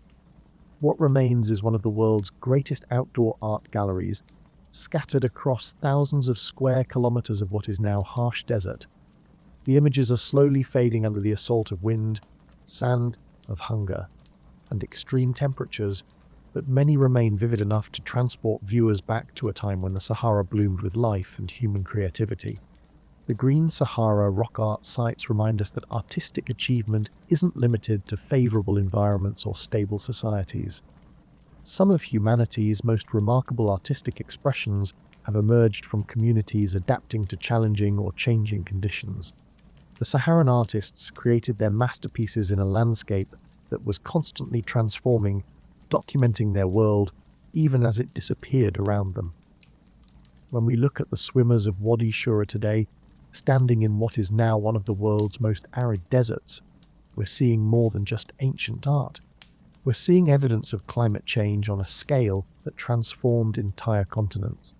What remains is one of the world's greatest outdoor art galleries, scattered across thousands of square kilometers of what is now harsh desert. The images are slowly fading under the assault of wind, sand, of hunger, and extreme temperatures, but many remain vivid enough to transport viewers back to a time when the Sahara bloomed with life and human creativity. The green Sahara rock art sites remind us that artistic achievement isn't limited to favorable environments or stable societies. Some of humanity's most remarkable artistic expressions have emerged from communities adapting to challenging or changing conditions. The Saharan artists created their masterpieces in a landscape that was constantly transforming, documenting their world even as it disappeared around them. When we look at the swimmers of Wadi Shura today, standing in what is now one of the world's most arid deserts, we're seeing more than just ancient art. We're seeing evidence of climate change on a scale that transformed entire continents,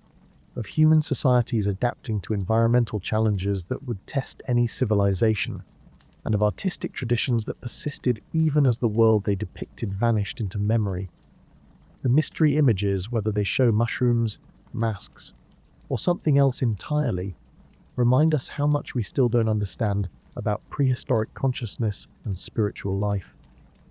of human societies adapting to environmental challenges that would test any civilization, and of artistic traditions that persisted even as the world they depicted vanished into memory. The mystery images, whether they show mushrooms, masks, or something else entirely, remind us how much we still don't understand about prehistoric consciousness and spiritual life.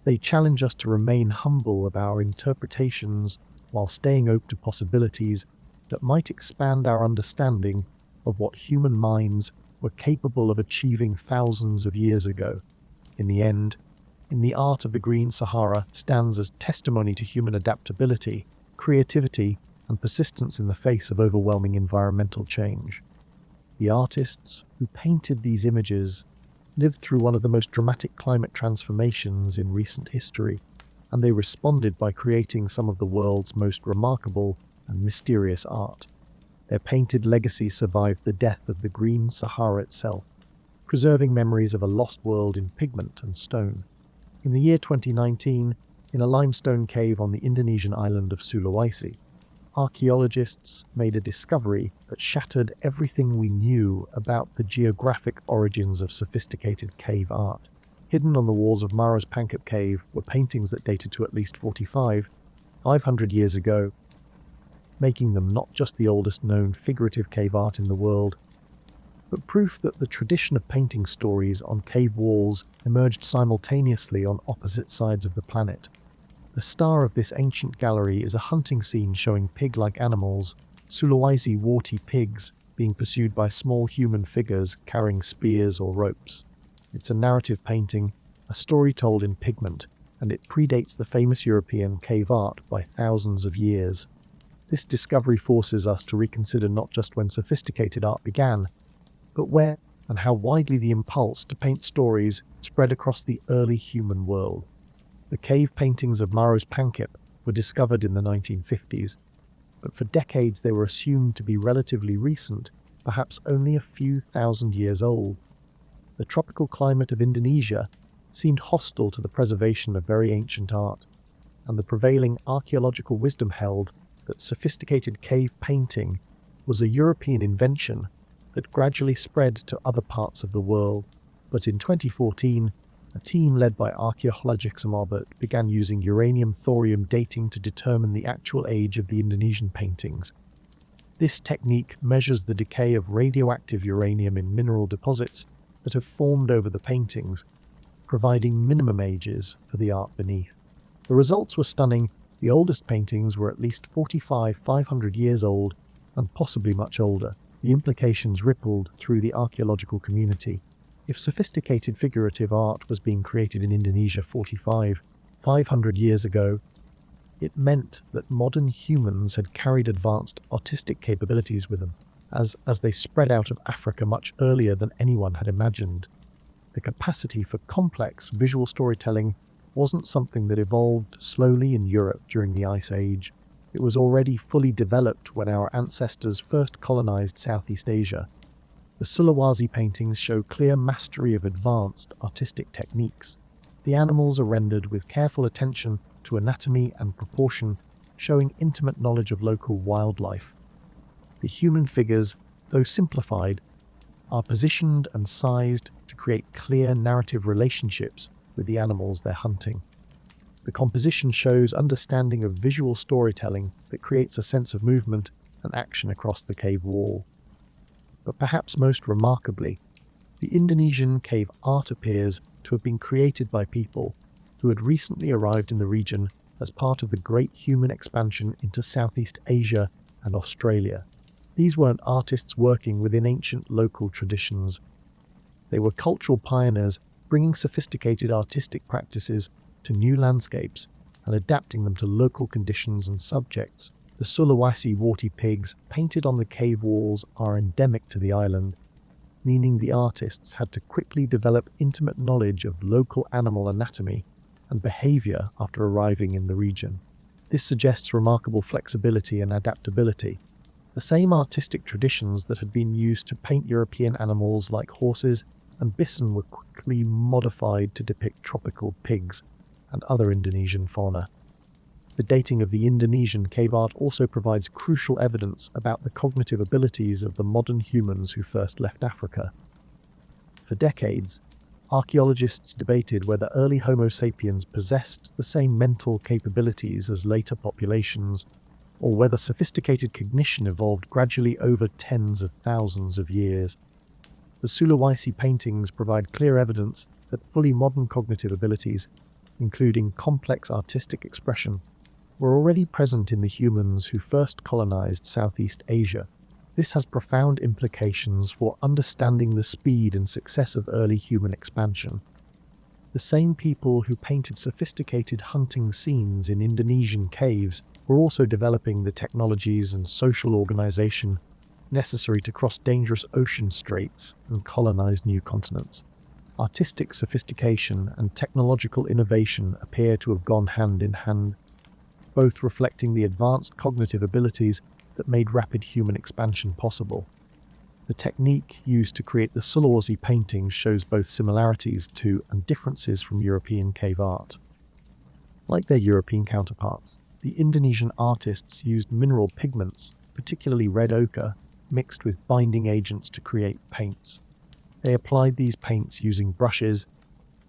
They challenge us to remain humble about our interpretations while staying open to possibilities that might expand our understanding of what human minds were capable of achieving thousands of years ago. In the end, in the art of the Green Sahara stands as testimony to human adaptability, creativity, and persistence in the face of overwhelming environmental change. The artists who painted these images lived through one of the most dramatic climate transformations in recent history, and they responded by creating some of the world's most remarkable and mysterious art. Their painted legacy survived the death of the Green Sahara itself, preserving memories of a lost world in pigment and stone. In the year 2019, in a limestone cave on the Indonesian island of Sulawesi, archaeologists made a discovery that shattered everything we knew about the geographic origins of sophisticated cave art. Hidden on the walls of Maros Pangkep Cave were paintings that dated to at least 500 years ago, making them not just the oldest known figurative cave art in the world, but proof that the tradition of painting stories on cave walls emerged simultaneously on opposite sides of the planet. The star of this ancient gallery is a hunting scene showing pig-like animals, Sulawesi warty pigs, being pursued by small human figures carrying spears or ropes. It's a narrative painting, a story told in pigment, and it predates the famous European cave art by thousands of years. This discovery forces us to reconsider not just when sophisticated art began, but where and how widely the impulse to paint stories spread across the early human world. The cave paintings of Maros Pangkep were discovered in the 1950s, but for decades they were assumed to be relatively recent, perhaps only a few thousand years old. The tropical climate of Indonesia seemed hostile to the preservation of very ancient art, and the prevailing archaeological wisdom held that sophisticated cave painting was a European invention that gradually spread to other parts of the world. But in 2014, a team led by archaeologists began using uranium-thorium dating to determine the actual age of the Indonesian paintings. This technique measures the decay of radioactive uranium in mineral deposits that have formed over the paintings, providing minimum ages for the art beneath. The results were stunning. The oldest paintings were at least 500 years old and possibly much older. The implications rippled through the archaeological community. If sophisticated figurative art was being created in Indonesia 500 years ago, it meant that modern humans had carried advanced artistic capabilities with them, as they spread out of Africa much earlier than anyone had imagined. The capacity for complex visual storytelling wasn't something that evolved slowly in Europe during the Ice Age. It was already fully developed when our ancestors first colonized Southeast Asia. The Sulawesi paintings show clear mastery of advanced artistic techniques. The animals are rendered with careful attention to anatomy and proportion, showing intimate knowledge of local wildlife. The human figures, though simplified, are positioned and sized to create clear narrative relationships with the animals they're hunting. The composition shows understanding of visual storytelling that creates a sense of movement and action across the cave wall. But perhaps most remarkably, the Indonesian cave art appears to have been created by people who had recently arrived in the region as part of the great human expansion into Southeast Asia and Australia. These weren't artists working within ancient local traditions. They were cultural pioneers, bringing sophisticated artistic practices to new landscapes and adapting them to local conditions and subjects. The Sulawesi warty pigs painted on the cave walls are endemic to the island, meaning the artists had to quickly develop intimate knowledge of local animal anatomy and behavior after arriving in the region. This suggests remarkable flexibility and adaptability. The same artistic traditions that had been used to paint European animals like horses and bison were quickly modified to depict tropical pigs and other Indonesian fauna. The dating of the Indonesian cave art also provides crucial evidence about the cognitive abilities of the modern humans who first left Africa. For decades, archaeologists debated whether early Homo sapiens possessed the same mental capabilities as later populations, or whether sophisticated cognition evolved gradually over tens of thousands of years. The Sulawesi paintings provide clear evidence that fully modern cognitive abilities, including complex artistic expression, were already present in the humans who first colonized Southeast Asia. This has profound implications for understanding the speed and success of early human expansion. The same people who painted sophisticated hunting scenes in Indonesian caves were also developing the technologies and social organization necessary to cross dangerous ocean straits and colonize new continents. Artistic sophistication and technological innovation appear to have gone hand in hand, both reflecting the advanced cognitive abilities that made rapid human expansion possible. The technique used to create the Sulawesi paintings shows both similarities to and differences from European cave art. Like their European counterparts, the Indonesian artists used mineral pigments, particularly red ochre, mixed with binding agents to create paints. They applied these paints using brushes,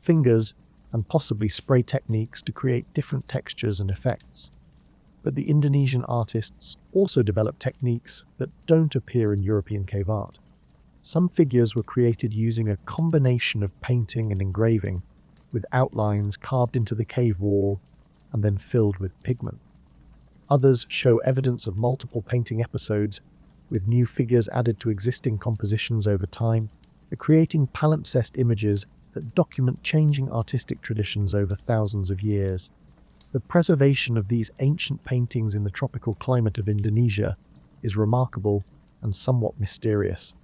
fingers, and possibly spray techniques to create different textures and effects. But the Indonesian artists also developed techniques that don't appear in European cave art. Some figures were created using a combination of painting and engraving, with outlines carved into the cave wall and then filled with pigment. Others show evidence of multiple painting episodes, with new figures added to existing compositions over time, creating palimpsest images that document changing artistic traditions over thousands of years. The preservation of these ancient paintings in the tropical climate of Indonesia is remarkable and somewhat mysterious.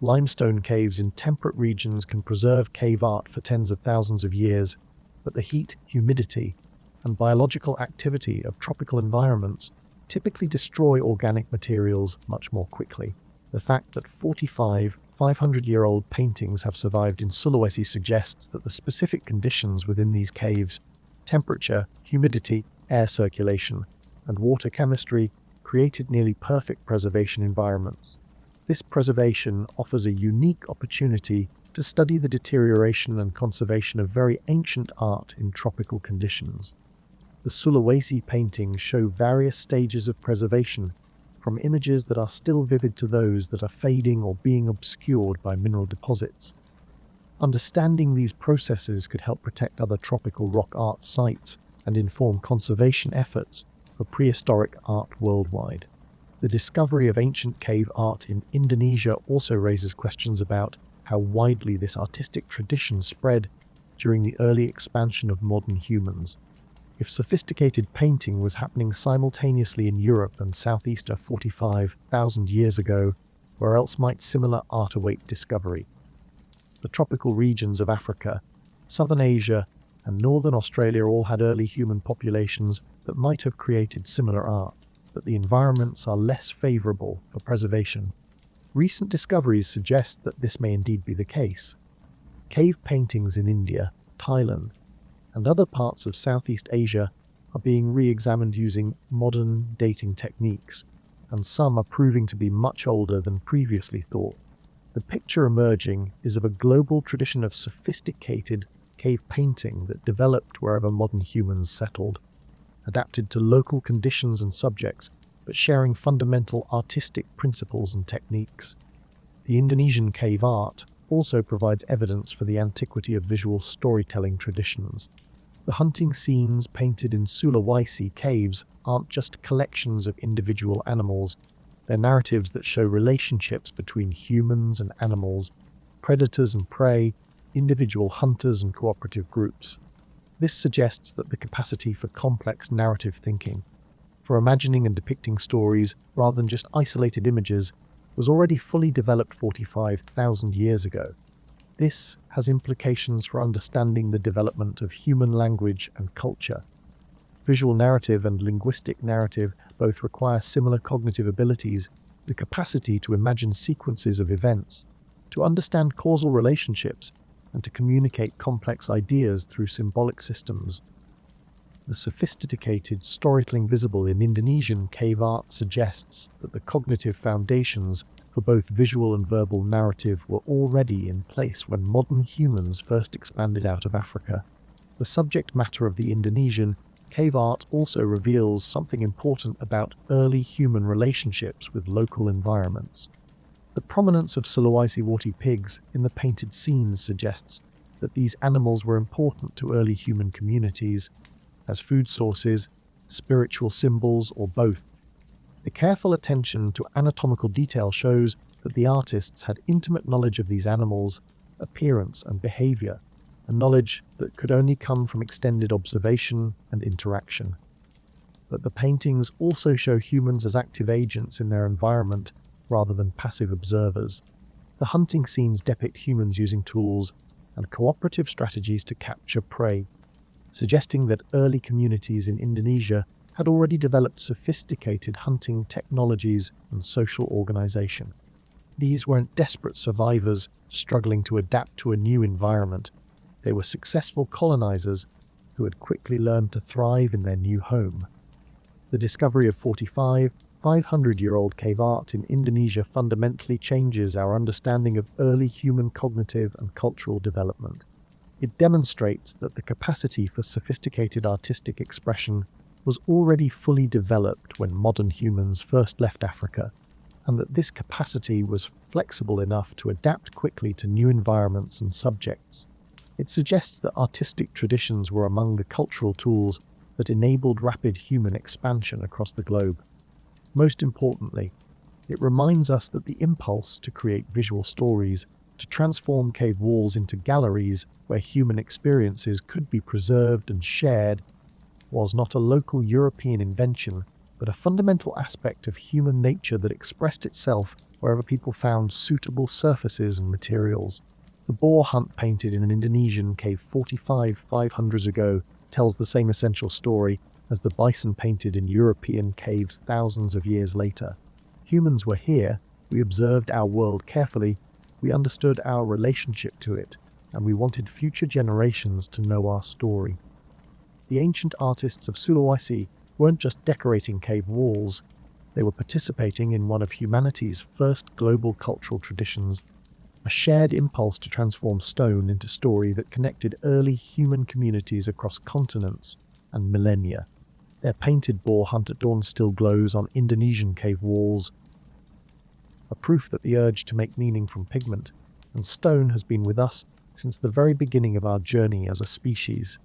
Limestone caves in temperate regions can preserve cave art for tens of thousands of years, but the heat, humidity, and biological activity of tropical environments typically destroy organic materials much more quickly. The fact that 45 500-year-old paintings have survived in Sulawesi suggests that the specific conditions within these caves, temperature, humidity, air circulation, and water chemistry, created nearly perfect preservation environments. This preservation offers a unique opportunity to study the deterioration and conservation of very ancient art in tropical conditions. The Sulawesi paintings show various stages of preservation, from images that are still vivid to those that are fading or being obscured by mineral deposits. Understanding these processes could help protect other tropical rock art sites and inform conservation efforts for prehistoric art worldwide. The discovery of ancient cave art in Indonesia also raises questions about how widely this artistic tradition spread during the early expansion of modern humans. If sophisticated painting was happening simultaneously in Europe and Southeast 45,000 years ago, where else might similar art await discovery? The tropical regions of Africa, Southern Asia, and Northern Australia all had early human populations that might have created similar art, but the environments are less favorable for preservation. Recent discoveries suggest that this may indeed be the case. Cave paintings in India, Thailand, and other parts of Southeast Asia are being re-examined using modern dating techniques, and some are proving to be much older than previously thought. The picture emerging is of a global tradition of sophisticated cave painting that developed wherever modern humans settled, adapted to local conditions and subjects, but sharing fundamental artistic principles and techniques. The Indonesian cave art also provides evidence for the antiquity of visual storytelling traditions. The hunting scenes painted in Sulawesi caves aren't just collections of individual animals, They're narratives that show relationships between humans and animals, predators and prey, individual hunters and cooperative groups. This suggests that the capacity for complex narrative thinking, for imagining and depicting stories rather than just isolated images, was already fully developed 45,000 years ago. This has implications for understanding the development of human language and culture. Visual narrative and linguistic narrative both require similar cognitive abilities, the capacity to imagine sequences of events, to understand causal relationships, and to communicate complex ideas through symbolic systems. The sophisticated storytelling visible in Indonesian cave art suggests that the cognitive foundations for both visual and verbal narrative were already in place when modern humans first expanded out of Africa. The subject matter of the Indonesian cave art also reveals something important about early human relationships with local environments. The prominence of Sulawesi warty pigs in the painted scenes suggests that these animals were important to early human communities as food sources, spiritual symbols, or both. The careful attention to anatomical detail shows that the artists had intimate knowledge of these animals' appearance and behavior, a knowledge that could only come from extended observation and interaction. But the paintings also show humans as active agents in their environment rather than passive observers. The hunting scenes depict humans using tools and cooperative strategies to capture prey, suggesting that early communities in Indonesia had already developed sophisticated hunting technologies and social organization. These weren't desperate survivors struggling to adapt to a new environment. They were successful colonizers who had quickly learned to thrive in their new home. The discovery of 500-year-old cave art in Indonesia fundamentally changes our understanding of early human cognitive and cultural development. It demonstrates that the capacity for sophisticated artistic expression was already fully developed when modern humans first left Africa, and that this capacity was flexible enough to adapt quickly to new environments and subjects. It suggests that artistic traditions were among the cultural tools that enabled rapid human expansion across the globe. Most importantly, it reminds us that the impulse to create visual stories, to transform cave walls into galleries where human experiences could be preserved and shared, was not a local European invention, but a fundamental aspect of human nature that expressed itself wherever people found suitable surfaces and materials. The boar hunt painted in an Indonesian cave 500 ago tells the same essential story as the bison painted in European caves thousands of years later. Humans were here, we observed our world carefully, we understood our relationship to it, and we wanted future generations to know our story. The ancient artists of Sulawesi weren't just decorating cave walls, they were participating in one of humanity's first global cultural traditions, a shared impulse to transform stone into story that connected early human communities across continents and millennia. Their painted boar hunt at dawn still glows on Indonesian cave walls, a proof that the urge to make meaning from pigment and stone has been with us since the very beginning of our journey as a species.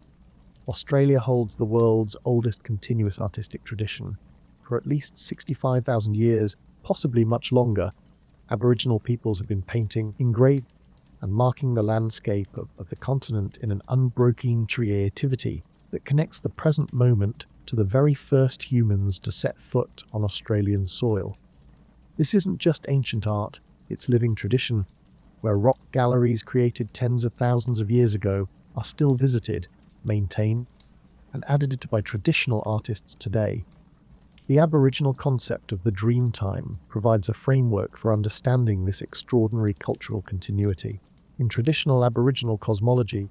Australia holds the world's oldest continuous artistic tradition. For at least 65,000 years, possibly much longer, Aboriginal peoples have been painting, engraving, and marking the landscape of the continent in an unbroken creativity that connects the present moment to the very first humans to set foot on Australian soil. This isn't just ancient art, it's living tradition, where rock galleries created tens of thousands of years ago are still visited, maintained, and added to by traditional artists today. The Aboriginal concept of the dream time provides a framework for understanding this extraordinary cultural continuity. In traditional Aboriginal cosmology,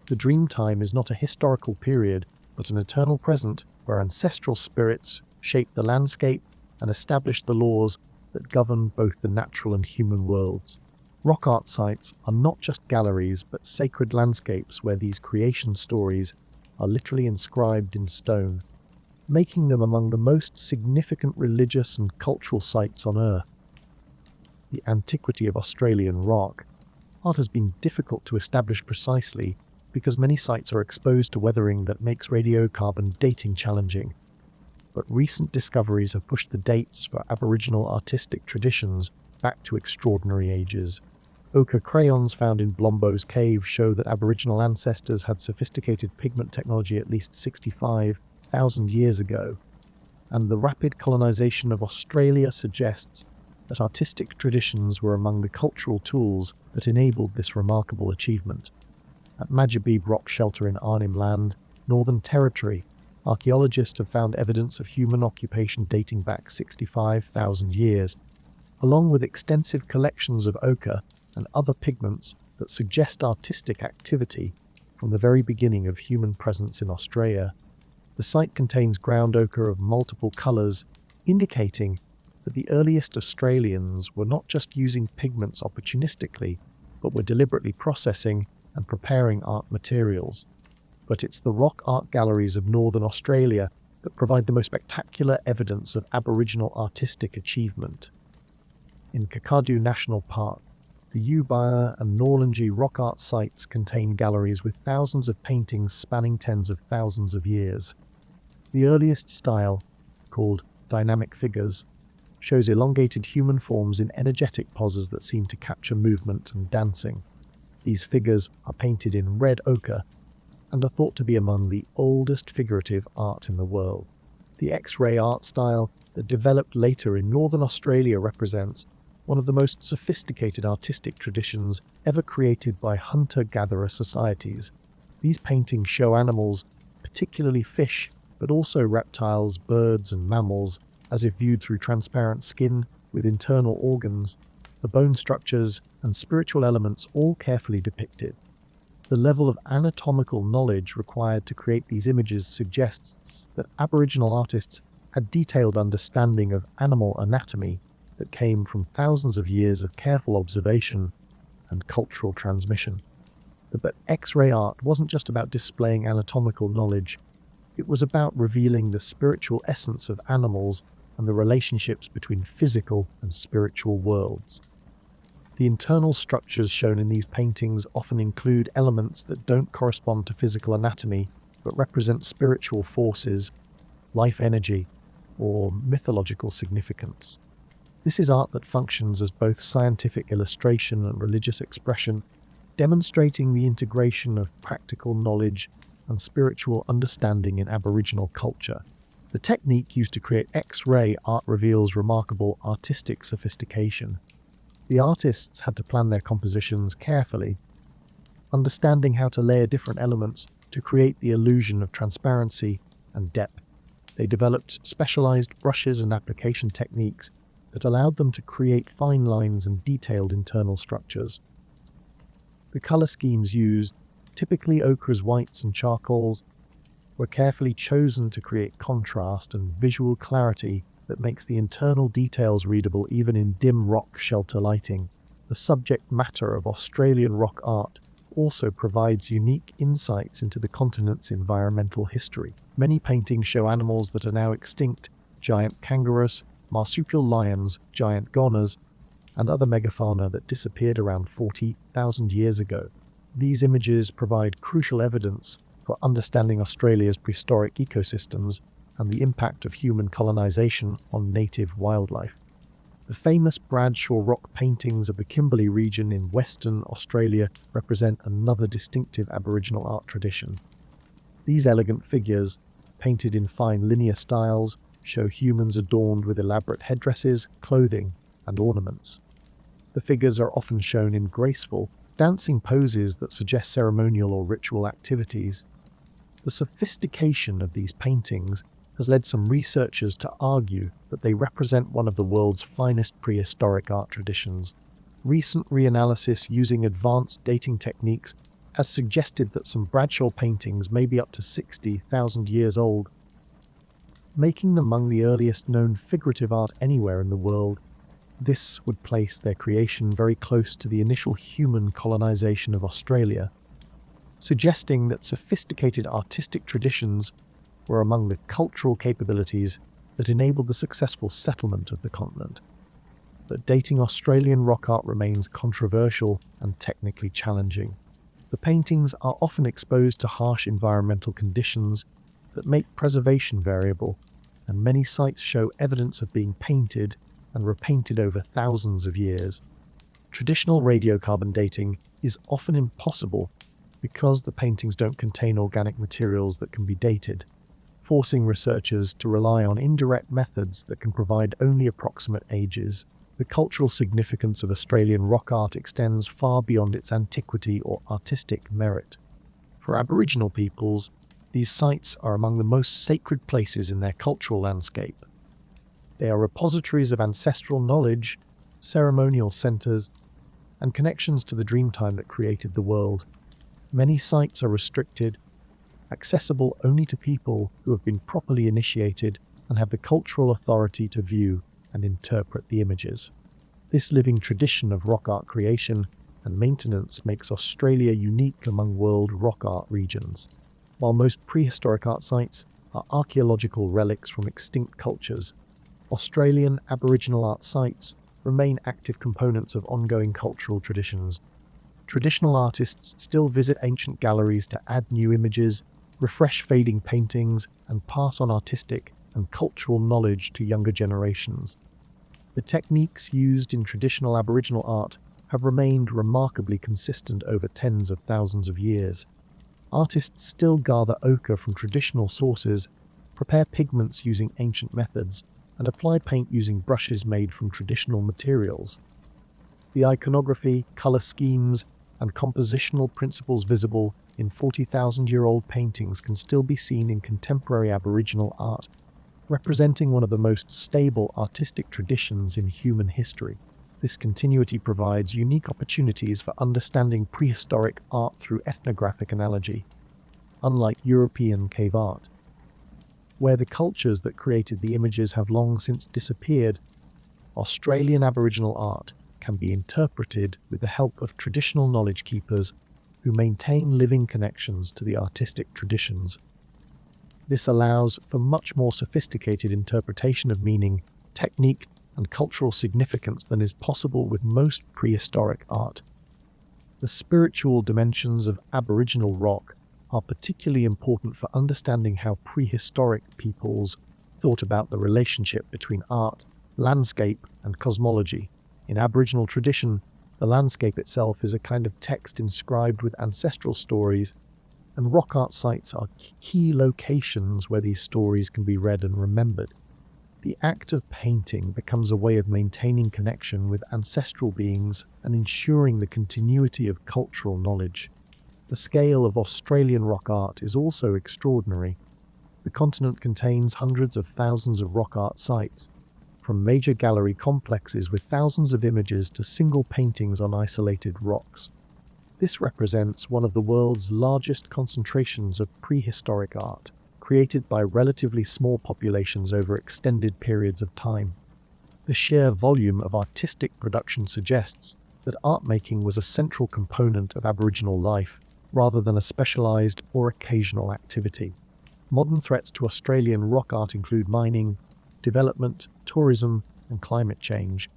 the dream time is not a historical period, but an eternal present where ancestral spirits shape the landscape and establish the laws that govern both the natural and human worlds. Rock art sites are not just galleries, but sacred landscapes where these creation stories are literally inscribed in stone, making them among the most significant religious and cultural sites on Earth. The antiquity of Australian rock art has been difficult to establish precisely because many sites are exposed to weathering that makes radiocarbon dating challenging. but recent discoveries have pushed the dates for Aboriginal artistic traditions back to extraordinary ages. Ochre crayons found in Blombo's cave show that Aboriginal ancestors had sophisticated pigment technology at least 65,000 years ago, and the rapid colonization of Australia suggests that artistic traditions were among the cultural tools that enabled this remarkable achievement. At Majabebe Rock Shelter in Arnhem Land, Northern Territory, archaeologists have found evidence of human occupation dating back 65,000 years, along with extensive collections of ochre and other pigments that suggest artistic activity from the very beginning of human presence in Australia. The site contains ground ochre of multiple colours, indicating that the earliest Australians were not just using pigments opportunistically, but were deliberately processing and preparing art materials. But it's the rock art galleries of Northern Australia that provide the most spectacular evidence of Aboriginal artistic achievement. In Kakadu National Park, the Ubaya and Norlangi rock art sites contain galleries with thousands of paintings spanning tens of thousands of years. The earliest style, called dynamic figures, shows elongated human forms in energetic poses that seem to capture movement and dancing. These figures are painted in red ochre and are thought to be among the oldest figurative art in the world. The X-ray art style that developed later in Northern Australia represents one of the most sophisticated artistic traditions ever created by hunter-gatherer societies. These paintings show animals, particularly fish, but also reptiles, birds, and mammals, as if viewed through transparent skin with internal organs, the bone structures and spiritual elements all carefully depicted. The level of anatomical knowledge required to create these images suggests that Aboriginal artists had detailed understanding of animal anatomy that came from thousands of years of careful observation and cultural transmission. But X-ray art wasn't just about displaying anatomical knowledge, it was about revealing the spiritual essence of animals and the relationships between physical and spiritual worlds. The internal structures shown in these paintings often include elements that don't correspond to physical anatomy, but represent spiritual forces, life energy, or mythological significance. This is art that functions as both scientific illustration and religious expression, demonstrating the integration of practical knowledge and spiritual understanding in Aboriginal culture. The technique used to create X-ray art reveals remarkable artistic sophistication. The artists had to plan their compositions carefully, understanding how to layer different elements to create the illusion of transparency and depth. They developed specialized brushes and application techniques that allowed them to create fine lines and detailed internal structures. The color schemes used, typically ochres, whites, and charcoals, were carefully chosen to create contrast and visual clarity that makes the internal details readable even in dim rock shelter lighting. The subject matter of Australian rock art also provides unique insights into the continent's environmental history. Many paintings show animals that are now extinct: giant kangaroos, marsupial lions, giant goannas, and other megafauna that disappeared around 40,000 years ago. These images provide crucial evidence for understanding Australia's prehistoric ecosystems and the impact of human colonization on native wildlife. The famous Bradshaw rock paintings of the Kimberley region in Western Australia represent another distinctive Aboriginal art tradition. These elegant figures, painted in fine linear styles, show humans adorned with elaborate headdresses, clothing, and ornaments. The figures are often shown in graceful, dancing poses that suggest ceremonial or ritual activities. The sophistication of these paintings has led some researchers to argue that they represent one of the world's finest prehistoric art traditions. Recent reanalysis using advanced dating techniques has suggested that some Bradshaw paintings may be up to 60,000 years old, making them among the earliest known figurative art anywhere in the world. This would place their creation very close to the initial human colonization of Australia, suggesting that sophisticated artistic traditions were among the cultural capabilities that enabled the successful settlement of the continent. But dating Australian rock art remains controversial and technically challenging. The paintings are often exposed to harsh environmental conditions that make preservation variable, and many sites show evidence of being painted and repainted over thousands of years. Traditional radiocarbon dating is often impossible because the paintings don't contain organic materials that can be dated, forcing researchers to rely on indirect methods that can provide only approximate ages. The cultural significance of Australian rock art extends far beyond its antiquity or artistic merit. For Aboriginal peoples, these sites are among the most sacred places in their cultural landscape. They are repositories of ancestral knowledge, ceremonial centres, and connections to the dreamtime that created the world. Many sites are restricted, accessible only to people who have been properly initiated and have the cultural authority to view and interpret the images. This living tradition of rock art creation and maintenance makes Australia unique among world rock art regions. While most prehistoric art sites are archaeological relics from extinct cultures, Australian Aboriginal art sites remain active components of ongoing cultural traditions. Traditional artists still visit ancient galleries to add new images, refresh fading paintings, and pass on artistic and cultural knowledge to younger generations. The techniques used in traditional Aboriginal art have remained remarkably consistent over tens of thousands of years. Artists still gather ochre from traditional sources, prepare pigments using ancient methods, and apply paint using brushes made from traditional materials. The iconography, colour schemes, and compositional principles visible in 40,000-year-old paintings can still be seen in contemporary Aboriginal art, representing one of the most stable artistic traditions in human history. This continuity provides unique opportunities for understanding prehistoric art through ethnographic analogy, unlike European cave art, where the cultures that created the images have long since disappeared. Australian Aboriginal art can be interpreted with the help of traditional knowledge keepers who maintain living connections to the artistic traditions. This allows for much more sophisticated interpretation of meaning, technique, and cultural significance than is possible with most prehistoric art. The spiritual dimensions of Aboriginal rock are particularly important for understanding how prehistoric peoples thought about the relationship between art, landscape, and cosmology. In Aboriginal tradition, the landscape itself is a kind of text inscribed with ancestral stories, and rock art sites are key locations where these stories can be read and remembered. The act of painting becomes a way of maintaining connection with ancestral beings and ensuring the continuity of cultural knowledge. The scale of Australian rock art is also extraordinary. The continent contains hundreds of thousands of rock art sites, from major gallery complexes with thousands of images to single paintings on isolated rocks. This represents one of the world's largest concentrations of prehistoric art, created by relatively small populations over extended periods of time. The sheer volume of artistic production suggests that art making was a central component of Aboriginal life, rather than a specialised or occasional activity. Modern threats to Australian rock art include mining, development, tourism, and climate change.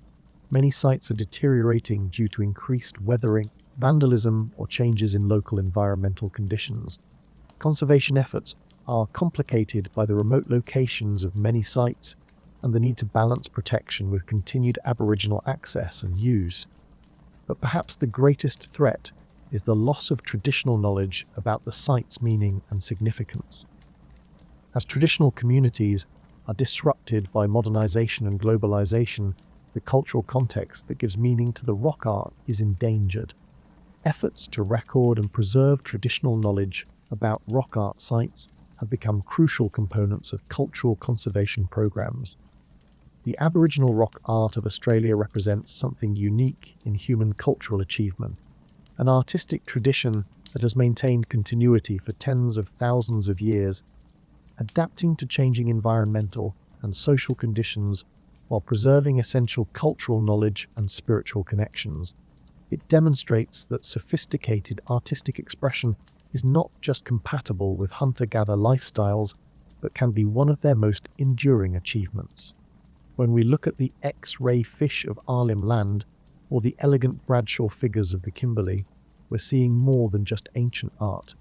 Many sites are deteriorating due to increased weathering, vandalism, or changes in local environmental conditions. Conservation efforts are complicated by the remote locations of many sites and the need to balance protection with continued Aboriginal access and use. But perhaps the greatest threat is the loss of traditional knowledge about the site's meaning and significance. As traditional communities are disrupted by modernization and globalization, the cultural context that gives meaning to the rock art is endangered. Efforts to record and preserve traditional knowledge about rock art sites have become crucial components of cultural conservation programs. The Aboriginal rock art of Australia represents something unique in human cultural achievement, an artistic tradition that has maintained continuity for tens of thousands of years, adapting to changing environmental and social conditions while preserving essential cultural knowledge and spiritual connections. It demonstrates that sophisticated artistic expression is not just compatible with hunter-gatherer lifestyles, but can be one of their most enduring achievements. When we look at the X-ray fish of Arlim Land or the elegant Bradshaw figures of the Kimberley, we're seeing more than just ancient art.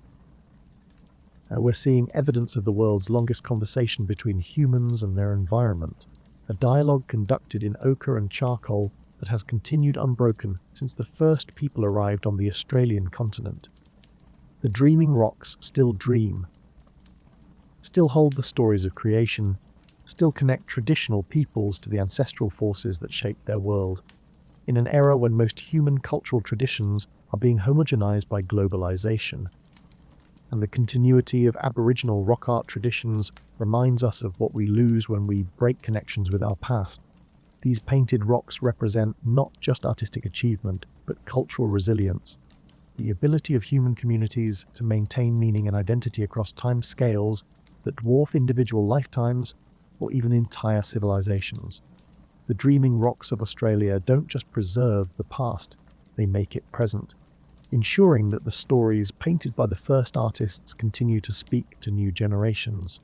We're seeing evidence of the world's longest conversation between humans and their environment, a dialogue conducted in ochre and charcoal that has continued unbroken since the first people arrived on the Australian continent. The dreaming rocks still dream, still hold the stories of creation, still connect traditional peoples to the ancestral forces that shaped their world, in an era when most human cultural traditions are being homogenized by globalization. And the continuity of Aboriginal rock art traditions reminds us of what we lose when we break connections with our past. These painted rocks represent not just artistic achievement, but cultural resilience, the ability of human communities to maintain meaning and identity across time scales that dwarf individual lifetimes or even entire civilizations. The dreaming rocks of Australia don't just preserve the past, they make it present, ensuring that the stories painted by the first artists continue to speak to new generations,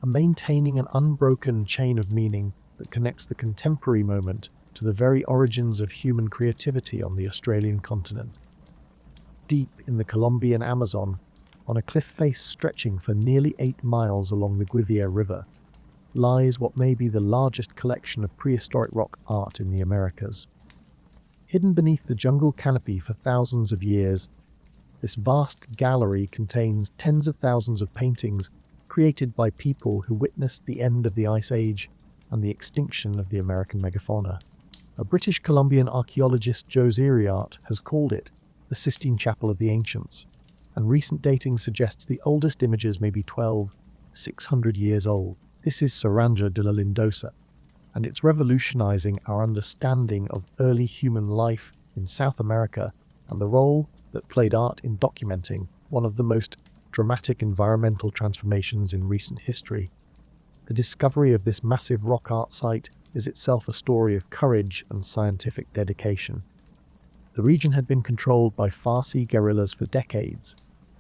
and maintaining an unbroken chain of meaning that connects the contemporary moment to the very origins of human creativity on the Australian continent. Deep in the Colombian Amazon, on a cliff face stretching for nearly 8 miles along the Guivia River, lies what may be the largest collection of prehistoric rock art in the Americas. Hidden beneath the jungle canopy for thousands of years, this vast gallery contains tens of thousands of paintings created by people who witnessed the end of the Ice Age and the extinction of the American megafauna. A British Columbian archaeologist, Jose Iriart, has called it the Sistine Chapel of the Ancients, and recent dating suggests the oldest images may be 600 years old. This is Saranja de la Lindosa, and it's revolutionizing our understanding of early human life in South America and the role that played art in documenting one of the most dramatic environmental transformations in recent history. The discovery of this massive rock art site is itself a story of courage and scientific dedication. The region had been controlled by Farsi guerrillas for decades,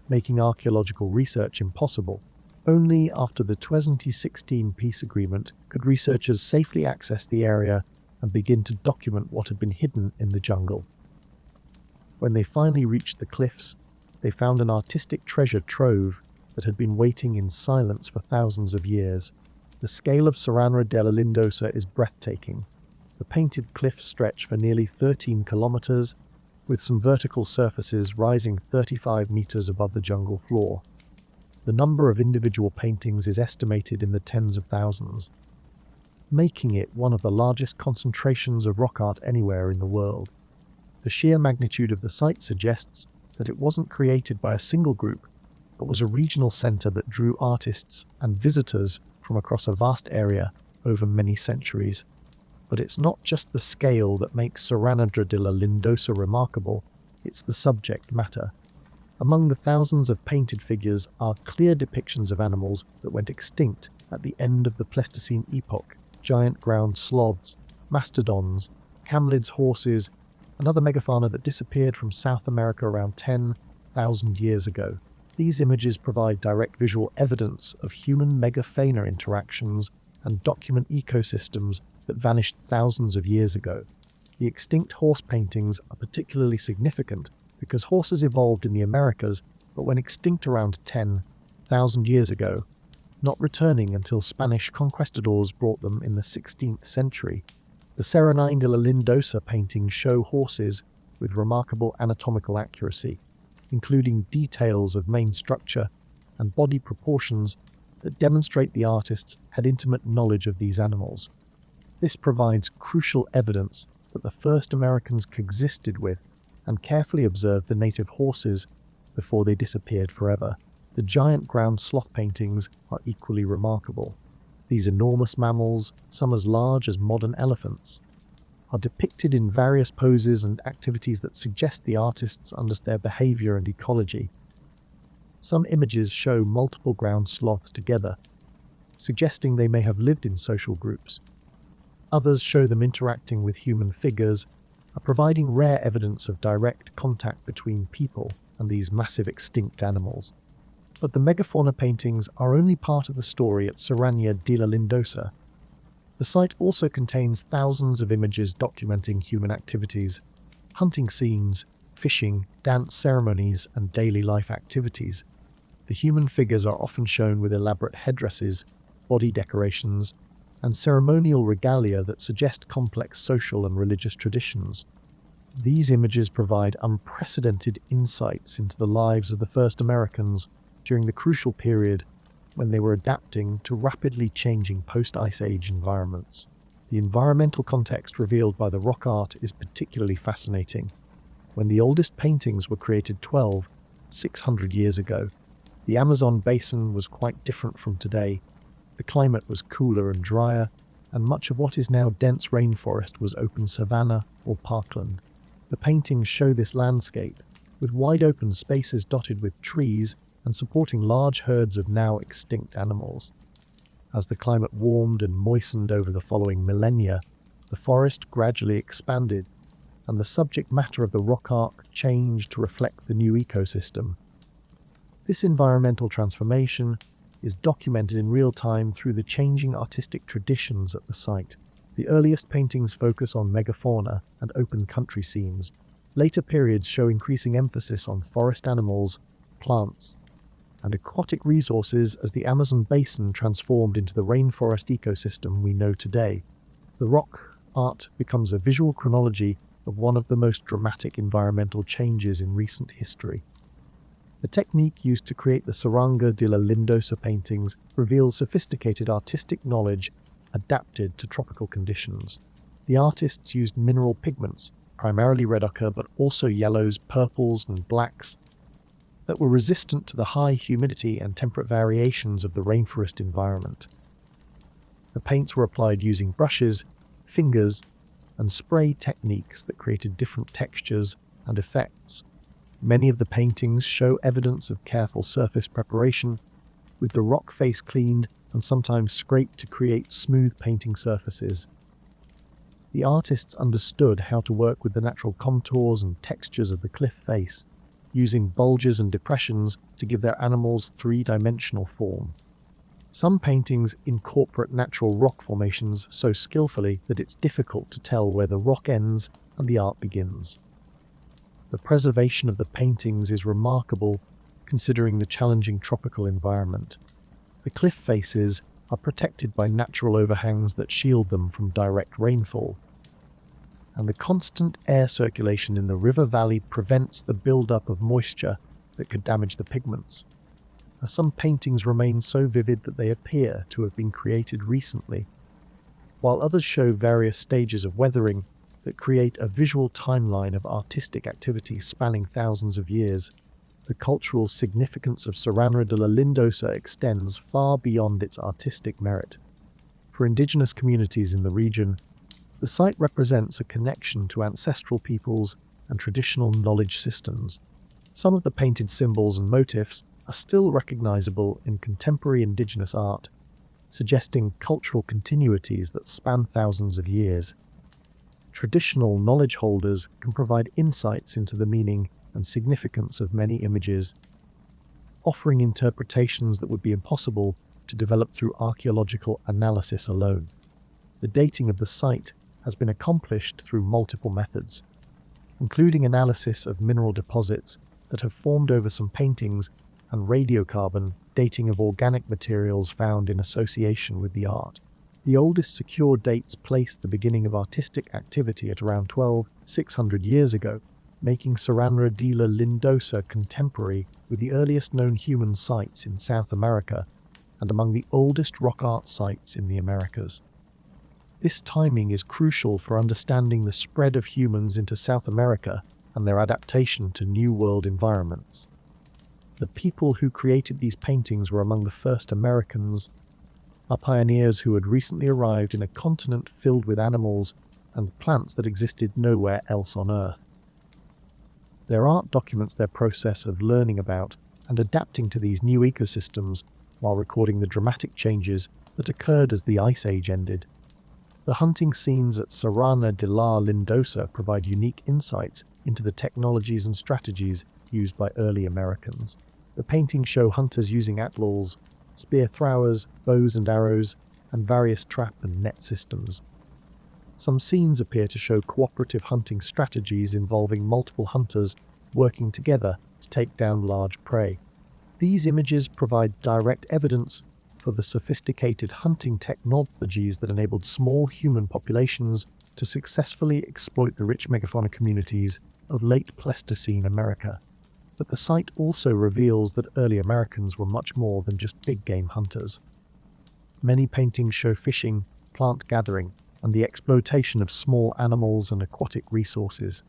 making archaeological research impossible. Only after the 2016 peace agreement could researchers safely access the area and begin to document what had been hidden in the jungle. When they finally reached the cliffs, they found an artistic treasure trove that had been waiting in silence for thousands of years. The scale of Saranja de la Lindosa is breathtaking. The painted cliffs stretch for nearly 13 kilometers, with some vertical surfaces rising 35 meters above the jungle floor. The number of individual paintings is estimated in the tens of thousands, making it one of the largest concentrations of rock art anywhere in the world. The sheer magnitude of the site suggests that it wasn't created by a single group, but was a regional center that drew artists and visitors from across a vast area over many centuries. But it's not just the scale that makes Saranja de la Lindosa remarkable, it's the subject matter. Among the thousands of painted figures are clear depictions of animals that went extinct at the end of the Pleistocene epoch: giant ground sloths, mastodons, camelids, horses, and other megafauna that disappeared from South America around 10,000 years ago. These images provide direct visual evidence of human megafauna interactions and document ecosystems that vanished thousands of years ago. The extinct horse paintings are particularly significant because horses evolved in the Americas but went extinct around 10,000 years ago, not returning until Spanish conquistadors brought them in the 16th century. The Saranja de la Lindosa paintings show horses with remarkable anatomical accuracy, including details of mane structure and body proportions that demonstrate the artists had intimate knowledge of these animals. This provides crucial evidence that the first Americans coexisted with and carefully observed the native horses before they disappeared forever. The giant ground sloth paintings are equally remarkable. These enormous mammals, some as large as modern elephants, are depicted in various poses and activities that suggest the artists understood their behavior and ecology. Some images show multiple ground sloths together, suggesting they may have lived in social groups. Others show them interacting with human figures, providing rare evidence of direct contact between people and these massive extinct animals. But the megafauna paintings are only part of the story at Saranja de la Lindosa. The site also contains thousands of images documenting human activities, hunting scenes, fishing, dance ceremonies, and daily life activities. The human figures are often shown with elaborate headdresses, body decorations, and ceremonial regalia that suggest complex social and religious traditions. These images provide unprecedented insights into the lives of the first Americans during the crucial period when they were adapting to rapidly changing post-Ice Age environments. The environmental context revealed by the rock art is particularly fascinating. When the oldest paintings were created 600 years ago, the Amazon basin was quite different from today. The climate was cooler and drier, and much of what is now dense rainforest was open savanna or parkland. The paintings show this landscape, with wide open spaces dotted with trees and supporting large herds of now extinct animals. As the climate warmed and moistened over the following millennia, the forest gradually expanded, and the subject matter of the rock art changed to reflect the new ecosystem. This environmental transformation is documented in real time through the changing artistic traditions at the site. The earliest paintings focus on megafauna and open country scenes. Later periods show increasing emphasis on forest animals, plants, and aquatic resources as the Amazon basin transformed into the rainforest ecosystem we know today. The rock art becomes a visual chronology of one of the most dramatic environmental changes in recent history. The technique used to create the Saranga de la Lindosa paintings reveals sophisticated artistic knowledge adapted to tropical conditions. The artists used mineral pigments, primarily red ochre but also yellows, purples and blacks, that were resistant to the high humidity and temperate variations of the rainforest environment. The paints were applied using brushes, fingers, and spray techniques that created different textures and effects. Many of the paintings show evidence of careful surface preparation, with the rock face cleaned and sometimes scraped to create smooth painting surfaces. The artists understood how to work with the natural contours and textures of the cliff face, using bulges and depressions to give their animals three-dimensional form. Some paintings incorporate natural rock formations so skillfully that it's difficult to tell where the rock ends and the art begins. The preservation of the paintings is remarkable considering the challenging tropical environment. The cliff faces are protected by natural overhangs that shield them from direct rainfall, and the constant air circulation in the river valley prevents the buildup of moisture that could damage the pigments. Some paintings remain so vivid that they appear to have been created recently, while others show various stages of weathering that create a visual timeline of artistic activity spanning thousands of years. The cultural significance of Sahara de la Lindosa extends far beyond its artistic merit. For indigenous communities in the region, the site represents a connection to ancestral peoples and traditional knowledge systems. Some of the painted symbols and motifs are still recognizable in contemporary indigenous art, suggesting cultural continuities that span thousands of years. Traditional knowledge holders can provide insights into the meaning and significance of many images, offering interpretations that would be impossible to develop through archaeological analysis alone. The dating of the site has been accomplished through multiple methods, including analysis of mineral deposits that have formed over some paintings and radiocarbon dating of organic materials found in association with the art. The oldest secure dates place the beginning of artistic activity at around 600 years ago, making Sahara de la Lindosa contemporary with the earliest known human sites in South America and among the oldest rock art sites in the Americas. This timing is crucial for understanding the spread of humans into South America and their adaptation to New World environments. The people who created these paintings were among the first Americans, pioneers who had recently arrived in a continent filled with animals and plants that existed nowhere else on Earth. Their art documents their process of learning about and adapting to these new ecosystems while recording the dramatic changes that occurred as the Ice Age ended. The hunting scenes at Sahara de la Lindosa provide unique insights into the technologies and strategies used by early Americans. The paintings show hunters using atlatls, spear throwers, bows and arrows, and various trap and net systems. Some scenes appear to show cooperative hunting strategies involving multiple hunters working together to take down large prey. These images provide direct evidence for the sophisticated hunting technologies that enabled small human populations to successfully exploit the rich megafauna communities of late Pleistocene America. But the site also reveals that early Americans were much more than just big game hunters. Many paintings show fishing, plant gathering, and the exploitation of small animals and aquatic resources.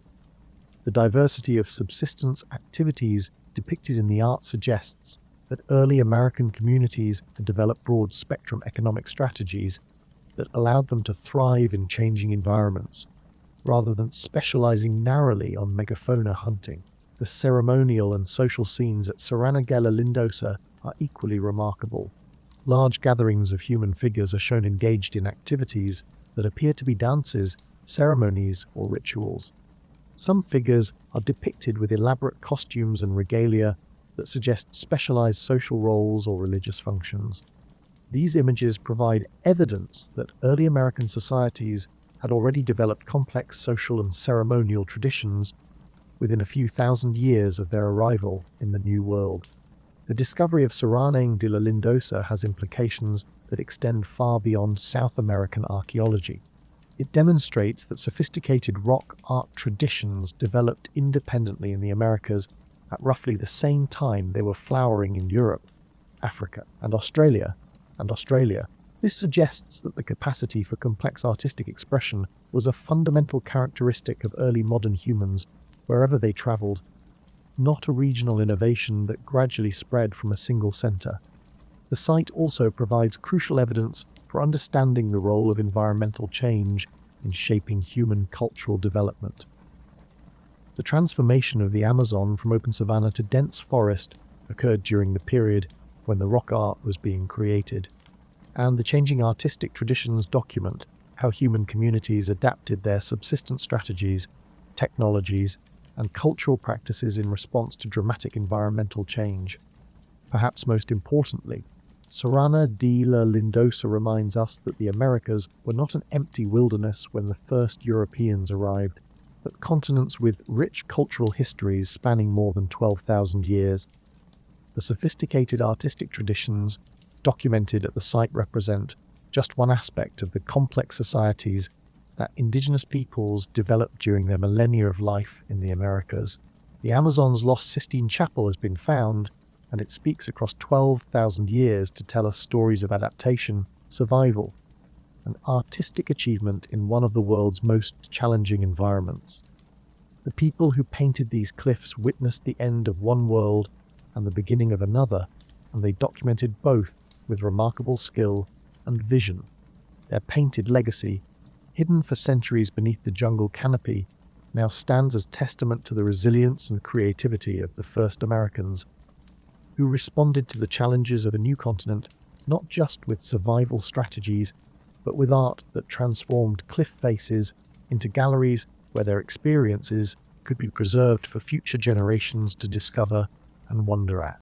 The diversity of subsistence activities depicted in the art suggests that early American communities had developed broad-spectrum economic strategies that allowed them to thrive in changing environments, rather than specializing narrowly on megafauna hunting. The ceremonial and social scenes at Sahara Lindosa are equally remarkable. Large gatherings of human figures are shown engaged in activities that appear to be dances, ceremonies, or rituals. Some figures are depicted with elaborate costumes and regalia that suggest specialized social roles or religious functions. These images provide evidence that early American societies had already developed complex social and ceremonial traditions within a few thousand years of their arrival in the New World. The discovery of Sahara de la Lindosa has implications that extend far beyond South American archaeology. It demonstrates that sophisticated rock art traditions developed independently in the Americas at roughly the same time they were flowering in Europe, Africa, and Australia. This suggests that the capacity for complex artistic expression was a fundamental characteristic of early modern humans wherever they traveled, not a regional innovation that gradually spread from a single center. The site also provides crucial evidence for understanding the role of environmental change in shaping human cultural development. The transformation of the Amazon from open savanna to dense forest occurred during the period when the rock art was being created, and the changing artistic traditions document how human communities adapted their subsistence strategies, technologies, and cultural practices in response to dramatic environmental change. Perhaps most importantly, Sahara de la Lindosa reminds us that the Americas were not an empty wilderness when the first Europeans arrived, but continents with rich cultural histories spanning more than 12,000 years. The sophisticated artistic traditions documented at the site represent just one aspect of the complex societies that indigenous peoples developed during their millennia of life in the Americas. The Amazon's lost Sistine Chapel has been found, and it speaks across 12,000 years to tell us stories of adaptation, survival, and artistic achievement in one of the world's most challenging environments. The people who painted these cliffs witnessed the end of one world and the beginning of another, and they documented both with remarkable skill and vision. Their painted legacy, hidden for centuries beneath the jungle canopy, now stands as testament to the resilience and creativity of the first Americans, who responded to the challenges of a new continent not just with survival strategies, but with art that transformed cliff faces into galleries where their experiences could be preserved for future generations to discover and wonder at.